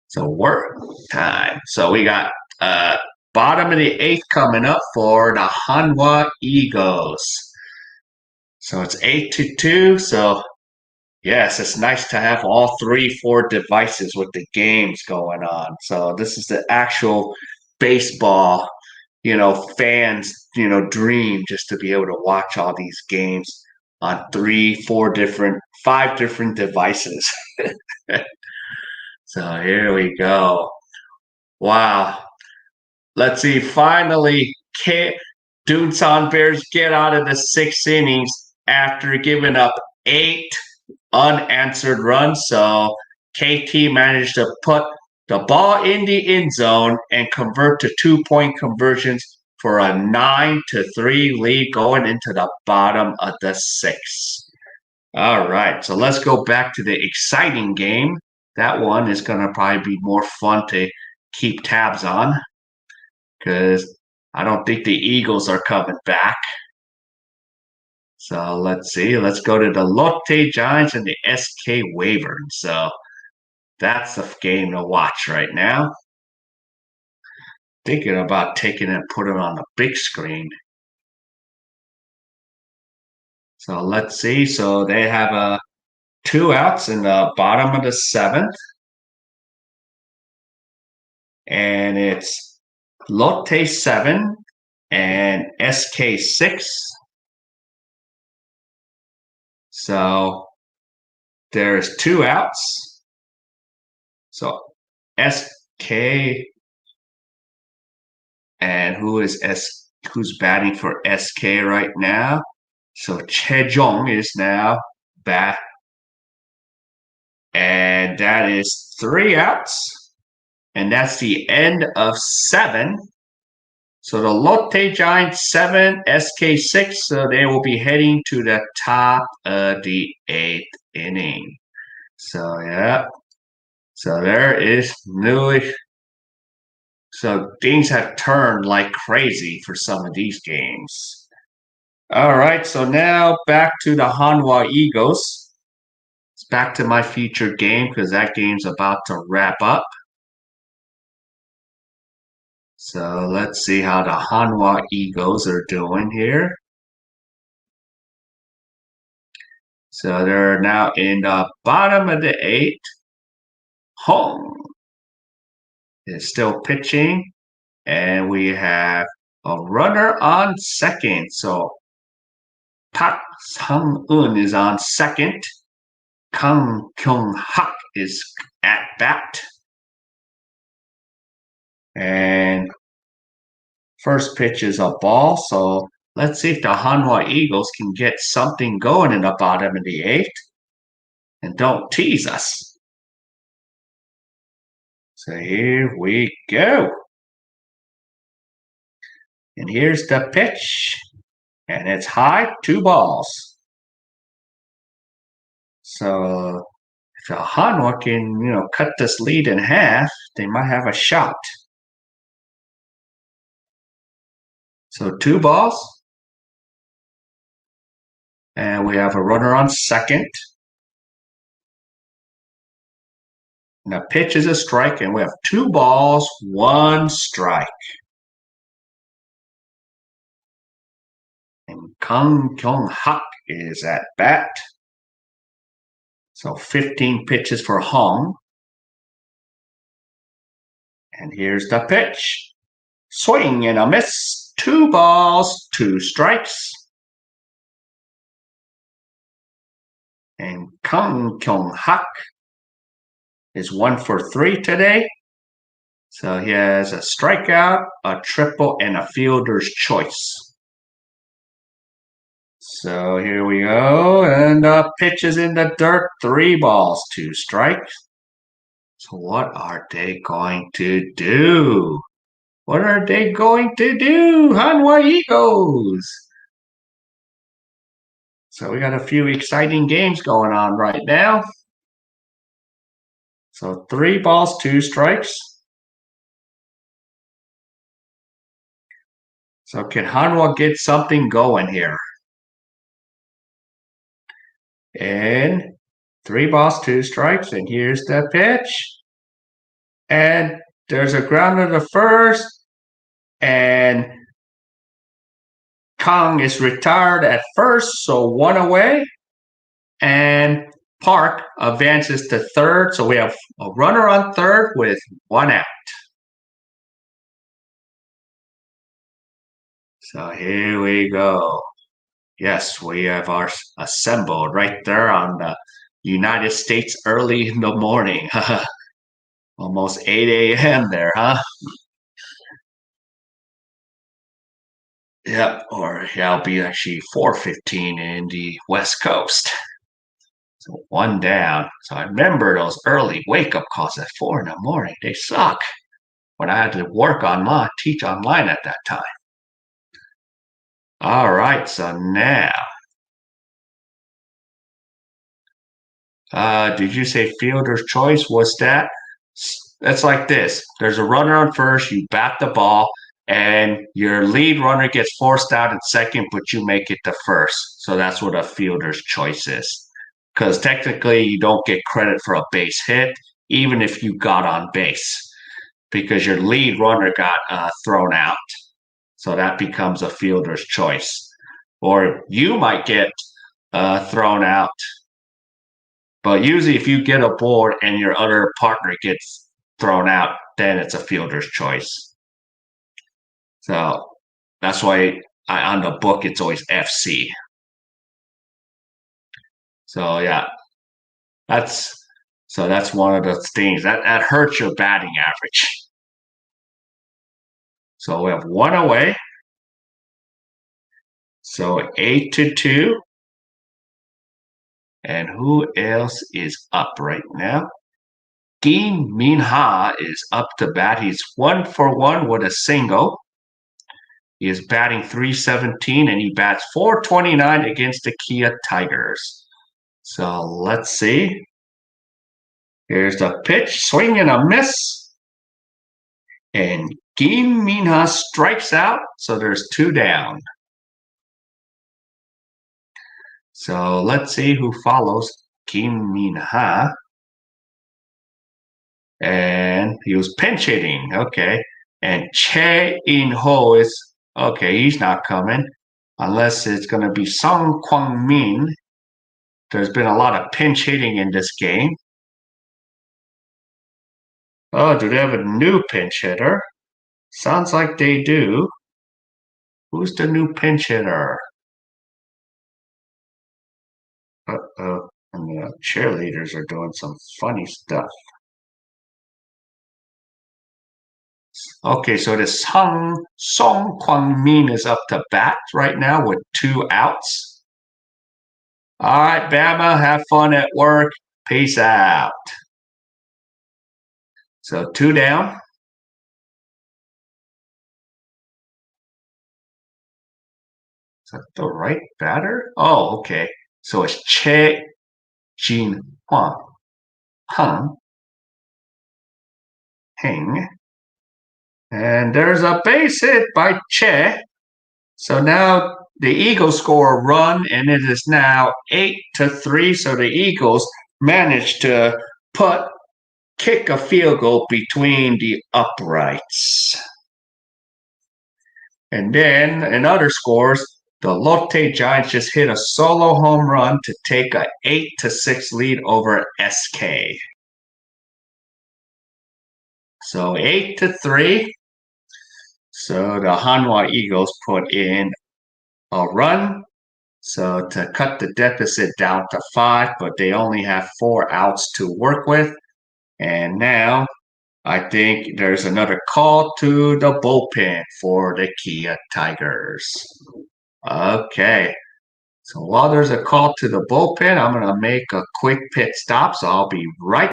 So work time. So we got uh bottom of the eighth coming up for the Hanwha Eagles. So it's 8-2. So yes, it's nice to have all three, four devices with the games going on. So this is the actual baseball, fans, dream just to be able to watch all these games on three, four different, five different devices. So here we go. Wow. Let's see. Finally, Dunsan Bears get out of the six innings after giving up eight unanswered runs. So KT managed to put the ball in the end zone and convert to 2-point conversions for a 9-3 lead going into the bottom of the sixth. All right, so let's go back to the exciting game. That one is going to probably be more fun to keep tabs on because I don't think the Eagles are coming back. So let's see. Let's go to the Lotte Giants and the SK Wyverns. So that's the game to watch right now. Thinking about taking it and put it on the big screen. So let's see. So they have two outs in the bottom of the seventh. And it's Lotte 7 and SK 6. So there's two outs. So SK and who's batting for SK right now? So Chejong is now back. And that is three outs. And that's the end of seven. So the Lotte Giants 7, SK 6, so they will be heading to the top of the eighth inning. So yeah. So there is new. So things have turned like crazy for some of these games. All right, so now back to the Hanwha Eagles. It's back to my featured game because that game's about to wrap up. So let's see how the Hanwha Eagles are doing here. So they're now in the bottom of the eighth. Home is still pitching, and we have a runner on second. So Park Sang-eun is on second. Kang Kyung-hak is at bat. And first pitch is a ball. So let's see if the Hanwha Eagles can get something going in the bottom of the eighth. And don't tease us. So here we go. And here's the pitch. And it's high, two balls. So if the Hanwha can, cut this lead in half, they might have a shot. So two balls. And we have a runner on second. And the pitch is a strike, and we have two balls, one strike. And Kang Kyung-hak is at bat. So 15 pitches for Hong. And here's the pitch. Swing and a miss. Two balls, two strikes. And Kang Kyung-hak is 1 for 3 today. So he has a strikeout, a triple, and a fielder's choice. So here we go. And the pitch is in the dirt. 3 balls, 2 strikes. So what are they going to do? What are they going to do? Hanwha Eagles. So we got a few exciting games going on right now. So 3 balls, 2 strikes. So can Hanwha get something going here? And 3 balls, 2 strikes, and here's the pitch. And there's a grounder to first, and Kong is retired at first, so 1 away. And Park advances to third, so we have a runner on third with 1 out. So here we go. Yes, we have our assembled right there on the United States early in the morning. Almost 8 a.m. there, huh? Yep, or yeah, it'll be actually 4:15 in the West Coast. So 1 down. So I remember those early wake-up calls at 4 in the morning. They suck. When I had to work online, teach online at that time. All right, so now, did you say fielder's choice? Was that? It's like this. There's a runner on first, you bat the ball, and your lead runner gets forced out at second, but you make it to first. So that's what a fielder's choice is. Because technically, you don't get credit for a base hit, even if you got on base, because your lead runner got thrown out. So that becomes a fielder's choice. Or you might get thrown out. But usually, if you get a board and your other partner gets thrown out, then it's a fielder's choice. So that's why on the book it's always FC. So yeah, that's that's one of the things that hurts your batting average. So we have 1 away. So 8-2. And who else is up right now? Kim Min-ha is up to bat. He's 1-for-1 with a single. He is batting .317 and he bats .429 against the Kia Tigers. So let's see. Here's the pitch, swing and a miss. And Kim Min-ha strikes out, so there's 2 down. So let's see who follows Kim Min-ha. And he was pinch hitting, okay. And Che In-ho is, okay, he's not coming. Unless it's going to be Song Kwang-min. There's been a lot of pinch hitting in this game. Oh, do they have a new pinch hitter? Sounds like they do. Who's the new pinch hitter? Uh-oh. And the cheerleaders are doing some funny stuff. Okay, so this Song Kwang-min is up to bat right now with 2 outs. All right, Bama, have fun at work. Peace out. So 2 down. Is that the right batter? Oh, okay. So it's Che Jin Hwang. Heng. And there's a base hit by Che. So now the Eagles score a run, and it is now 8-3. So the Eagles managed to kick a field goal between the uprights. And then in other scores, the Lotte Giants just hit a solo home run to take a 8-6 lead over SK. So 8-3. So the Hanwha Eagles put in a run. So to cut the deficit down to 5, but they only have 4 outs to work with. And now I think there's another call to the bullpen for the Kia Tigers. Okay. So while there's a call to the bullpen, I'm going to make a quick pit stop. So I'll be right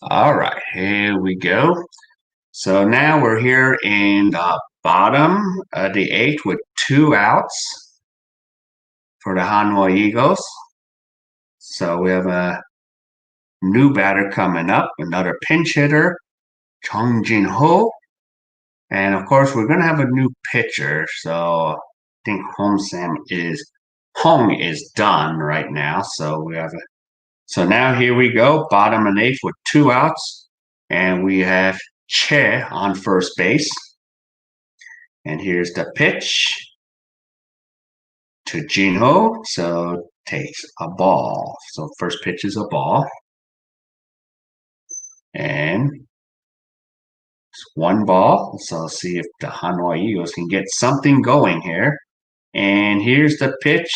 All right, here we go. So now we're here in the bottom of the eighth with 2 outs for the Hanwha Eagles. So we have a new batter coming up, another pinch hitter, Chung Jin Ho. And of course, we're going to have a new pitcher. So I think Hong is done right now. So now here we go, bottom and eighth with 2 outs. And we have Che on first base. And here's the pitch to Jinho. So takes a ball. So first pitch is a ball. And it's 1 ball. So let's see if the Hanwha Eagles can get something going here. And here's the pitch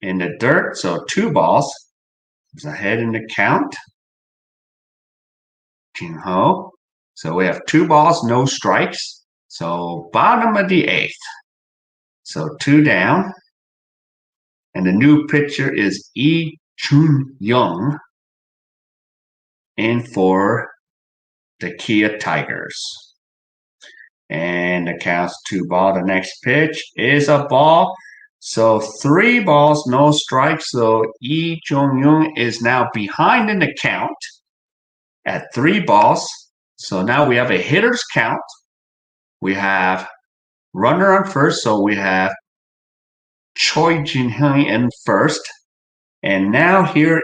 in the dirt. So 2 balls. It's ahead in the count. Jinho. So we have 2 balls, no strikes. So bottom of the eighth. So 2 down. And the new pitcher is Lee Chun-young in for the Kia Tigers. And the count's 2 ball. The next pitch is a ball. So 3 balls, no strikes. So Lee Chun-young is now behind in the count at 3 balls. So now we have a hitter's count. We have runner on first. So we have Choi Jin-hyun in first. And now here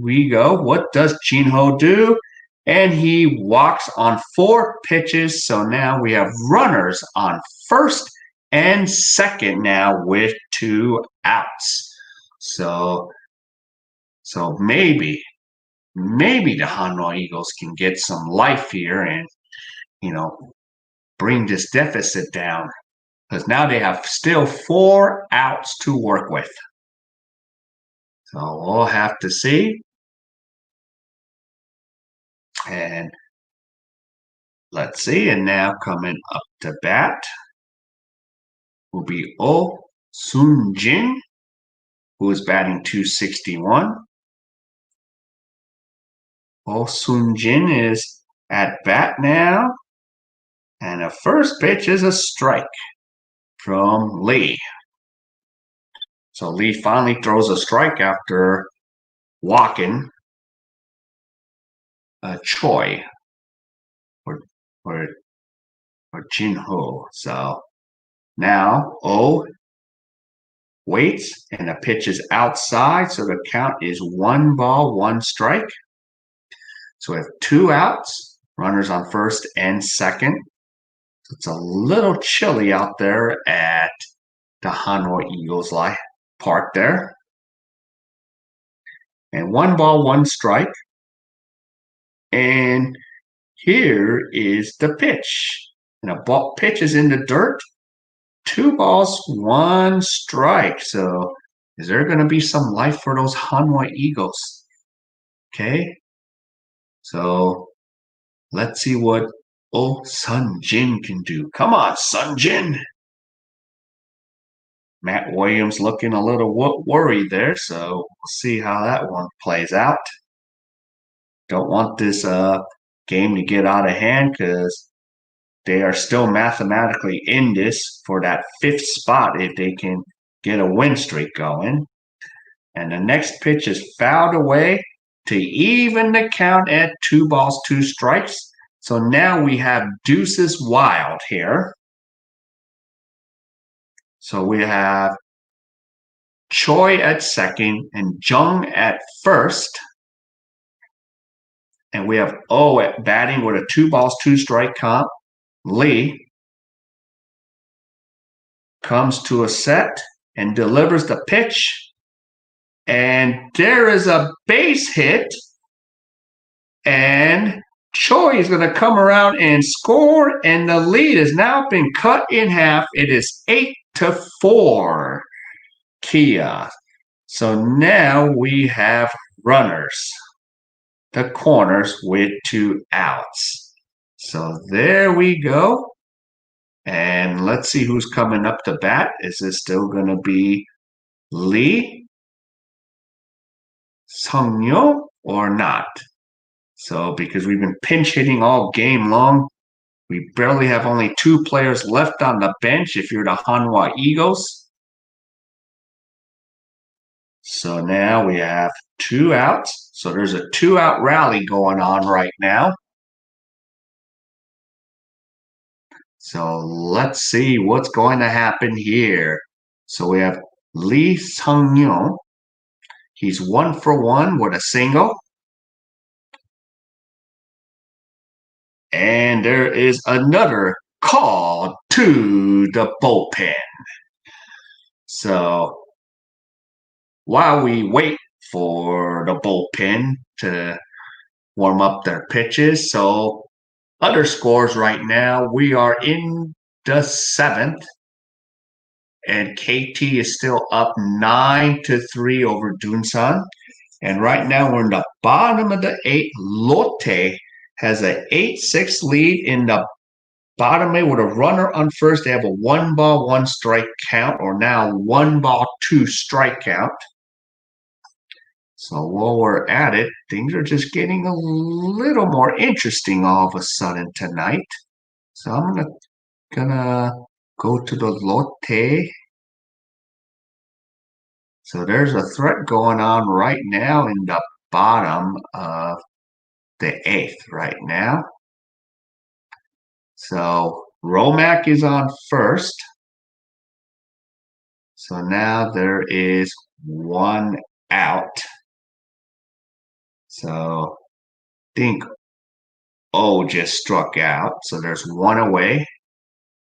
we go. What does Jinho do? And he walks on 4 pitches. So now we have runners on first and second now with 2 outs. So maybe the Hanwha Eagles can get some life here and, bring this deficit down. Because now they have still 4 outs to work with. So we'll have to see. And let's see. And now coming up to bat will be Oh Sun-jin, who is batting .261. Oh Sun-jin is at bat now. And the first pitch is a strike from Lee. So Lee finally throws a strike after walking Choi or Jinho. So now Oh waits and the pitch is outside. So the count is 1 ball, 1 strike. So we have 2 outs, runners on first and second. So it's a little chilly out there at the Hanwha Eagles park there. And 1 ball, 1 strike. And here is the pitch. And a pitch is in the dirt. 2 balls, 1 strike. So is there going to be some life for those Hanwha Eagles? Okay. So let's see what Oh Sun-jin can do. Come on, Sun-jin. Matt Williams looking a little worried there, so we'll see how that one plays out. Don't want this game to get out of hand because they are still mathematically in this for that 5th spot if they can get a win streak going. And the next pitch is fouled away to even the count at 2 balls, 2 strikes. So now we have deuces wild here. So we have Choi at second and Jung at first. And we have Oh at batting with a 2 balls, 2 strike count. Lee comes to a set and delivers the pitch. And there is a base hit. And Choi is going to come around and score. And the lead has now been cut in half. It is 8-4. Kia. So now we have runners, the corners with 2 outs. So there we go. And let's see who's coming up to bat. Is this still going to be Lee, Sung-yo, or not? So because we've been pinch hitting all game long, we barely have only 2 players left on the bench if you're the Hanwha Eagles. So now we have 2 outs. So there's a 2-out rally going on right now. So let's see what's going to happen here. So we have Lee Sung-young. He's 1 for 1 with a single. And there is another call to the bullpen. So while we wait for the bullpen to warm up their pitches, so other scores right now, we are in the 7th, and KT is still up 9-3 over Dunsan. And right now we're in the bottom of the 8th. Lotte has an 8-6 lead in the bottom 8 with a runner on first. They have a 1-ball, 1-strike count, or now 1-ball, 2-strike count. So while we're at it, things are just getting a little more interesting all of a sudden tonight. So I'm gonna go to the Lotte. So there's a threat going on right now in the bottom of the 8th right now. So Romac is on first. So now there is 1 out. So I think O just struck out. So there's 1 away.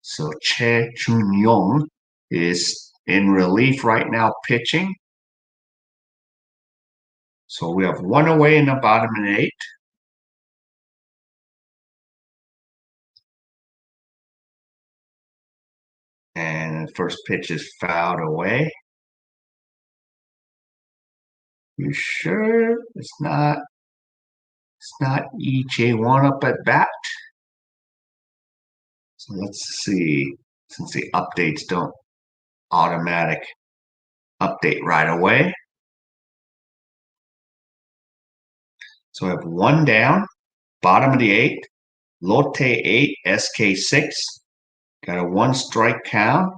So Che Chun-yong is in relief right now pitching. So we have 1 away in the bottom of the 8th. And the first pitch is fouled away. You sure it's not EJ1 up at bat? So let's see. Since the updates don't automatic update right away. So we have 1 down, bottom of the 8th, Lotte 8, SK 6. Got a 1-strike count.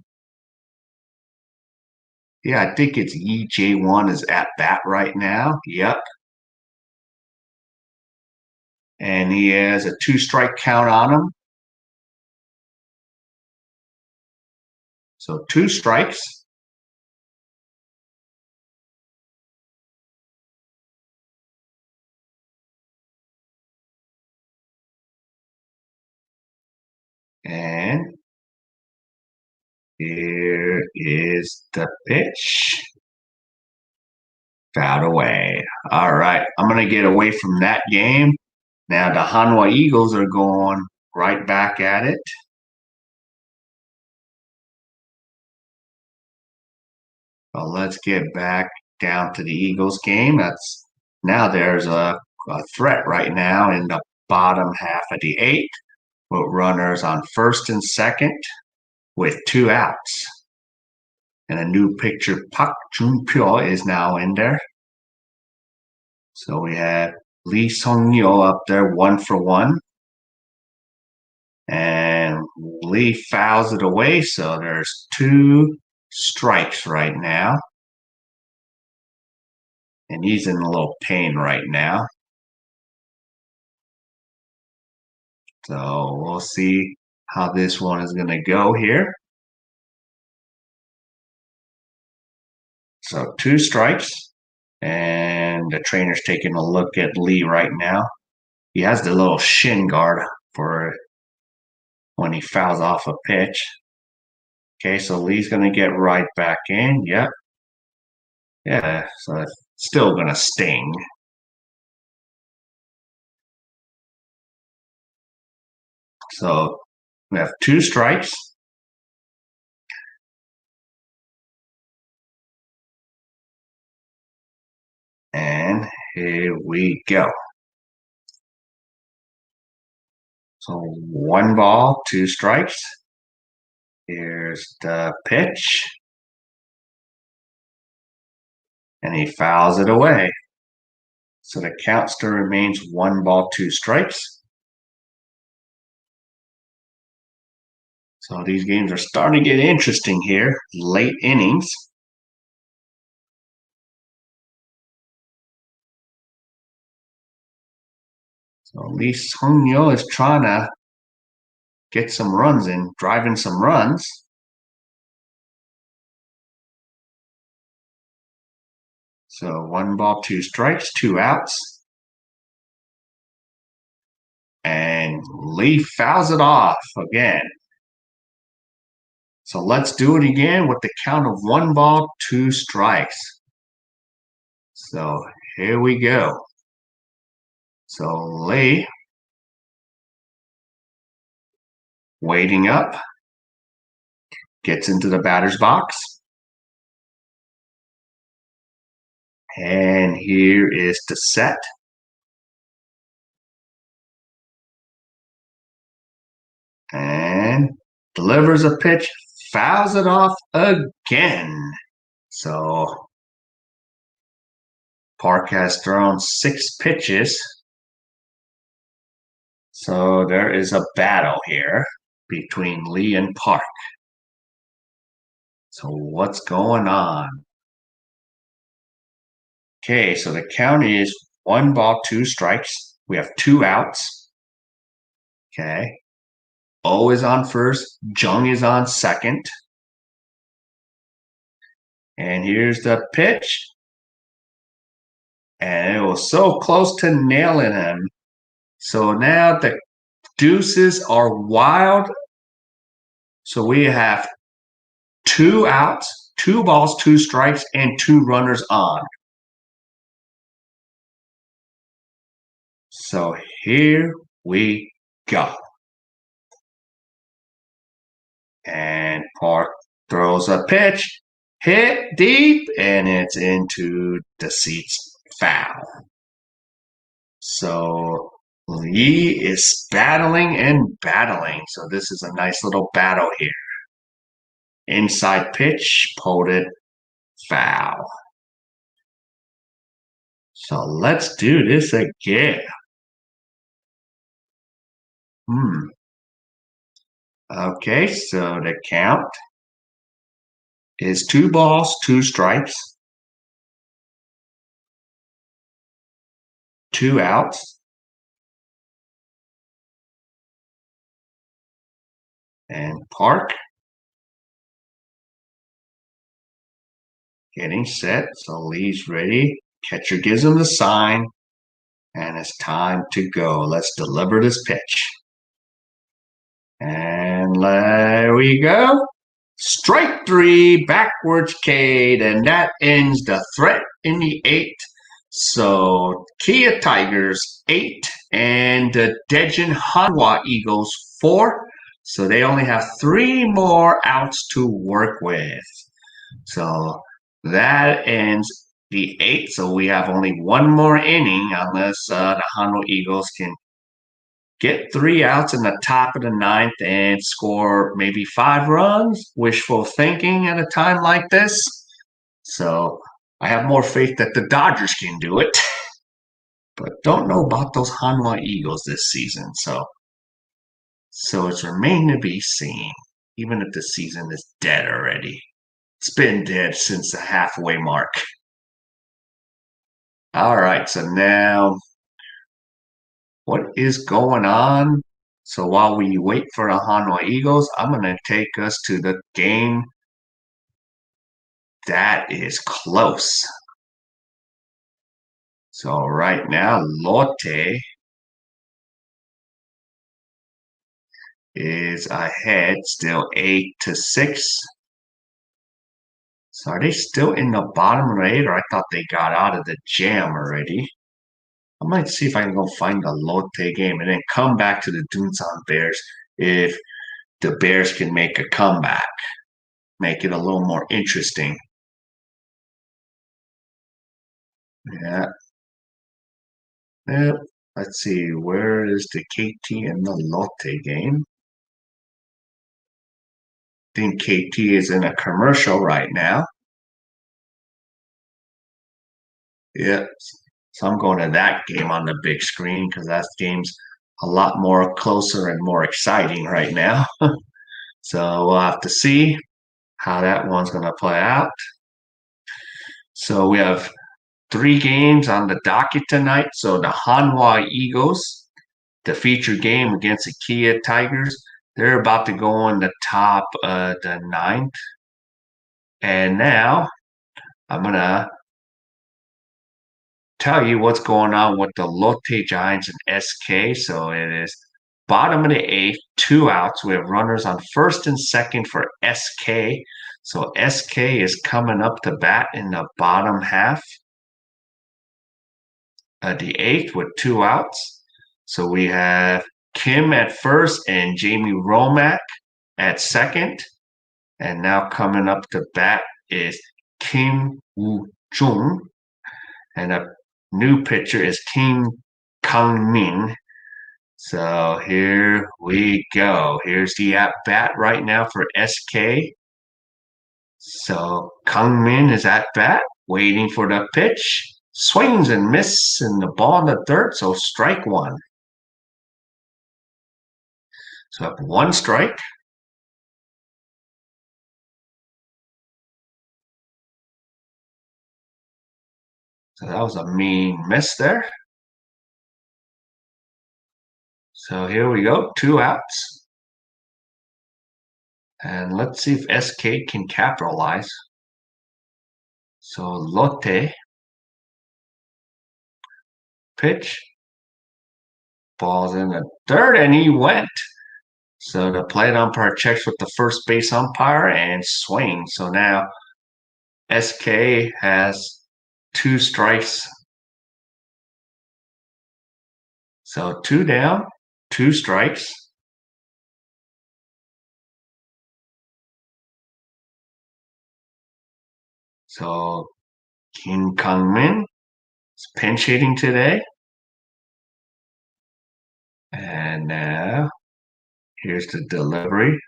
Yeah, I think it's EJ1 is at bat right now. Yep. And he has a 2-strike count on him. So 2 strikes. And here is the pitch. Fouled away. All right. I'm going to get away from that game. Now the Hanwha Eagles are going right back at it. Well, let's get back down to the Eagles game. Now there's a threat right now in the bottom half of the 8th with runners on first and second with 2 outs. And a new pitcher, Park Jun-pyo, is now in there. So we have Lee Sung-yo up there, 1 for 1. And Lee fouls it away, so there's 2 strikes right now. And he's in a little pain right now. So we'll see how this one is going to go here. So 2 strikes. And the trainer's taking a look at Lee right now. He has the little shin guard for when he fouls off a pitch. Okay, so Lee's going to get right back in. Yep. Yeah, so it's still going to sting. So we have 2 strikes. And here we go. So 1 ball, 2 strikes. Here's the pitch. And he fouls it away. So the count still remains 1-2 strikes. So these games are starting to get interesting here. Late innings. So at least Hongyo is trying to get some runs in, driving some runs. So 1-2 strikes, 2 outs. And Lee fouls it off again. So let's do it again with the count of 1-2 strikes. So here we go. So Lee waiting up, gets into the batter's box. And here is the set. And delivers a pitch, fouls it off again. So Park has thrown 6 pitches. So there is a battle here between Lee and Park. So what's going on? Okay, so the count is 1-2 strikes. We have 2 outs. Okay. O is on first. Jung is on second. And here's the pitch. And it was so close to nailing him. So now the deuces are wild. So we have 2 outs, 2-2 strikes, and 2 runners on. So here we go. And Park throws a pitch, hit deep, and it's into the seats, foul. So Lee is battling and battling. So this is a nice little battle here. Inside pitch, pulled it, foul. So let's do this again. Okay, so the count is 2-2 strikes, 2 outs. And Park getting set. So Lee's ready. Catcher gives him the sign. And it's time to go. Let's deliver this pitch. And there we go. Strike 3, backwards K.A.E, and that ends the threat in the 8th. So Kia Tigers 8 and the Daejeon Hanwha Eagles 4. So they only have 3 more outs to work with. So that ends the 8th. So we have only 1 more inning unless the Hanwha Eagles can get 3 outs in the top of the 9th and score maybe 5 runs. Wishful thinking at a time like this. So I have more faith that the Dodgers can do it. But don't know about those Hanwha Eagles this season. So it's remained to be seen, even if the season is dead already. It's been dead since the halfway mark. All right, so now what is going on? So while we wait for the Hanwha Eagles, I'm going to take us to the game that is close. So right now, Lotte is ahead, still 8-6. So are they still in the bottom of the 8, or I thought they got out of the jam already? I might see if I can go find the Lotte game and then come back to the Dunsan Bears if the Bears can make a comeback, make it a little more interesting. Yeah. Yep. Let's see, where is the KT and the Lotte game? I think KT is in a commercial right now. Yep. So I'm going to that game on the big screen because that game's a lot more closer and more exciting right now. So we'll have to see how that one's going to play out. So we have three games on the docket tonight. So the Hanwha Eagles, the feature game against the Kia Tigers, they're about to go in the top of the ninth. And now I'm going to tell you what's going on with the Lotte Giants and SK. So it is bottom of the eighth, 2 outs. We have runners on first and second for SK. So SK is coming up to bat in the bottom half of the eighth with 2 outs. So we have Kim at first and Jamie Romack at second. And now coming up to bat is Kim Woo Jung. And a new pitcher is Kim Kang Min. So here we go. Here's the at bat right now for SK. So Kang Min is at bat, waiting for the pitch. Swings and misses, and the ball in the third. So strike one. So I have one strike. So that was a mean miss there. So here we go, 2 outs. And let's see if SK can capitalize. So Lotte, pitch, ball's in the third, and he went. So the plate umpire checks with the first base umpire and swings. So now SK has 2 strikes. So 2 down, 2 strikes. So Kim Kang Min is pinch hitting today. And now here's the delivery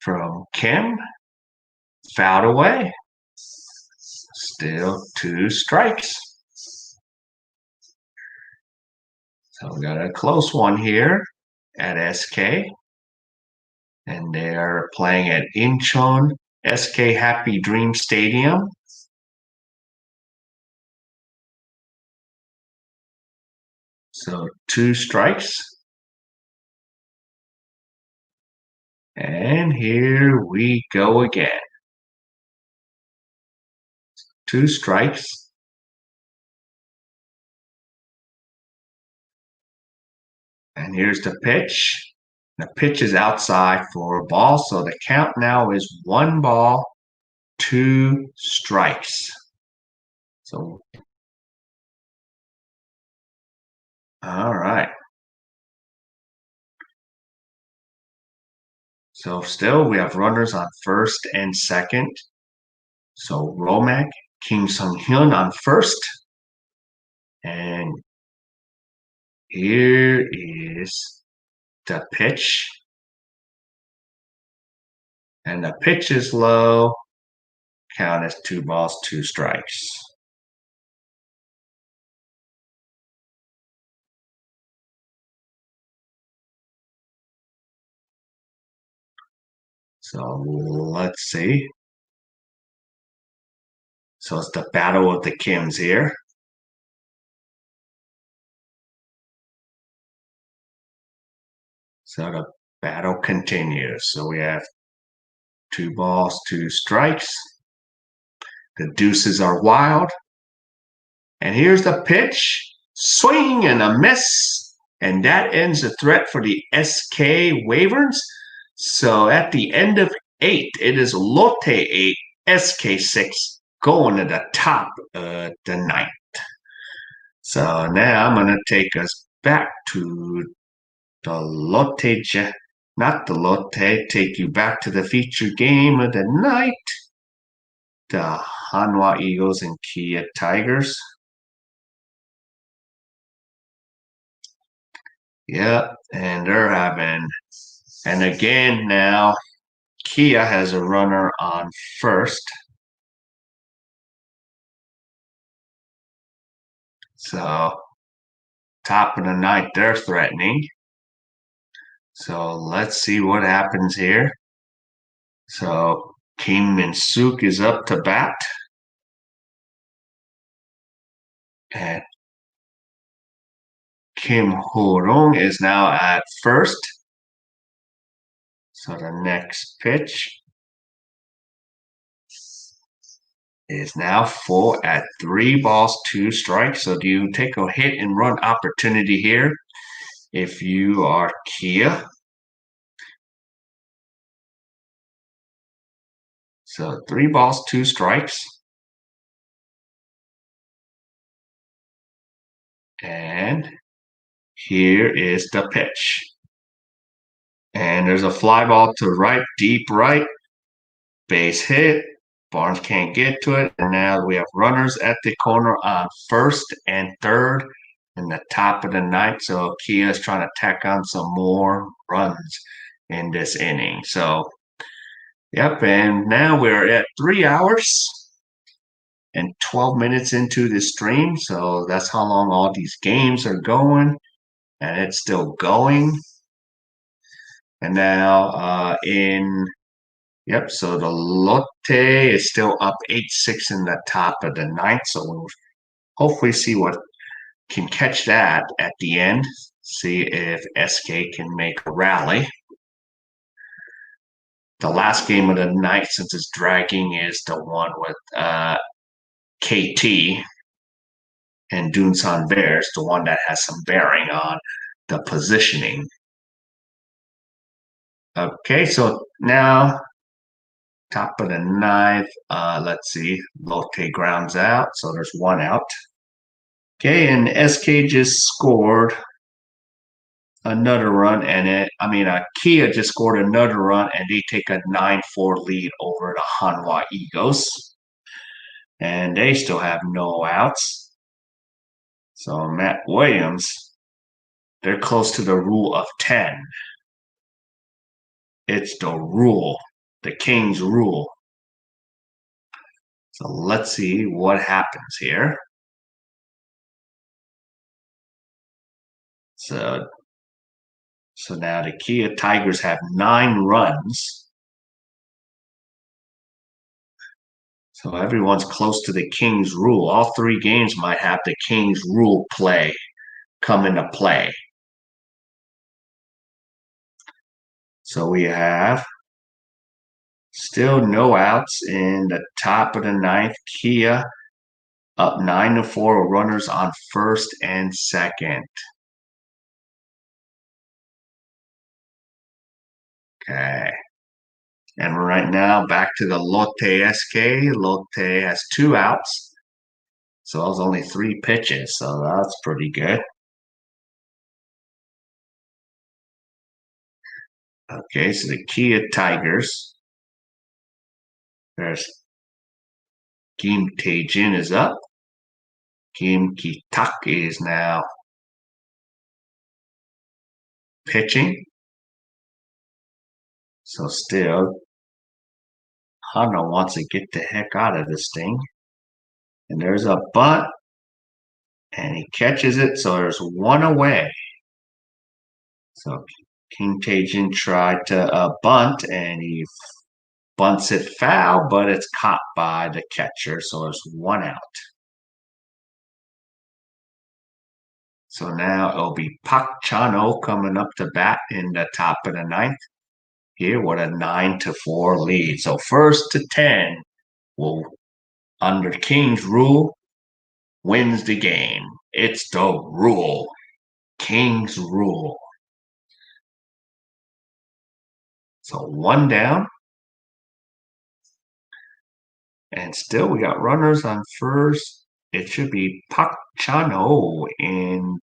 from Kim. Fouled away. Still 2 strikes. So we got a close one here at SK. And they are playing at Incheon SK Happy Dream Stadium. So 2 strikes. And here we go again. 2 strikes. And here's the pitch. The pitch is outside for a ball. So the count now is 1 ball, 2 strikes. So, all right. So still we have runners on first and second. So Romack, Kim Sung-hyun on first. And here is the pitch. And the pitch is low. Count as 2 balls, 2 strikes. So let's see. So it's the battle of the Kims here. So the battle continues. So we have 2 balls, 2 strikes. The deuces are wild. And here's the pitch. Swing and a miss. And that ends the threat for the SK Wyverns. So at the end of 8, it is Lotte 8, SK 6 going to the top of the ninth. So now I'm going to take us back to the Lotte, not the Lotte, take you back to the feature game of the night, the Hanwha Eagles and Kia Tigers. Yep, and they're having, and again now, Kia has a runner on first. So top of the ninth, they're threatening. So let's see what happens here. So Kim Min-suk is up to bat. And Kim Ho-rong is now at first. So the next pitch is now full at 3 balls, 2 strikes. So do you take a hit and run opportunity here if you are Kia? So 3 balls, 2 strikes. And here is the pitch. And there's a fly ball to right, deep right, base hit. Barnes can't get to it. And now we have runners at the corner on first and third in the top of the ninth. So Kia is trying to tack on some more runs in this inning. So, yep. And now we're at 3 hours and 12 minutes into the stream. So that's how long all these games are going. And it's still going. And now yep, so the Lotte is still up 8-6 in the top of the ninth. So we'll hopefully see what can catch that at the end. See if SK can make a rally. The last game of the night, since it's dragging, is the one with KT and Dunsan Bears, the one that has some bearing on the positioning. Okay, so now top of the ninth. Let's see. Lotte grounds out, so there's 1 out. Okay, and SK just scored another run, and Kia just scored another run, and they take a 9-4 lead over the Hanwha Eagles, and they still have no outs. So Matt Williams, they're close to the rule of 10. It's the rule, the King's rule. So let's see what happens here. So now the Kia Tigers have 9 runs. So everyone's close to the King's rule. All 3 games might have the King's rule come into play. So we have still no outs in the top of the ninth. Kia up 9-4, runners on first and second. Okay. And right now, back to the Lotte SK. Lotte has 2 outs. So that was only 3 pitches. So that's pretty good. Okay, so the Kia Tigers. There's Kim Daejeon is up. Kim Ki-tak is now pitching. So still, Hanwha wants to get the heck out of this thing. And there's a bunt, and he catches it, so there's 1 away. So Kim Daejeon tried to bunt, and he bunts it foul, but it's caught by the catcher, so there's 1 out. So now it'll be Park Chan-ho coming up to bat in the top of the ninth. Here with a 9-4 lead. So first to 10 will, under King's rule, wins the game. It's the rule. King's rule. So 1 down. And still we got runners on first. It should be Park Chan-ho in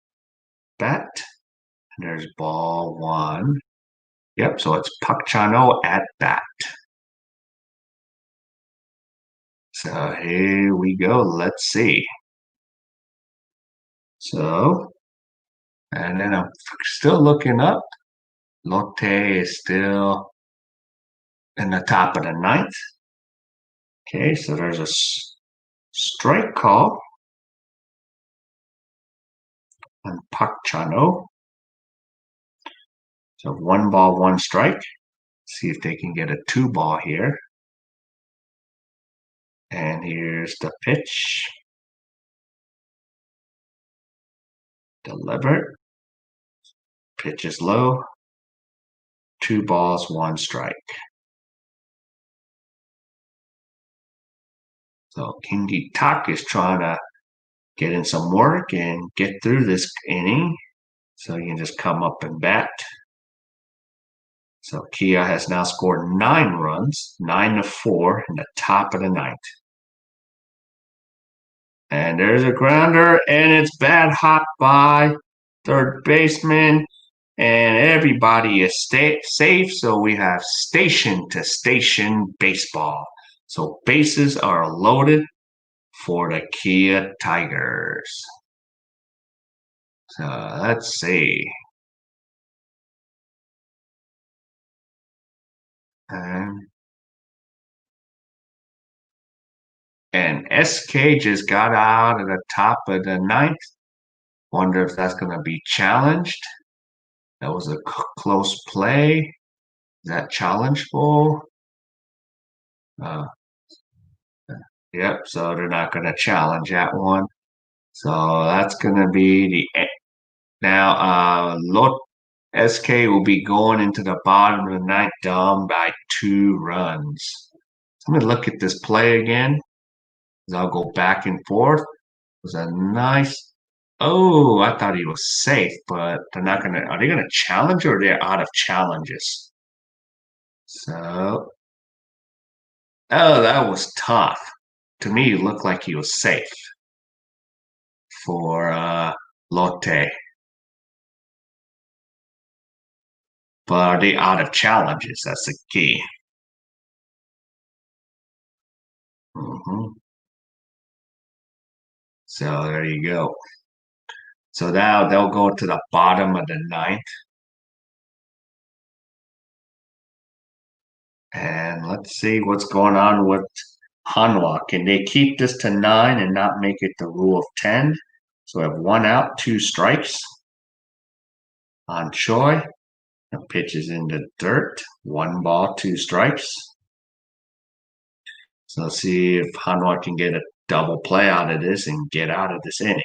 bat. And there's ball 1. Yep, so it's Park Chan-ho at bat. So here we go. Let's see. So, and then I'm still looking up. Lotte is still in the top of the ninth. Okay, so there's a strike call. and Pak Chano. So 1 ball, 1 strike. See if they can get a 2 ball here. And here's the pitch. Delivered. Pitch is low. 2 balls, 1 strike. So Kingi Tak is trying to get in some work and get through this inning. So you can just come up and bat. So K.A.E has now scored 9 runs, 9-4 in the top of the 9th. And there's a grounder, and it's bad hop by third baseman, and everybody is safe. So we have station-to-station baseball. So bases are loaded for the K.A.E Tigers. So let's see. And SK just got out at the top of the 9th. Wonder if that's going to be challenged. That was a close play. Is that challengeable? Yep, so they're not going to challenge that one. So that's going to be the now. Lot SK will be going into the bottom of the 9th, down by 2 runs. So I'm going to look at this play again. I'll go back and forth. It was a nice. Oh, I thought he was safe, but they're not going to. Are they going to challenge or they're out of challenges? So, oh, that was tough. To me, it looked like he was safe for Lotte. But are they out of challenges? That's the key. So there you go. So now they'll go to the bottom of the 9th. And let's see what's going on with Hanwha. Can they keep this to 9 and not make it the rule of 10? So we have 1 out, 2 strikes on Choi. The pitch is in the dirt. 1 ball, 2 strikes. So let's see if Hanwha can get a double play out of this and get out of this inning.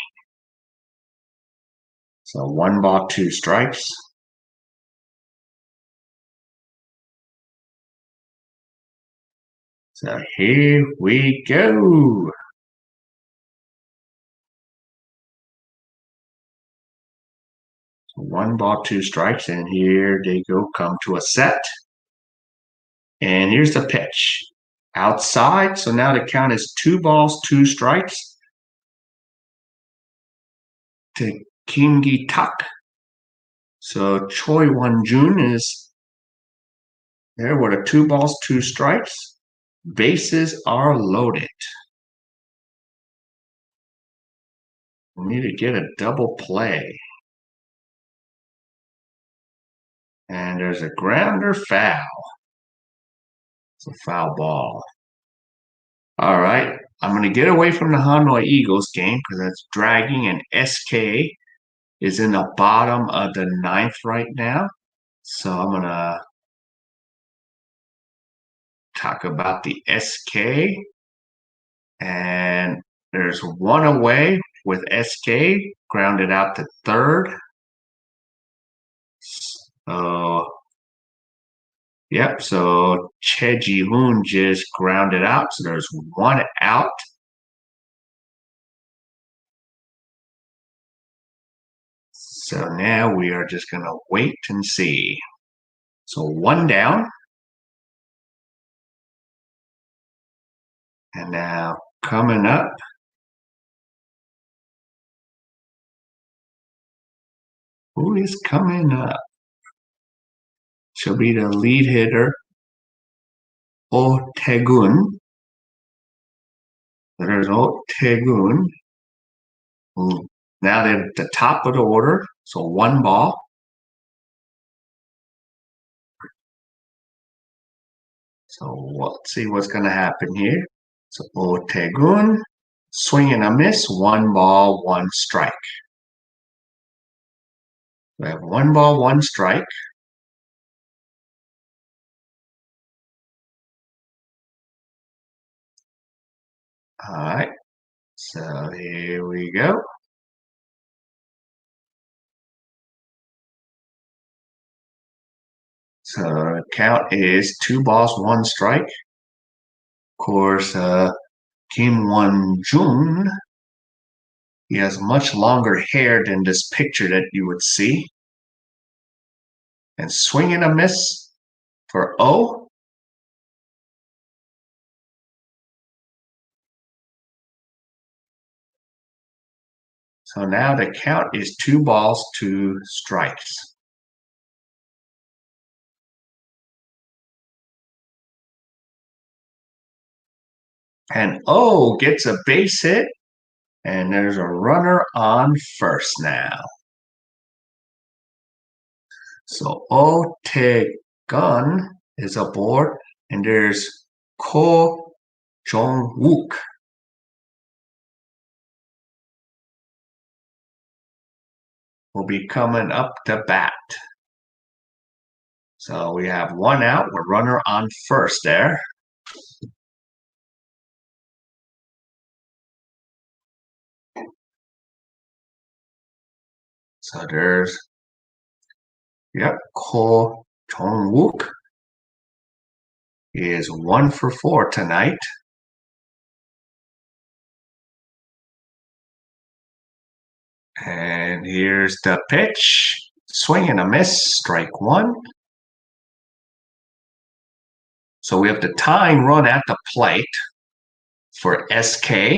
So 1 ball, 2 strikes. So here we go. 1 ball, 2 strikes, and here they go, come to a set. And here's the pitch. Outside, so now the count is 2 balls, 2 strikes to Kingi Tak. So Choi Won-jun is there with a 2 balls, 2 strikes. Bases are loaded. We need to get a double play. And there's a grounder foul. It's a foul ball. All right. I'm going to get away from the Hanwha Eagles game because it's dragging, and SK is in the bottom of the 9th right now. So I'm going to talk about the SK. And there's 1 away with SK, grounded out to 3rd. So, yep, so Che Ji-hoon just grounded out. So there's 1 out. So now we are just going to wait and see. So 1 down. And now coming up. Who is coming up? She'll be the lead hitter, Oh Tae-gun. There's Oh Tae-gun. Now they're at the top of the order. So 1 ball. So let's see what's going to happen here. So Oh Tae-gun, swing and a miss, 1 ball, 1 strike. We have 1 ball, 1 strike. All right, so here we go. So the count is 2 balls, 1 strike. Of course, Kim Won-jun, he has much longer hair than this picture that you would see. And swing and a miss for O. So now the count is 2 balls, 2 strikes. And O gets a base hit, and there's a runner on first now. So O Tae-gun is aboard, and there's Ko Jong-wook. Will be coming up to bat. So we have 1 out, with runner on first there. So there's, Ko Jong-wook is 1 for 4 tonight. And here's the pitch. Swing and a miss, strike 1. So we have the tying run at the plate for SK.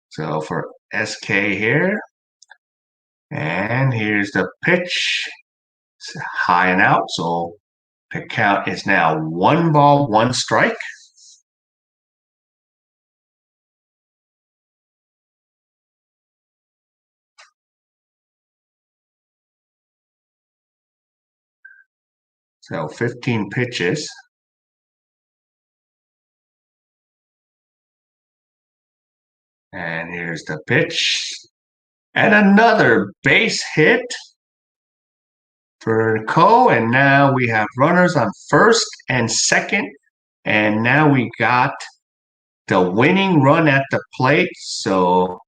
So for SK here. And here's the pitch. It's high and out. So the count is now 1 ball, 1 strike. So 15 pitches. And here's the pitch. And another base hit for Ko. And now we have runners on first and second. And now we got the winning run at the plate. So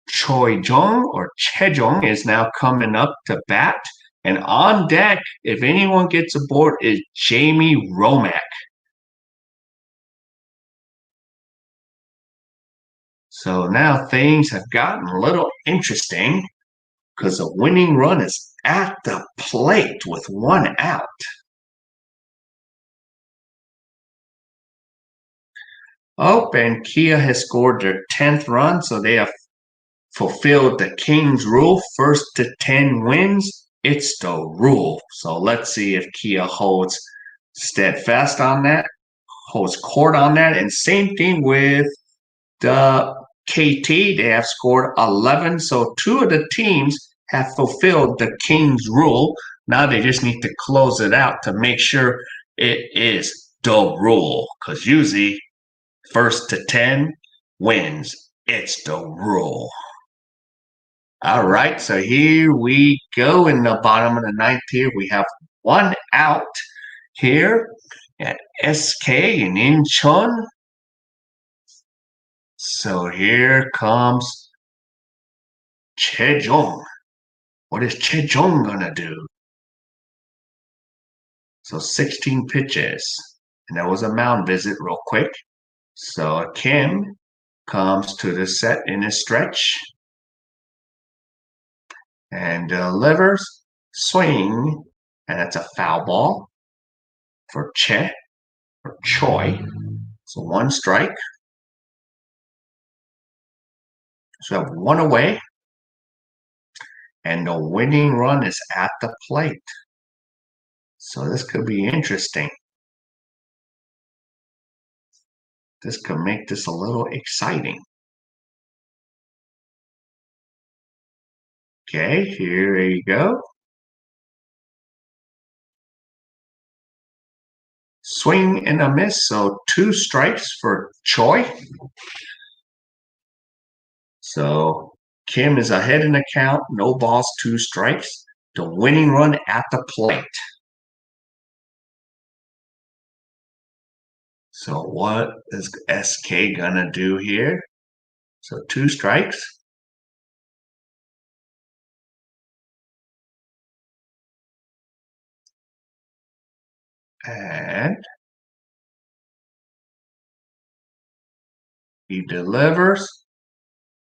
Choi Jung or Chejong is now coming up to bat. And on deck, if anyone gets aboard, is Jamie Romack. So now things have gotten a little interesting because the winning run is at the plate with 1 out. Oh, and Kia has scored their 10th run, so they have fulfilled the King's rule. First to 10 wins, it's the rule. So let's see if Kia holds steadfast on that, holds court on that. And same thing with the KT. They have scored 11. So 2 of the teams have fulfilled the King's rule. Now they just need to close it out to make sure it is the rule. Because usually first to 10 wins. It's the rule. All right, so here we go in the bottom of the 9th here. We have 1 out here at SK in Incheon. So here comes Chejong. What is Chejong gonna do? So 16 pitches. And that was a mound visit real quick. So Kim comes to the set in a stretch and delivers, swing, and that's a foul ball for Che or Choi. So 1 strike. So 1 away. And the winning run is at the plate. So this could be interesting. This could make this a little exciting. Okay, here you go. swing and a miss, so 2 strikes for Choi. So Kim is ahead in the count, no balls, 2 strikes. The winning run at the plate. So what is SK gonna do here? So 2 strikes. And he delivers.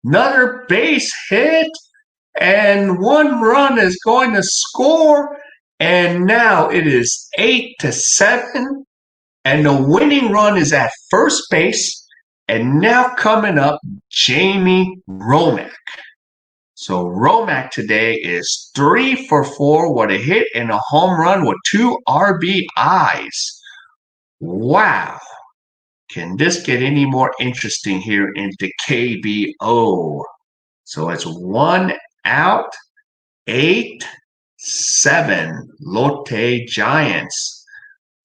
Another base hit. And 1 run is going to score. And now it is 8-7. And the winning run is at first base. And now coming up, Jamie Romack. So Romack today is 3 for 4 with a hit and a home run with 2 RBIs. Wow. Can this get any more interesting here into KBO? So it's 1 out, 8-7 Lotte Giants.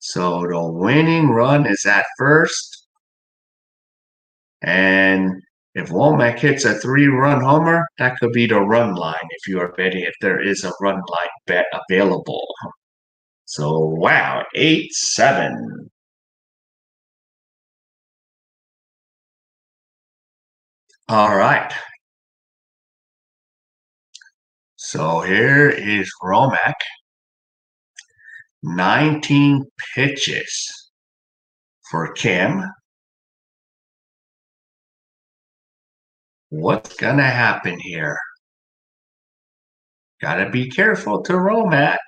So the winning run is at first. And if Womack hits a 3-run homer, that could be the run line if you are betting if there is a run line bet available. So wow, 8-7. All right. So here is Romack. 19 pitches for Kim. What's gonna happen here? Gotta be careful to Romack.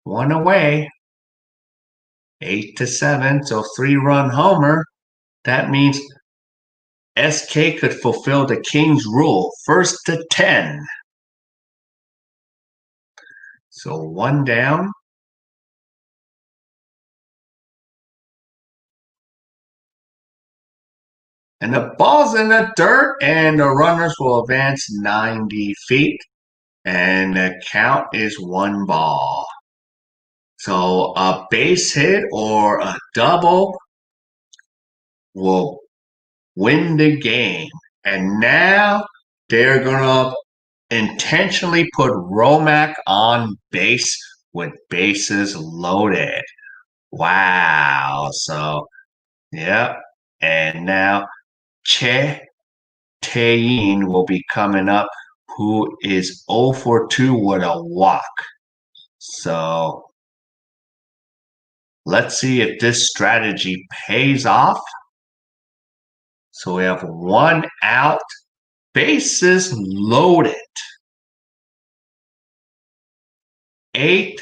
1 away. 8-7, so 3-run homer. That means SK could fulfill the King's rule. 1st to 10. So 1 down. And the ball's in the dirt, and the runners will advance 90 feet. And the count is 1 ball. So a base hit or a double will win the game. And now they're going to intentionally put Romack on base with bases loaded. Wow. So, yep. And now Daejeon will be coming up, who is 0 for 2 with a walk. So, let's see if this strategy pays off. So we have 1 out, bases loaded. 8,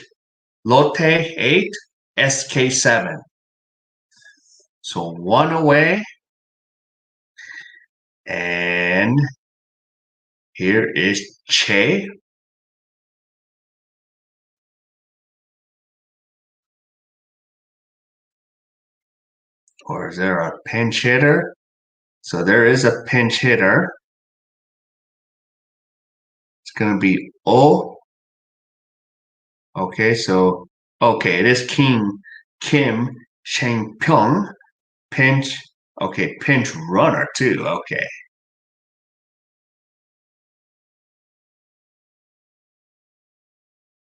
Lotte 8, SK 7. So 1 away. And here is Che. Or is there a pinch hitter? So there is a pinch hitter. It's going to be O. Okay, so, okay, it is Kim Shang-pyong. Pinch, okay, pinch runner too, okay.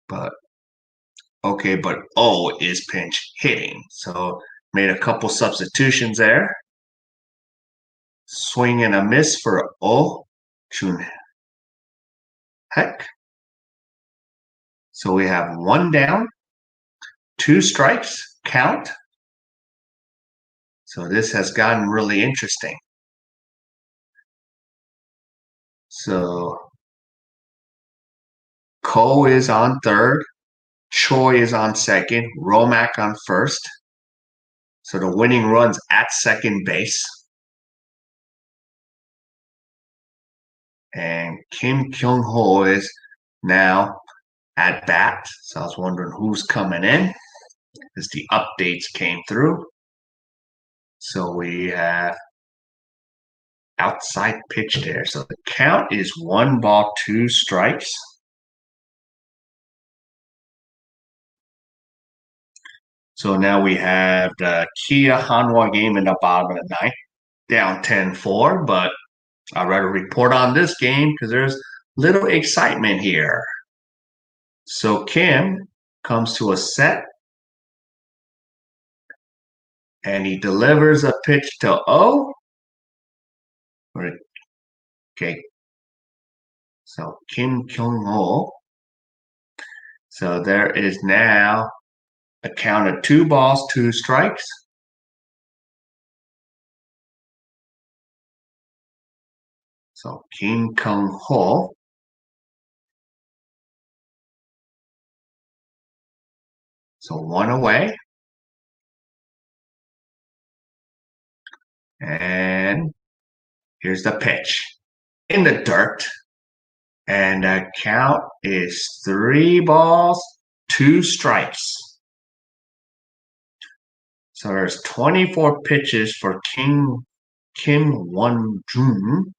But, okay, but O is pinch hitting. So made a couple substitutions there. Swing and a miss for Oh Chun Heck. So we have 1 down, 2 strikes, count. So this has gotten really interesting. So Ko is on third, Choi is on second, Romack on first. So the winning run's at second base. And Kim Kyung-ho is now at bat. So I was wondering who's coming in as the updates came through. So we have outside pitch there. So the count is 1 ball, 2 strikes. So now we have the Kia Hanwha game in the bottom of the ninth, down 10-4, but I'd rather report on this game because there's little excitement here. So Kim comes to a set and he delivers a pitch to O. Okay, so Kim Kyung-ho. So there is now a count of 2 balls, 2 strikes. So Kim Kyung-ho. So 1 away. And here's the pitch. In the dirt. And the count is 3 balls, 2 strikes. So there's 24 pitches for Kim Won-jun.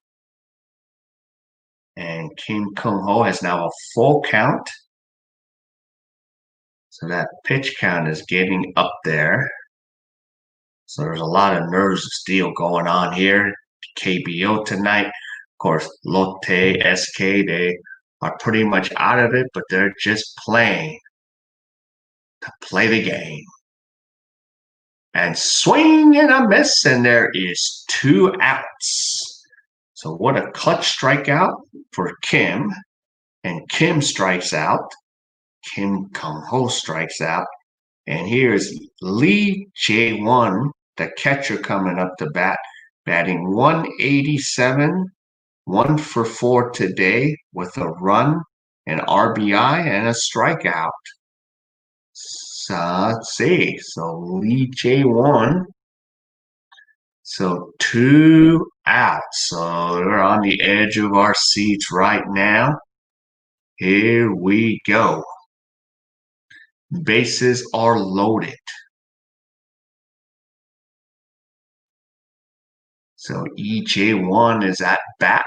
And Kim Kyung-ho has now a full count. So that pitch count is getting up there. So there's a lot of nerves of steel going on here. KBO tonight. Of course, Lotte, SK, they are pretty much out of it, but they're just playing to play the game. And swing and a miss, and there is 2 outs. So what a clutch strikeout for Kim. And Kim strikes out. Kim Kyung-ho strikes out. And here's Lee Jae-won, the catcher, coming up to bat, batting 187, 1 for 4 today with a run, an RBI, and a strikeout. So let's see. So Lee Jae-won. So 2 outs. So we're on the edge of our seats right now. Here we go. Bases are loaded. So EJ1 is at bat.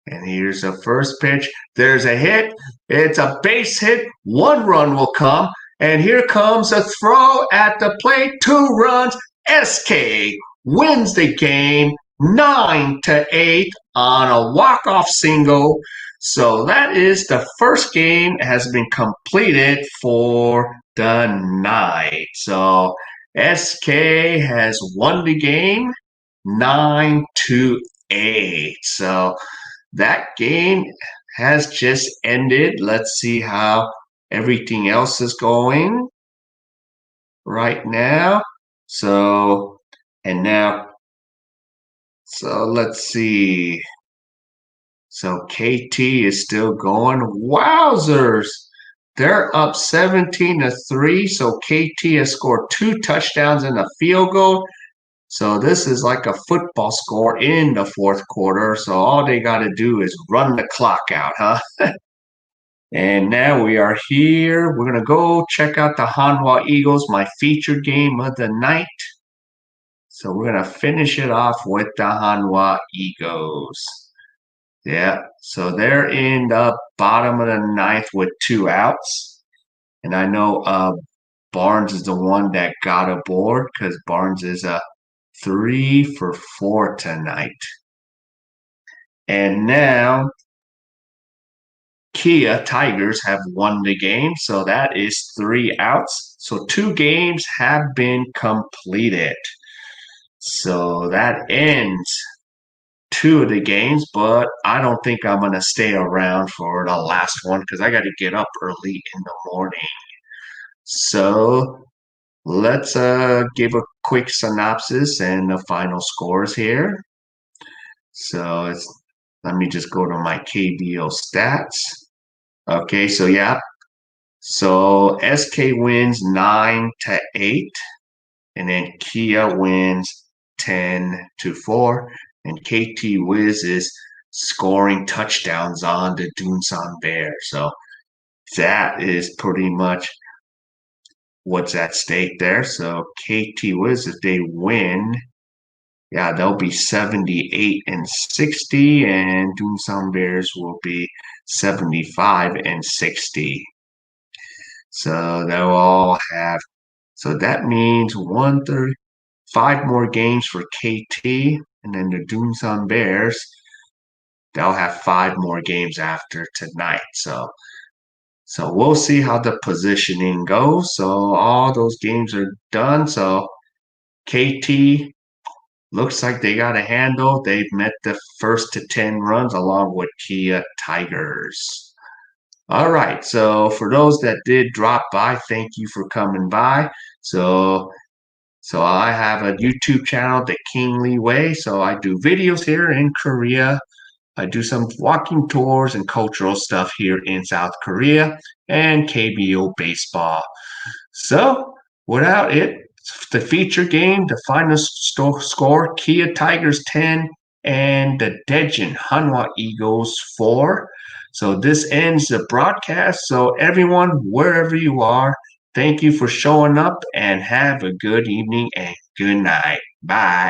And here's the first pitch. There's a hit. It's a base hit. 1 run will come. And here comes a throw at the plate. 2 runs. SK wins the game 9-8 on a walk-off single. So that is the first game has been completed for the night. So SK has won the game 9-8. So that game has just ended. Let's see how everything else is going right now. So let's see. So KT is still going. Wowzers! They're up 17-3. So KT has scored 2 touchdowns and a field goal. So this is like a football score in the 4th quarter. So all they got to do is run the clock out, huh? And now we are here. We're going to go check out the Hanwha Eagles, my featured game of the night. So we're going to finish it off with the Hanwha Eagles. Yeah, so they're in the bottom of the ninth with 2 outs. And I know Barnes is the one that got aboard because Barnes is a 3 for 4 tonight. And now Kia Tigers have won the game, so that is 3 outs. So 2 games have been completed. So that ends 2 of the games, but I don't think I'm going to stay around for the last one because I got to get up early in the morning. So let's give a quick synopsis and the final scores here. So let me just go to my KBO stats. Okay, so yeah. So SK wins 9-8, and then Kia wins 10-4, and KT Wiz is scoring touchdowns on the Dunsan Bear. So that is pretty much what's at stake there. So KT Wiz, if they win, yeah, they'll be 78-60, and Dunsan Bears will be 75-60. So they'll all have. So that means 130, 5 more games for KT, and then the Doomsday Bears. They'll have 5 more games after tonight. So we'll see how the positioning goes. So all those games are done. So KT looks like they got a handle. They've met the first to 10 runs along with Kia Tigers. All right. So for those that did drop by, thank you for coming by. So I have a YouTube channel, Thekingleeway. So I do videos here in Korea. I do some walking tours and cultural stuff here in South Korea and KBO baseball. So, without it, the feature game, the final score, Kia Tigers 10 and the Daejeon Hanwha Eagles 4. So, this ends the broadcast. So, everyone, wherever you are, thank you for showing up and have a good evening and good night. Bye.